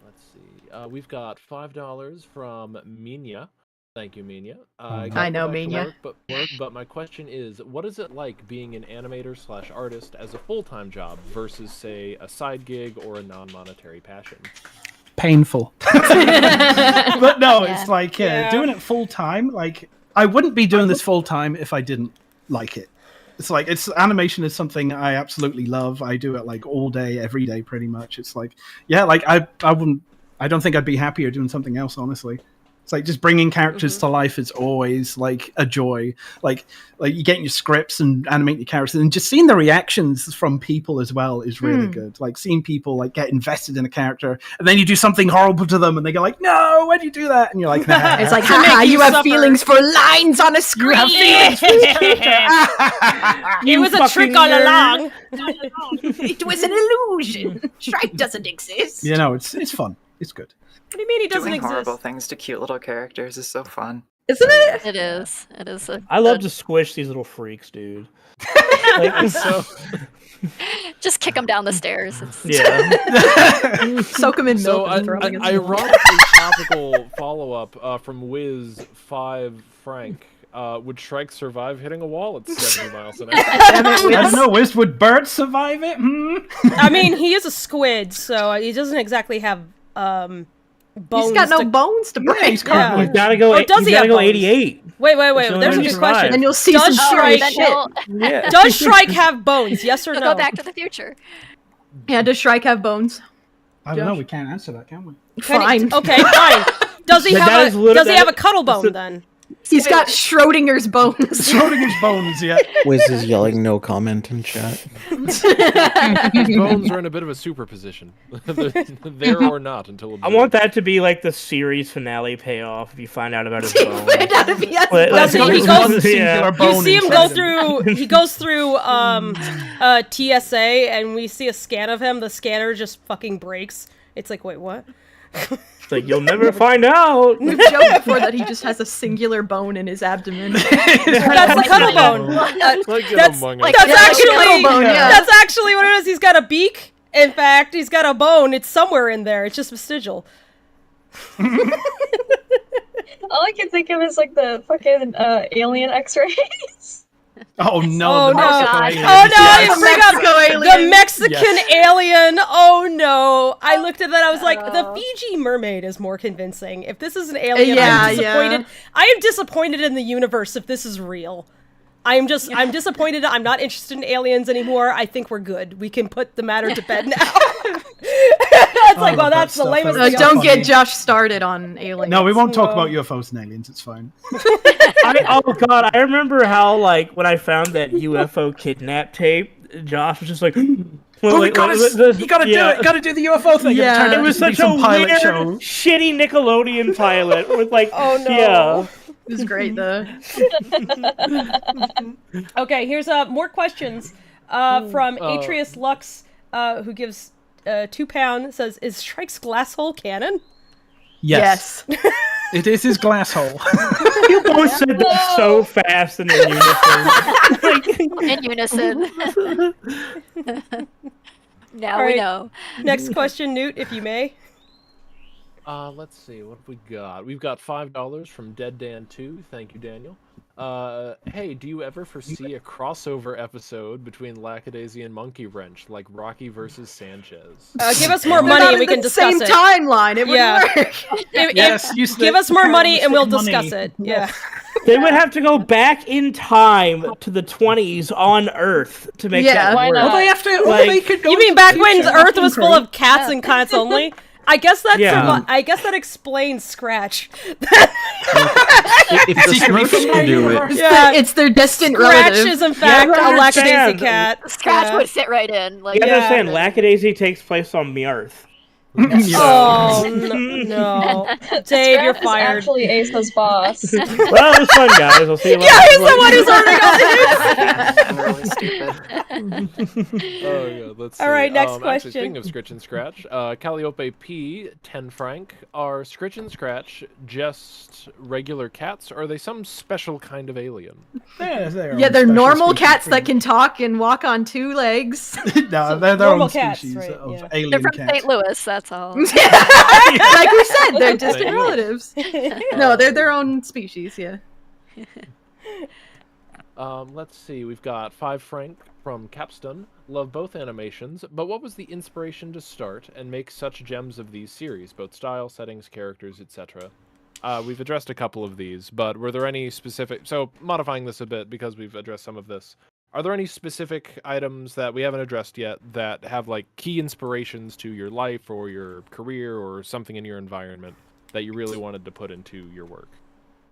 Let's see. We've got $5 from Minya. Thank you, Minya. I know Minya. But my question is, what is it like being an animator/artist as a full-time job versus, say, a side gig or a non-monetary passion? Painful. But no, Yeah. it's like Yeah. doing it full time. Like I wouldn't be doing this full time if I didn't like it. It's like animation is something I absolutely love. I do it like all day, every day, pretty much. It's like like I don't think I'd be happier doing something else, honestly. It's like just bringing characters to life is always like a joy. Like you getting your scripts and animating your characters and just seeing the reactions from people as well is really good. Like seeing people like get invested in a character and then you do something horrible to them and they go like, "No, why'd you do that?" And you're like, nah. It's like, To make haha, you you have suffer. feelings for lines on a screen. You have feelings for this character. It was a trick all along. It was an illusion. Shrike doesn't exist. You know, it's fun. It's good. What do you mean he doesn't Doing exist? horrible things to cute little characters is so fun. Isn't it? It is. It is. I love to squish these little freaks, dude. Like, so Just kick them down the stairs. It's, yeah. Soak them in So, milk and throw 'em against the wall. ironically topical follow-up from Wiz5 Frank. Would Shrike survive hitting a wall at 70 miles an hour? I don't know. Would Bert survive it? I mean, he is a squid, so he doesn't exactly have bones. He's got no bones to break. Yeah, he's Yeah. He's gotta go. Or does He's he gotta have go bones? 88. Wait. That's the There's only a way good to question. survive. Then you'll see Does some Shrike- serious then shit. he'll, Yeah. Does Shrike have bones? Yes or he'll no? go back to the future. Yeah, does Shrike have bones? I don't know. Josh? We can't answer that, can we? Can he- Fine. okay, fine. Does he But that have is lit- does he that have a is- cuddle that's bone then? He's got Schrodinger's bones. Schrodinger's bones, yeah. Wiz is yelling no comment in chat. His bones are in a bit of a superposition. They're there or not until I want that to be like the series finale payoff if you find out about his bones. That'd be Like, Does he- like, he this goes- one singular You bone see him inside go him. through. He goes through TSA, and we see a scan of him. The scanner just fucking breaks. It's like, wait, what? It's like you'll never find out. We've joked before that he just has a singular bone in his abdomen. That's the cuddle bone. Like in That's Among like- Us. that's Yeah, actually cuddle bone, yeah. that's actually what it is. He's got a beak. In fact, he's got a bone. It's somewhere in there. It's just vestigial. All I can think of is like the fucking alien X-rays. Oh no! Oh the no! Mexico Oh alien. no! I Yes. forgot the Mexican Yes. alien. Oh no! I looked at that. I was like, the Fiji mermaid is more convincing. If this is an alien, Yeah, I'm disappointed. yeah. I am disappointed in the universe if this is real. I'm disappointed. I'm not interested in aliens anymore. I think we're good. We can put the matter to bed now. It's like, well, that's the lamest thing. Don't get Josh started on aliens. No, we won't talk about UFOs and aliens. It's fine. Oh god, I remember how like when I found that UFO kidnap tape, Josh was just like, you gotta do it. You gotta do the UFO thing. Yeah, it was such a pilot weird, show. shitty Nickelodeon pilot with like, oh no. Yeah. It was great though. Okay, here's more questions from Atreus Lux, who gives £2. Says, "Is Shrike's glass hole canon?" Yes. It is his glass hole. You both said that so fast and in unison. In unison. Now All we right. know. Next question, Newt, if you may. Let's see, what have we got? We've got $5 from Dead Dan 2. Thank you, Daniel. Hey, do you ever foresee a crossover episode between Lackadaisy and Monkey Wrench, like Rocky versus Sanchez? Give us more money and we can discuss same it. timeline. It would work. Give us more money and we'll discuss it. Yeah. They would have to go back in time to the 20s on Earth to make that why work. not? Well, they have to. Like- they could go You to mean the back when future. Earth was full of cats and cats only? I guess that Yeah. I guess that explains Scratch. If the Scratch can do it, Yeah. It's their distant Scratch relative. is in fact I a Lackadaisy understand. cat. Scratch Yeah. would fit right in. Like, You Yeah. understand, Lackadaisy takes place on Earth. Oh no, Dave, you're Scrap is fired. actually Asa's boss. Well, it was fun, guys. I'll see you later. Yeah, he's the one who's earning all these. I'm really stupid. Oh, yeah, let's see. All right, next Actually, question. speaking of Scritch and Scratch, Calliope P, 10 franc. Are Scritch and Scratch just regular cats, or are they some special kind of alien? Yeah, they're normal cats that can talk and walk on two legs. No, they're their normal own cats, species right, of yeah. alien they're from cats. St. Louis, that's all. Like we said, they're Thank distant you. relatives. No, they're their own species. Yeah. Let's see, we've got 5 franc from Capstone. Love both animations, but what was the inspiration to start and make such gems of these series, both style, settings, characters, etc.? We've addressed a couple of these, but were there any specific... So, modifying this a bit, because we've addressed some of this, are there any specific items that we haven't addressed yet that have, like, key inspirations to your life or your career or something in your environment that you really wanted to put into your work?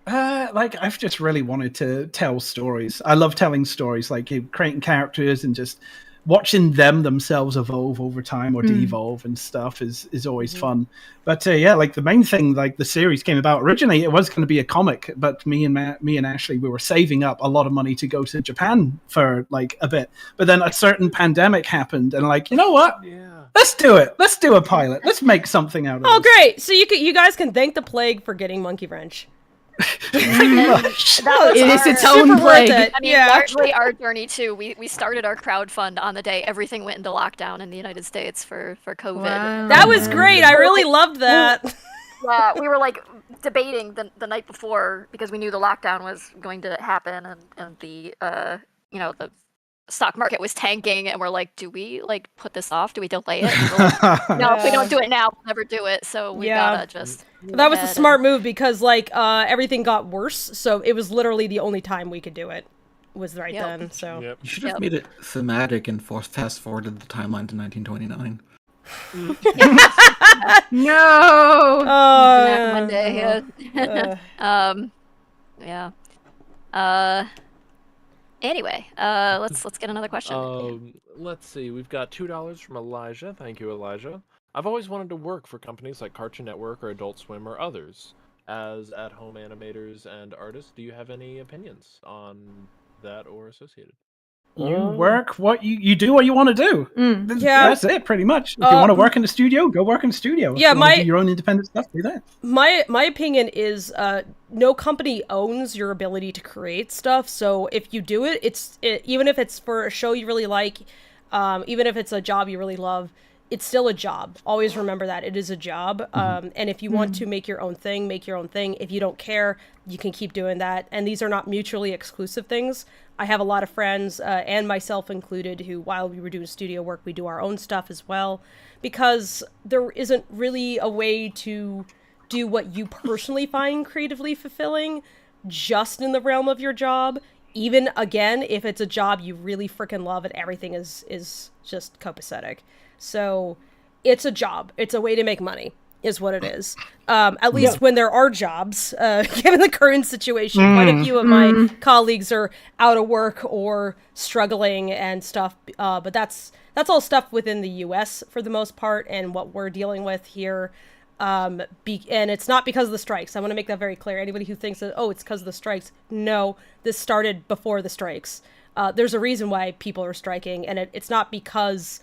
Like, I've just really wanted to tell stories. I love telling stories, like creating characters and just watching them themselves evolve over time or de-evolve and stuff is always fun. But yeah, like the main thing, like the series came about originally, it was going to be a comic, but me and Ashley, we were saving up a lot of money to go to Japan for like a bit. But then a certain pandemic happened, and like, you know what? Yeah. Let's do it. Let's do a pilot. Let's make something out of Oh, this. great! So you guys can thank the plague for getting Monkey Wrench. That It is its own Super worth plague. it. I mean, Yeah. largely our journey too. We started our crowdfund on the day everything went into lockdown in the United States for COVID. Wow. That was great. I really loved that. Yeah, we were like debating the night before because we knew the lockdown was going to happen and the the stock market was tanking, and we're like, do we like put this off? Do we delay it? And we're like, no, if we don't do it now, we'll never do it. So we gotta just. That was the smart move because like everything got worse, so it was literally the only time we could do it. Was right then. So Yep. you should have made it thematic and fast forwarded the timeline to 1929. No. One day. Yeah. Anyway, let's get another question. Let's see. We've got $2 from Elijah. Thank you, Elijah. I've always wanted to work for companies like Cartoon Network or Adult Swim or others. As at-home animators and artists, do you have any opinions on that or associated? You work what you do what you want to do. Yeah. That's it, pretty much. If you want to work in the studio, go work in the studio. If Yeah, you want to do your own independent stuff, do that. my opinion is no company owns your ability to create stuff. So if you do it, even if it's for a show you really like, even if it's a job you really love, it's still a job. Always remember that it is a job. And if you want to make your own thing, make your own thing. If you don't care, you can keep doing that. And these are not mutually exclusive things. I have a lot of friends, and myself included, who, while we were doing studio work, we do our own stuff as well, because there isn't really a way to do what you personally find creatively fulfilling just in the realm of your job. Even, again, if it's a job you really freaking love and everything is just copacetic. So it's a job. It's a way to make money, is what it is. At least when there are jobs, given the current situation. Quite a few of my colleagues are out of work or struggling and stuff. But that's all stuff within the U.S. for the most part, and what we're dealing with here. And it's not because of the strikes. I want to make that very clear. Anybody who thinks that, it's because of the strikes, no, this started before the strikes. There's a reason why people are striking, and it's not because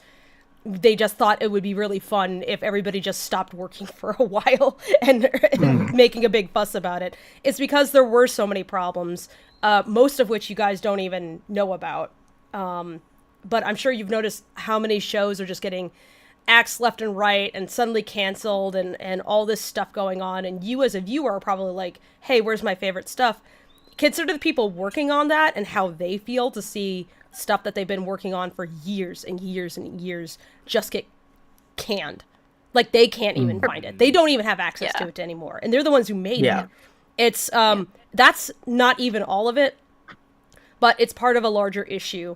they just thought it would be really fun if everybody just stopped working for a while and making a big fuss about it. It's because there were so many problems, most of which you guys don't even know about. But I'm sure you've noticed how many shows are just getting axed left and right and suddenly canceled and all this stuff going on. And you as a viewer are probably like, hey, where's my favorite stuff? Consider the people working on that and how they feel to see stuff that they've been working on for years and years and years just get canned. Like, they can't even find it. They don't even have access to it anymore. And they're the ones who made it. It's, that's not even all of it, but it's part of a larger issue.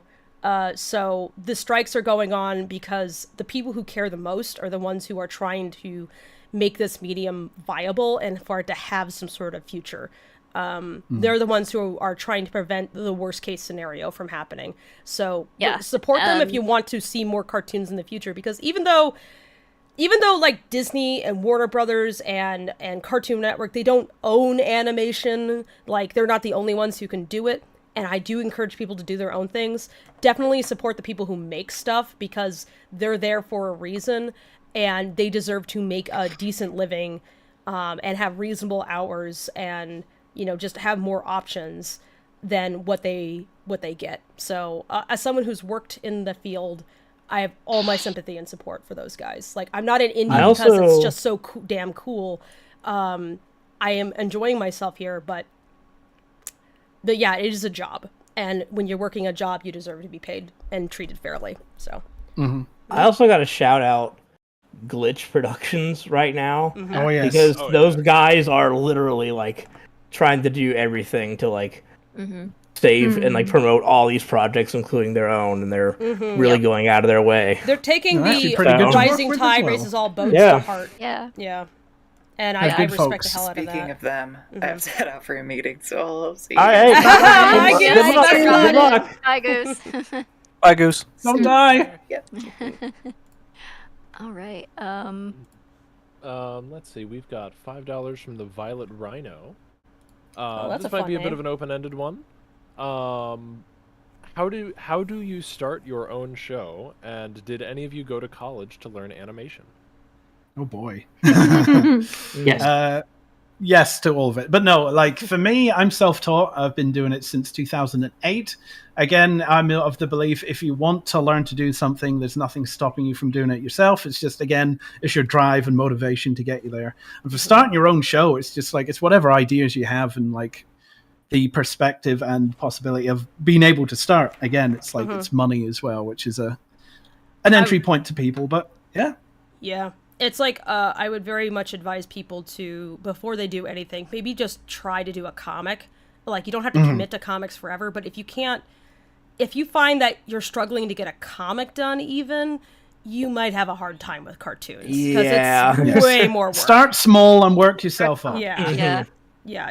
So the strikes are going on because the people who care the most are the ones who are trying to make this medium viable and for it to have some sort of future. They're the ones who are trying to prevent the worst case scenario from happening. So support them if you want to see more cartoons in the future, because even though like Disney and Warner Brothers and Cartoon Network, they don't own animation, like they're not the only ones who can do it. And I do encourage people to do their own things. Definitely support the people who make stuff, because they're there for a reason and they deserve to make a decent living, and have reasonable hours and, just have more options than what they get. So as someone who's worked in the field, I have all my sympathy and support for those guys. Like, I'm not an indie because it's just so damn cool. I am enjoying myself here, but yeah, it is a job. And when you're working a job, you deserve to be paid and treated fairly. So I also got to shout out Glitch Productions right now. Oh, yes. Because those guys are literally like trying to do everything to like save and like promote all these projects, including their own, and they're really going out of their way. They're taking the rising tide raises all boats to heart. Yeah. And I respect folks. the hell out of that. Speaking of them, I have to head out for a meeting, so I'll see you. All right. Good luck. Bye, Goose. Bye, Goose. Don't die. All right. Let's see. We've got $5 from the Violet Rhino. That's this a might be a fun bit name. of an open-ended one. How do you start your own show? And did any of you go to college to learn animation? Oh boy. Yes. Yes to all of it. But no, like for me, I'm self-taught. I've been doing it since 2008. Again, I'm of the belief if you want to learn to do something, there's nothing stopping you from doing it yourself. It's just, again, it's your drive and motivation to get you there. And for starting your own show, it's just like, it's whatever ideas you have and like the perspective and possibility of being able to start. Again, it's like it's money as well, which is an entry point to people. But yeah. Yeah. It's like, I would very much advise people to, before they do anything, maybe just try to do a comic. Like, you don't have to commit to comics forever, but if you find that you're struggling to get a comic done even, you might have a hard time with cartoons. Because it's way more work. Start small and work yourself up. Yeah.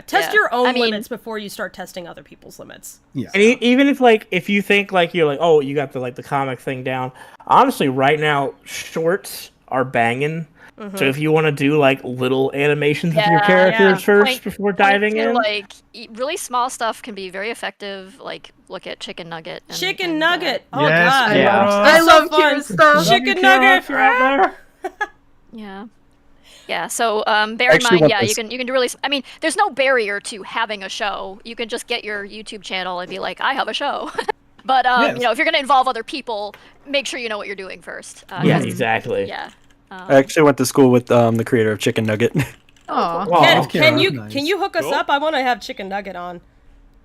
Test your own limits before you start testing other people's limits. Yeah. And even if you think like you're like, oh, you got the comic thing down. Honestly, right now, shorts are banging. So if you want to do like little animations with your characters first before diving in, like really small stuff can be very effective. Like look at Chicken Nugget. Chicken Nugget. Oh yes, god, I love cute stuff. Chicken Nugget. Yeah. So bear in mind, you can do really. I mean, there's no barrier to having a show. You can just get your YouTube channel and be like, I have a show. But Yes. you know, if you're going to involve other people, make sure you know what you're doing first. Yeah, 'Cause- exactly. Yeah. I actually went to school with the creator of Chicken Nugget. Aw. Aw. Can you nice. can you hook us Cool. up? I want to have Chicken Nugget on.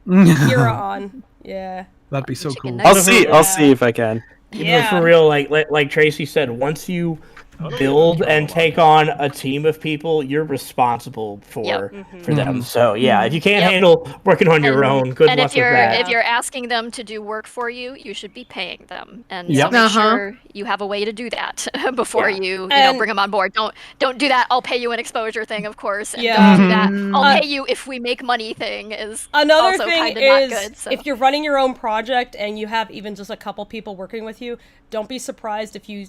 Kira on. Yeah. That'd be so Chicken cool. nugget. I'll see if I can. Yeah. For real, like Tracy said, once you build and take on a team of people, you're responsible for them. So yeah, if you can't Yep. handle working on your own, good And luck if you're with that. if you're asking them to do work for you, you should be paying them. And Yep. so make Uh-huh. sure you have a way to do that before Yeah. you And- bring them on board. Don't do that. I'll pay you an exposure thing, of course. And Yeah. don't do that. Mhm. I'll pay you if we make money thing is Another also thing kind of not is, good. So. if you're running your own project and you have even just a couple people working with you, don't be surprised if you,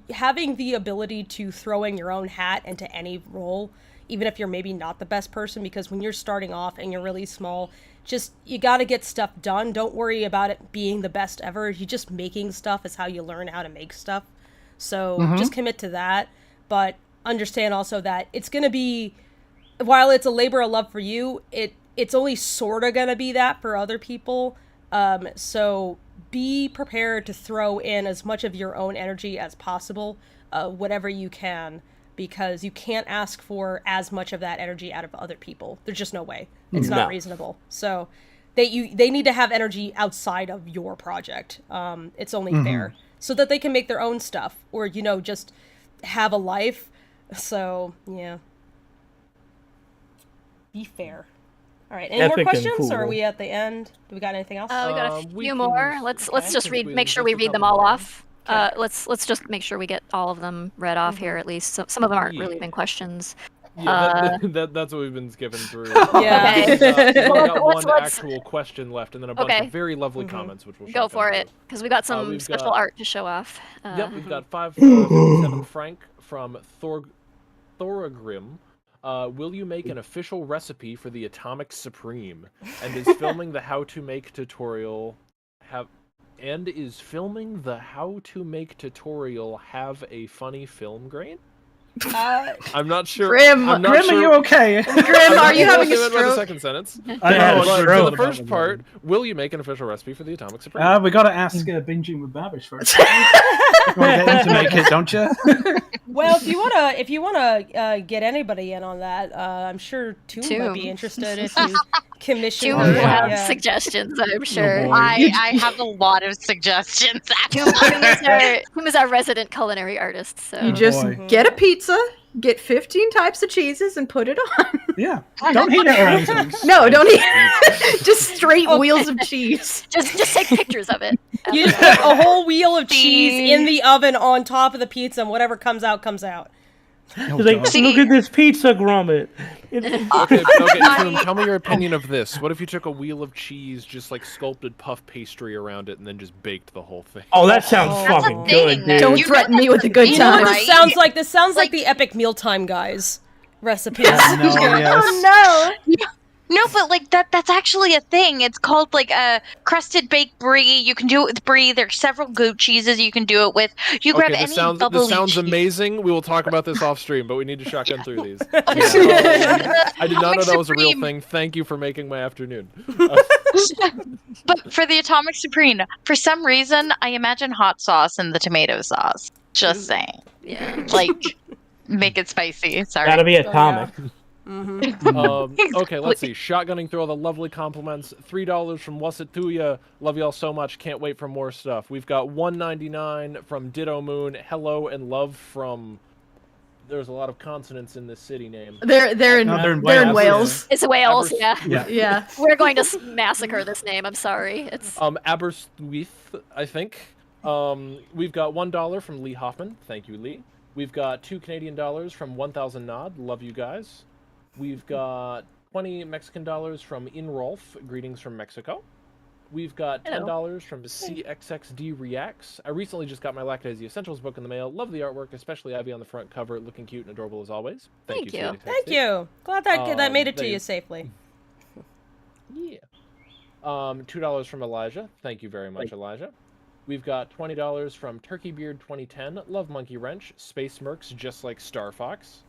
having the ability to throw in your own hat into any role, even if you're maybe not the best person, because when you're starting off and you're really small, just, you gotta get stuff done. Don't worry about it being the best ever. You just making stuff is how you learn how to make stuff. So just commit to that, but understand also that it's gonna be, while it's a labor of love for you, it's only sort of gonna be that for other people. So be prepared to throw in as much of your own energy as possible, whatever you can, because you can't ask for as much of that energy out of other people. There's just no way. It's not reasonable. So they need to have energy outside of your project. It's only fair, so that they can make their own stuff, or just have a life. So yeah, be fair. All right. Any more Epic and questions, or are cool. we at the end? Do we got anything else? We got a we few can- more. Let's just we make sure just we a read them couple all more. off. Let's just make sure we get all of them read off here at least. So, some of them aren't really even questions. Yeah, that's what we've been skipping through. Yeah. We've got Let's- one let's- actual question left, and then a bunch Okay. of very lovely comments, which we'll Go shotgun for through. it, because we got some we've special got- art to show off. Yep, we've got 557 Frank from Thoragrim. Will you make an official recipe for the Atomic Supreme? And is filming the how to make tutorial have a funny film grain? I'm not sure. Grim, I'm not Grim, sure. are you okay? Grim, are you having a By the stroke? second sentence. I had a But stroke. for the first part, will you make an official recipe for the Atomic Supreme? We got to ask Binging with Babish first. You want to get him to make it, don't you? Well, if you wanna get anybody in on that, I'm sure Toom might be interested if you commission Toom her. will have Yeah. suggestions, I'm sure. boy. I have a lot of suggestions. Toom is our resident culinary artist. So You just boy. get a pizza, get 15 types of cheeses, and put it on. Yeah. Don't heat it or anything. No, don't eat. Just straight wheels of cheese. just take pictures of it. You just put a whole wheel of cheese in the oven on top of the pizza, and whatever comes out, comes out. Oh, He's like, God. look at this pizza, Gromit. Okay, Toom, tell me your opinion of this. What if you took a wheel of cheese, just like sculpted puff pastry around it, and then just baked the whole thing? Oh, that sounds That's fucking a good, thing. dude. Don't You threaten know me with a good you know time. what This Right? sounds like the epic mealtime guys recipes. No, yes. Oh No, but like that's actually a thing. It's called like a crusted baked brie. You can do it with brie. There's several goat cheeses you can do it with. You grab Okay, any this sounds bubbly this sounds cheese. amazing. We will talk about this off stream, but we need to shotgun through these. The I did not know Atomic that was a real Supreme. thing. Thank you for making my afternoon. But for the Atomic Supreme, for some reason, I imagine hot sauce and the tomato sauce. Just saying. Yeah. Like, make it spicy. Sorry. Gotta be atomic. Okay, let's see. Shotgunning through all the lovely compliments. $3 from Wasituya. Love y'all so much. Can't wait for more stuff. We've got $1.99 from Ditto Moon. Hello and love from. There's a lot of consonants in this city name. They're in No, they're in Wales. Wales. It's Wales, yeah. Yeah. Yeah. We're going to massacre this name. I'm sorry. It's Aberystwyth, I think. We've got $1 from Lee Hoffman. Thank you, Lee. We've got $2 Canadian from 1000 Nod. Love you guys. We've got 20 Mexican dollars from Inrolf. Greetings from Mexico. We've got $10 from CXXD Reacts. I recently just got my Lackadaisy Essentials book in the mail. Love the artwork, especially Ivy on the front cover, looking cute and adorable as always. Thank you. CXXD. Thank you. Glad that made it to they- you safely. Yeah. $2 from Elijah. Thank you very much, Elijah. We've got $20 from Turkey Beard 2010. Love Monkey Wrench. Space Mercs just like Star Fox.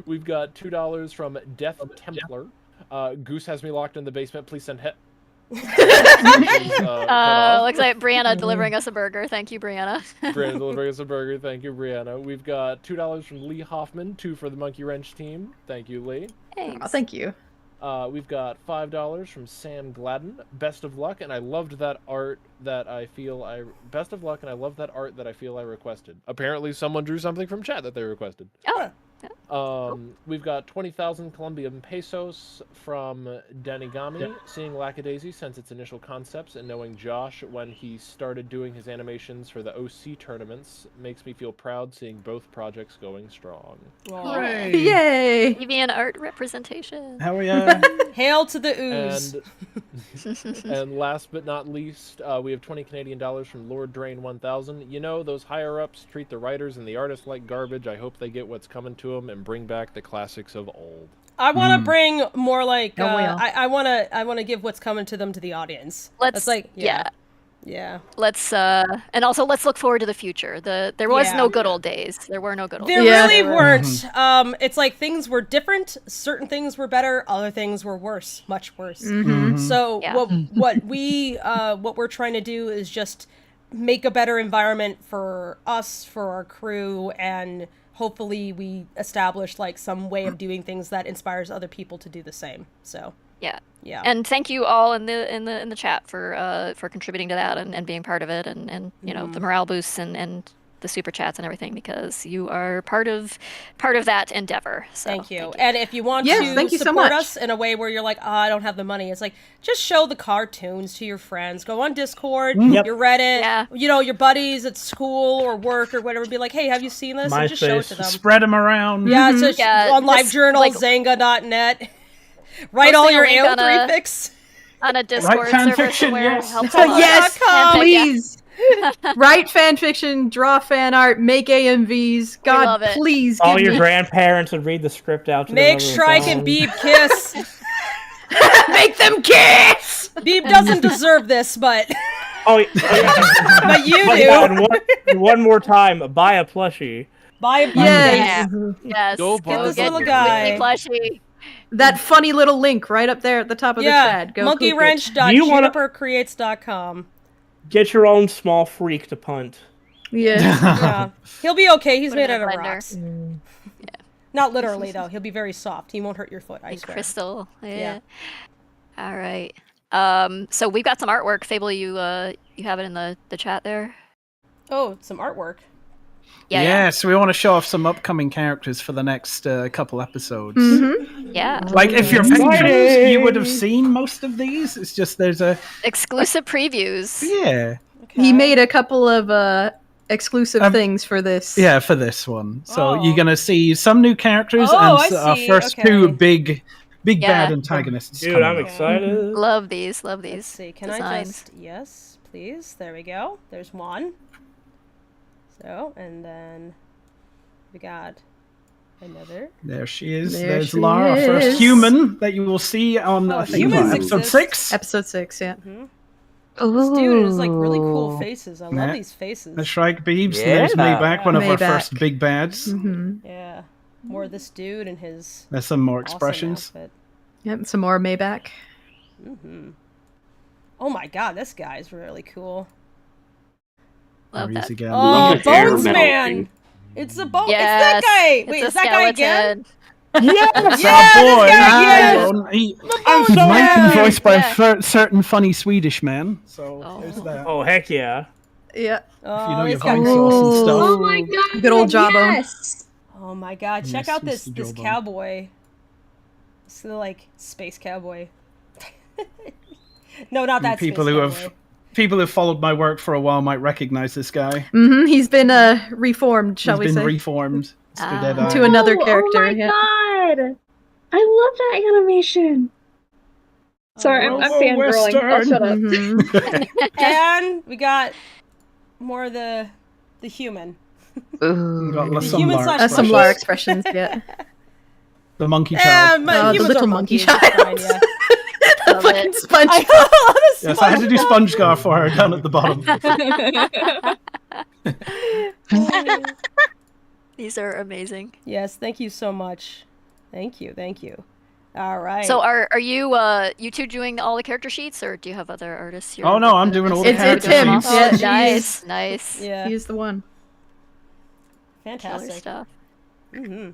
We've got $2 from Death Templar. Goose has me locked in the basement. Please send hit. Looks like Brianna delivering us a burger. Thank you, Brianna. Brianna delivering us a burger. Thank you, Brianna. We've got $2 from Lee Hoffman, 2 for the Monkey Wrench team. Thank you, Lee. Thanks. Oh, thank you. We've got $5 from Sam Gladden. Best of luck, and I loved that art that I feel I. Best of luck, and I love that art that I feel I requested. Apparently, someone drew something from chat that they requested. Oh. We've got 20,000 Colombian pesos from Danigami. Seeing Lackadaisy since its initial concepts and knowing Josh when he started doing his animations for the OC tournaments makes me feel proud seeing both projects going strong. Hooray! Yay! Deviant art representation. Hell yeah! Hail to the ooze. And last but not least, we have 20 Canadian dollars from Lord Drain 1000. You know, those higher-ups treat the writers and the artists like garbage. I hope they get what's coming to them and bring back the classics of old. I want to bring more like Oh, well. I want to give what's coming to them to the audience. Let's yeah. Let's and also let's look forward to the future. There was Yeah. no good old days. There were no good old There days. really weren't. It's like things were different. Certain things were better. Other things were worse, much worse. So Yeah. what we're trying to do is just make a better environment for us, for our crew, and hopefully we establish like some way of doing things that inspires other people to do the same. So Yeah. yeah. And thank you all in the chat for contributing to that and being part of it and you know the morale boosts and the super chats and everything because you are part of that endeavor. So Thank you. And if you want Yes, to thank you so support much. us in a way where you're like, I don't have the money, it's like just show the cartoons to your friends. Go on Discord, your Reddit, you know, your buddies at school or work or whatever. Be like, hey, have you seen this? And just show it to them. Spread them around. Yeah, so on LiveJournal, like- Zanga.net. Write all Posting a your link on AO3 a- fics. on a Discord fan server fiction, somewhere. yes. Helps a lot. Yes, Fanfic, please. Write fan fiction, draw fan art, make AMVs. God, love it. please All give your me. grandparents would read the script out to Make them over the Shrike and phone. Beeb kiss. Make them kiss. Beeb doesn't deserve this, but Oh, yeah. but you But do. yeah, and one more time, buy a plushie. Buy a Yes. Yes. Go Go this get little your guy. Plushie. That funny little link right up there at the top of the chat. Go click it. monkeywrench.juniper.creates.com. Get your own small freak to punt. Yeah. Yeah. He'll be okay. He's Put it made in out a of blender. rocks. Not literally, though. He'll be very soft. He won't hurt your foot, I Like swear. crystal. Yeah. All right. So we've got some artwork. Fable, you have it in the chat there. Oh, some artwork. Yeah. So we want to show off some upcoming characters for the next couple episodes. Yeah. Like if you're Exciting! patrons, you would have seen most of these. It's just there's a Exclusive previews. yeah. He made a couple of exclusive things for this. Yeah, for this one. So Oh. you're going to see some new characters Oh, I and our see. first Okay. two big bad Yeah. antagonists. Dude, coming I'm up. excited. Love these. Let's see. Can I designs. just... Yes, please. There we go. There's one. So, and then we got another. There she is. There There's she Lara, first is. human that you will see on I think humans episode exist. 6. Episode 6, yeah. This dude has like really cool faces. I love Yeah. these faces. The Shrike Beebs. Yeah. There's Mayback, one of our Mayback. first big bads. Yeah. More of this dude and his There's some more awesome expressions. outfit. Yep, some more Maybach. Oh my god, this guy's really cool. Love There he is that. again. Oh, Love the hair Bones metal Man! thing. It's a bone. Yes, It's that guy! it's Wait, a is that guy again? skeleton. Yes, Yeah, our boy. this guy He- again! He, I'm he's so might happy. be voiced by Yeah. a certain funny Swedish man. So Oh. there's that. Oh, heck yeah. Yeah. Oh, you know your he's got Vine great sauce and faces. stuff. Oh my god! Good old jawbone. Yes. Oh my god, check Yes, out this Mr. Jawbone. cowboy. This is like space cowboy. No, not that People space who cowboy. have people who've followed my work for a while might recognize this guy. He's been reformed, shall He's we been say. reformed. Mr. Deadeye. To another Oh, character, Oh my yeah. god! I love that animation. Sorry, I'm Oh, fangirling. I'll shut up. Mhm. And we got more of the human. We've got The some human Lara slash Some expressions. Lara expressions, yeah. The monkey Yeah, child. my Oh, the humans little are monkey monkeys, it's fine, child. yeah. Love Fucking it. sponge. I got a lot of Yes, I had to do sponge. SpongeGar for her down at the bottom. These are amazing. Yes, thank you so much. Thank you, thank you. All right. So are you you two doing all the character sheets, or do you have other artists here? Oh no, I'm doing all the character It's him. sheets. Yeah, Nice, nice. Yeah. He's the one. Killer Fantastic. stuff. Mm-hmm.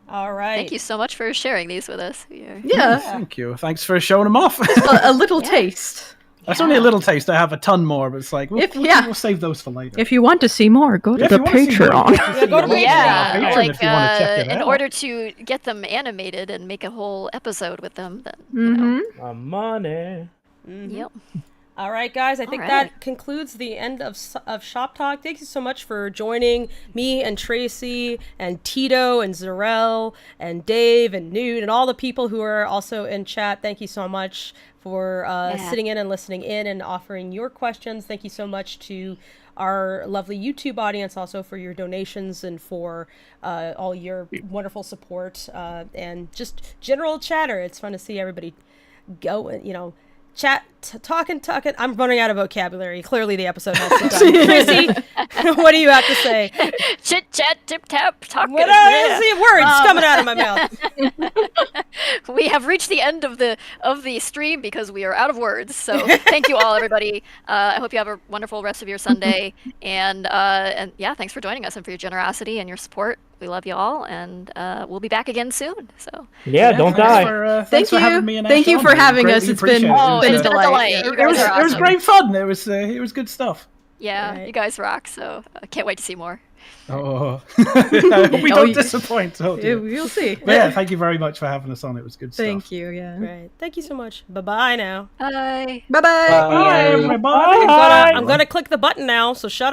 All right. Thank you so much for sharing these with us. Yeah. Thank you. Thanks for showing them off. A little taste. That's only a little taste. I have a ton more, but it's like we'll save those for later. If you want to see more, go to If the you wanna see more, Patreon. go to Patreon. Yeah, Patreon like if you wanna check it in out. order to get them animated and make a whole episode with them, then you know. Mm-hmm. Money. Yep. All right, guys. I think that concludes the end of Shop Talk. Thank you so much for joining me and Tracy and Tito and Zarel and Dave and Nude and all the people who are also in chat. Thank you so much for sitting in and listening in and offering your questions. Thank you so much to our lovely YouTube audience also for your donations and for all your wonderful support and just general chatter. It's fun to see everybody go and, chat, talking. I'm running out of vocabulary. Clearly, the episode has to done. Tracy, what do you have to say? Chit chat, tip tap, talking. What are the words coming out of my mouth? We have reached the end of the stream because we are out of words. So thank you all, everybody. I hope you have a wonderful rest of your Sunday. And yeah, thanks for joining us and for your generosity and your support. We love you all, and we'll be back again soon. So don't die. Thanks for having me. Thank you for having us. It's been it's been a delight. It was great fun. It was good stuff. Yeah, you guys rock. So I can't wait to see more. Oh, we don't disappoint. We'll see. But yeah, thank you very much for having us on. It was good stuff. Thank you. Yeah. Right. Thank you so much. Bye-bye now. Bye. Bye-bye. Bye. I'm gonna click the button now. So shut up.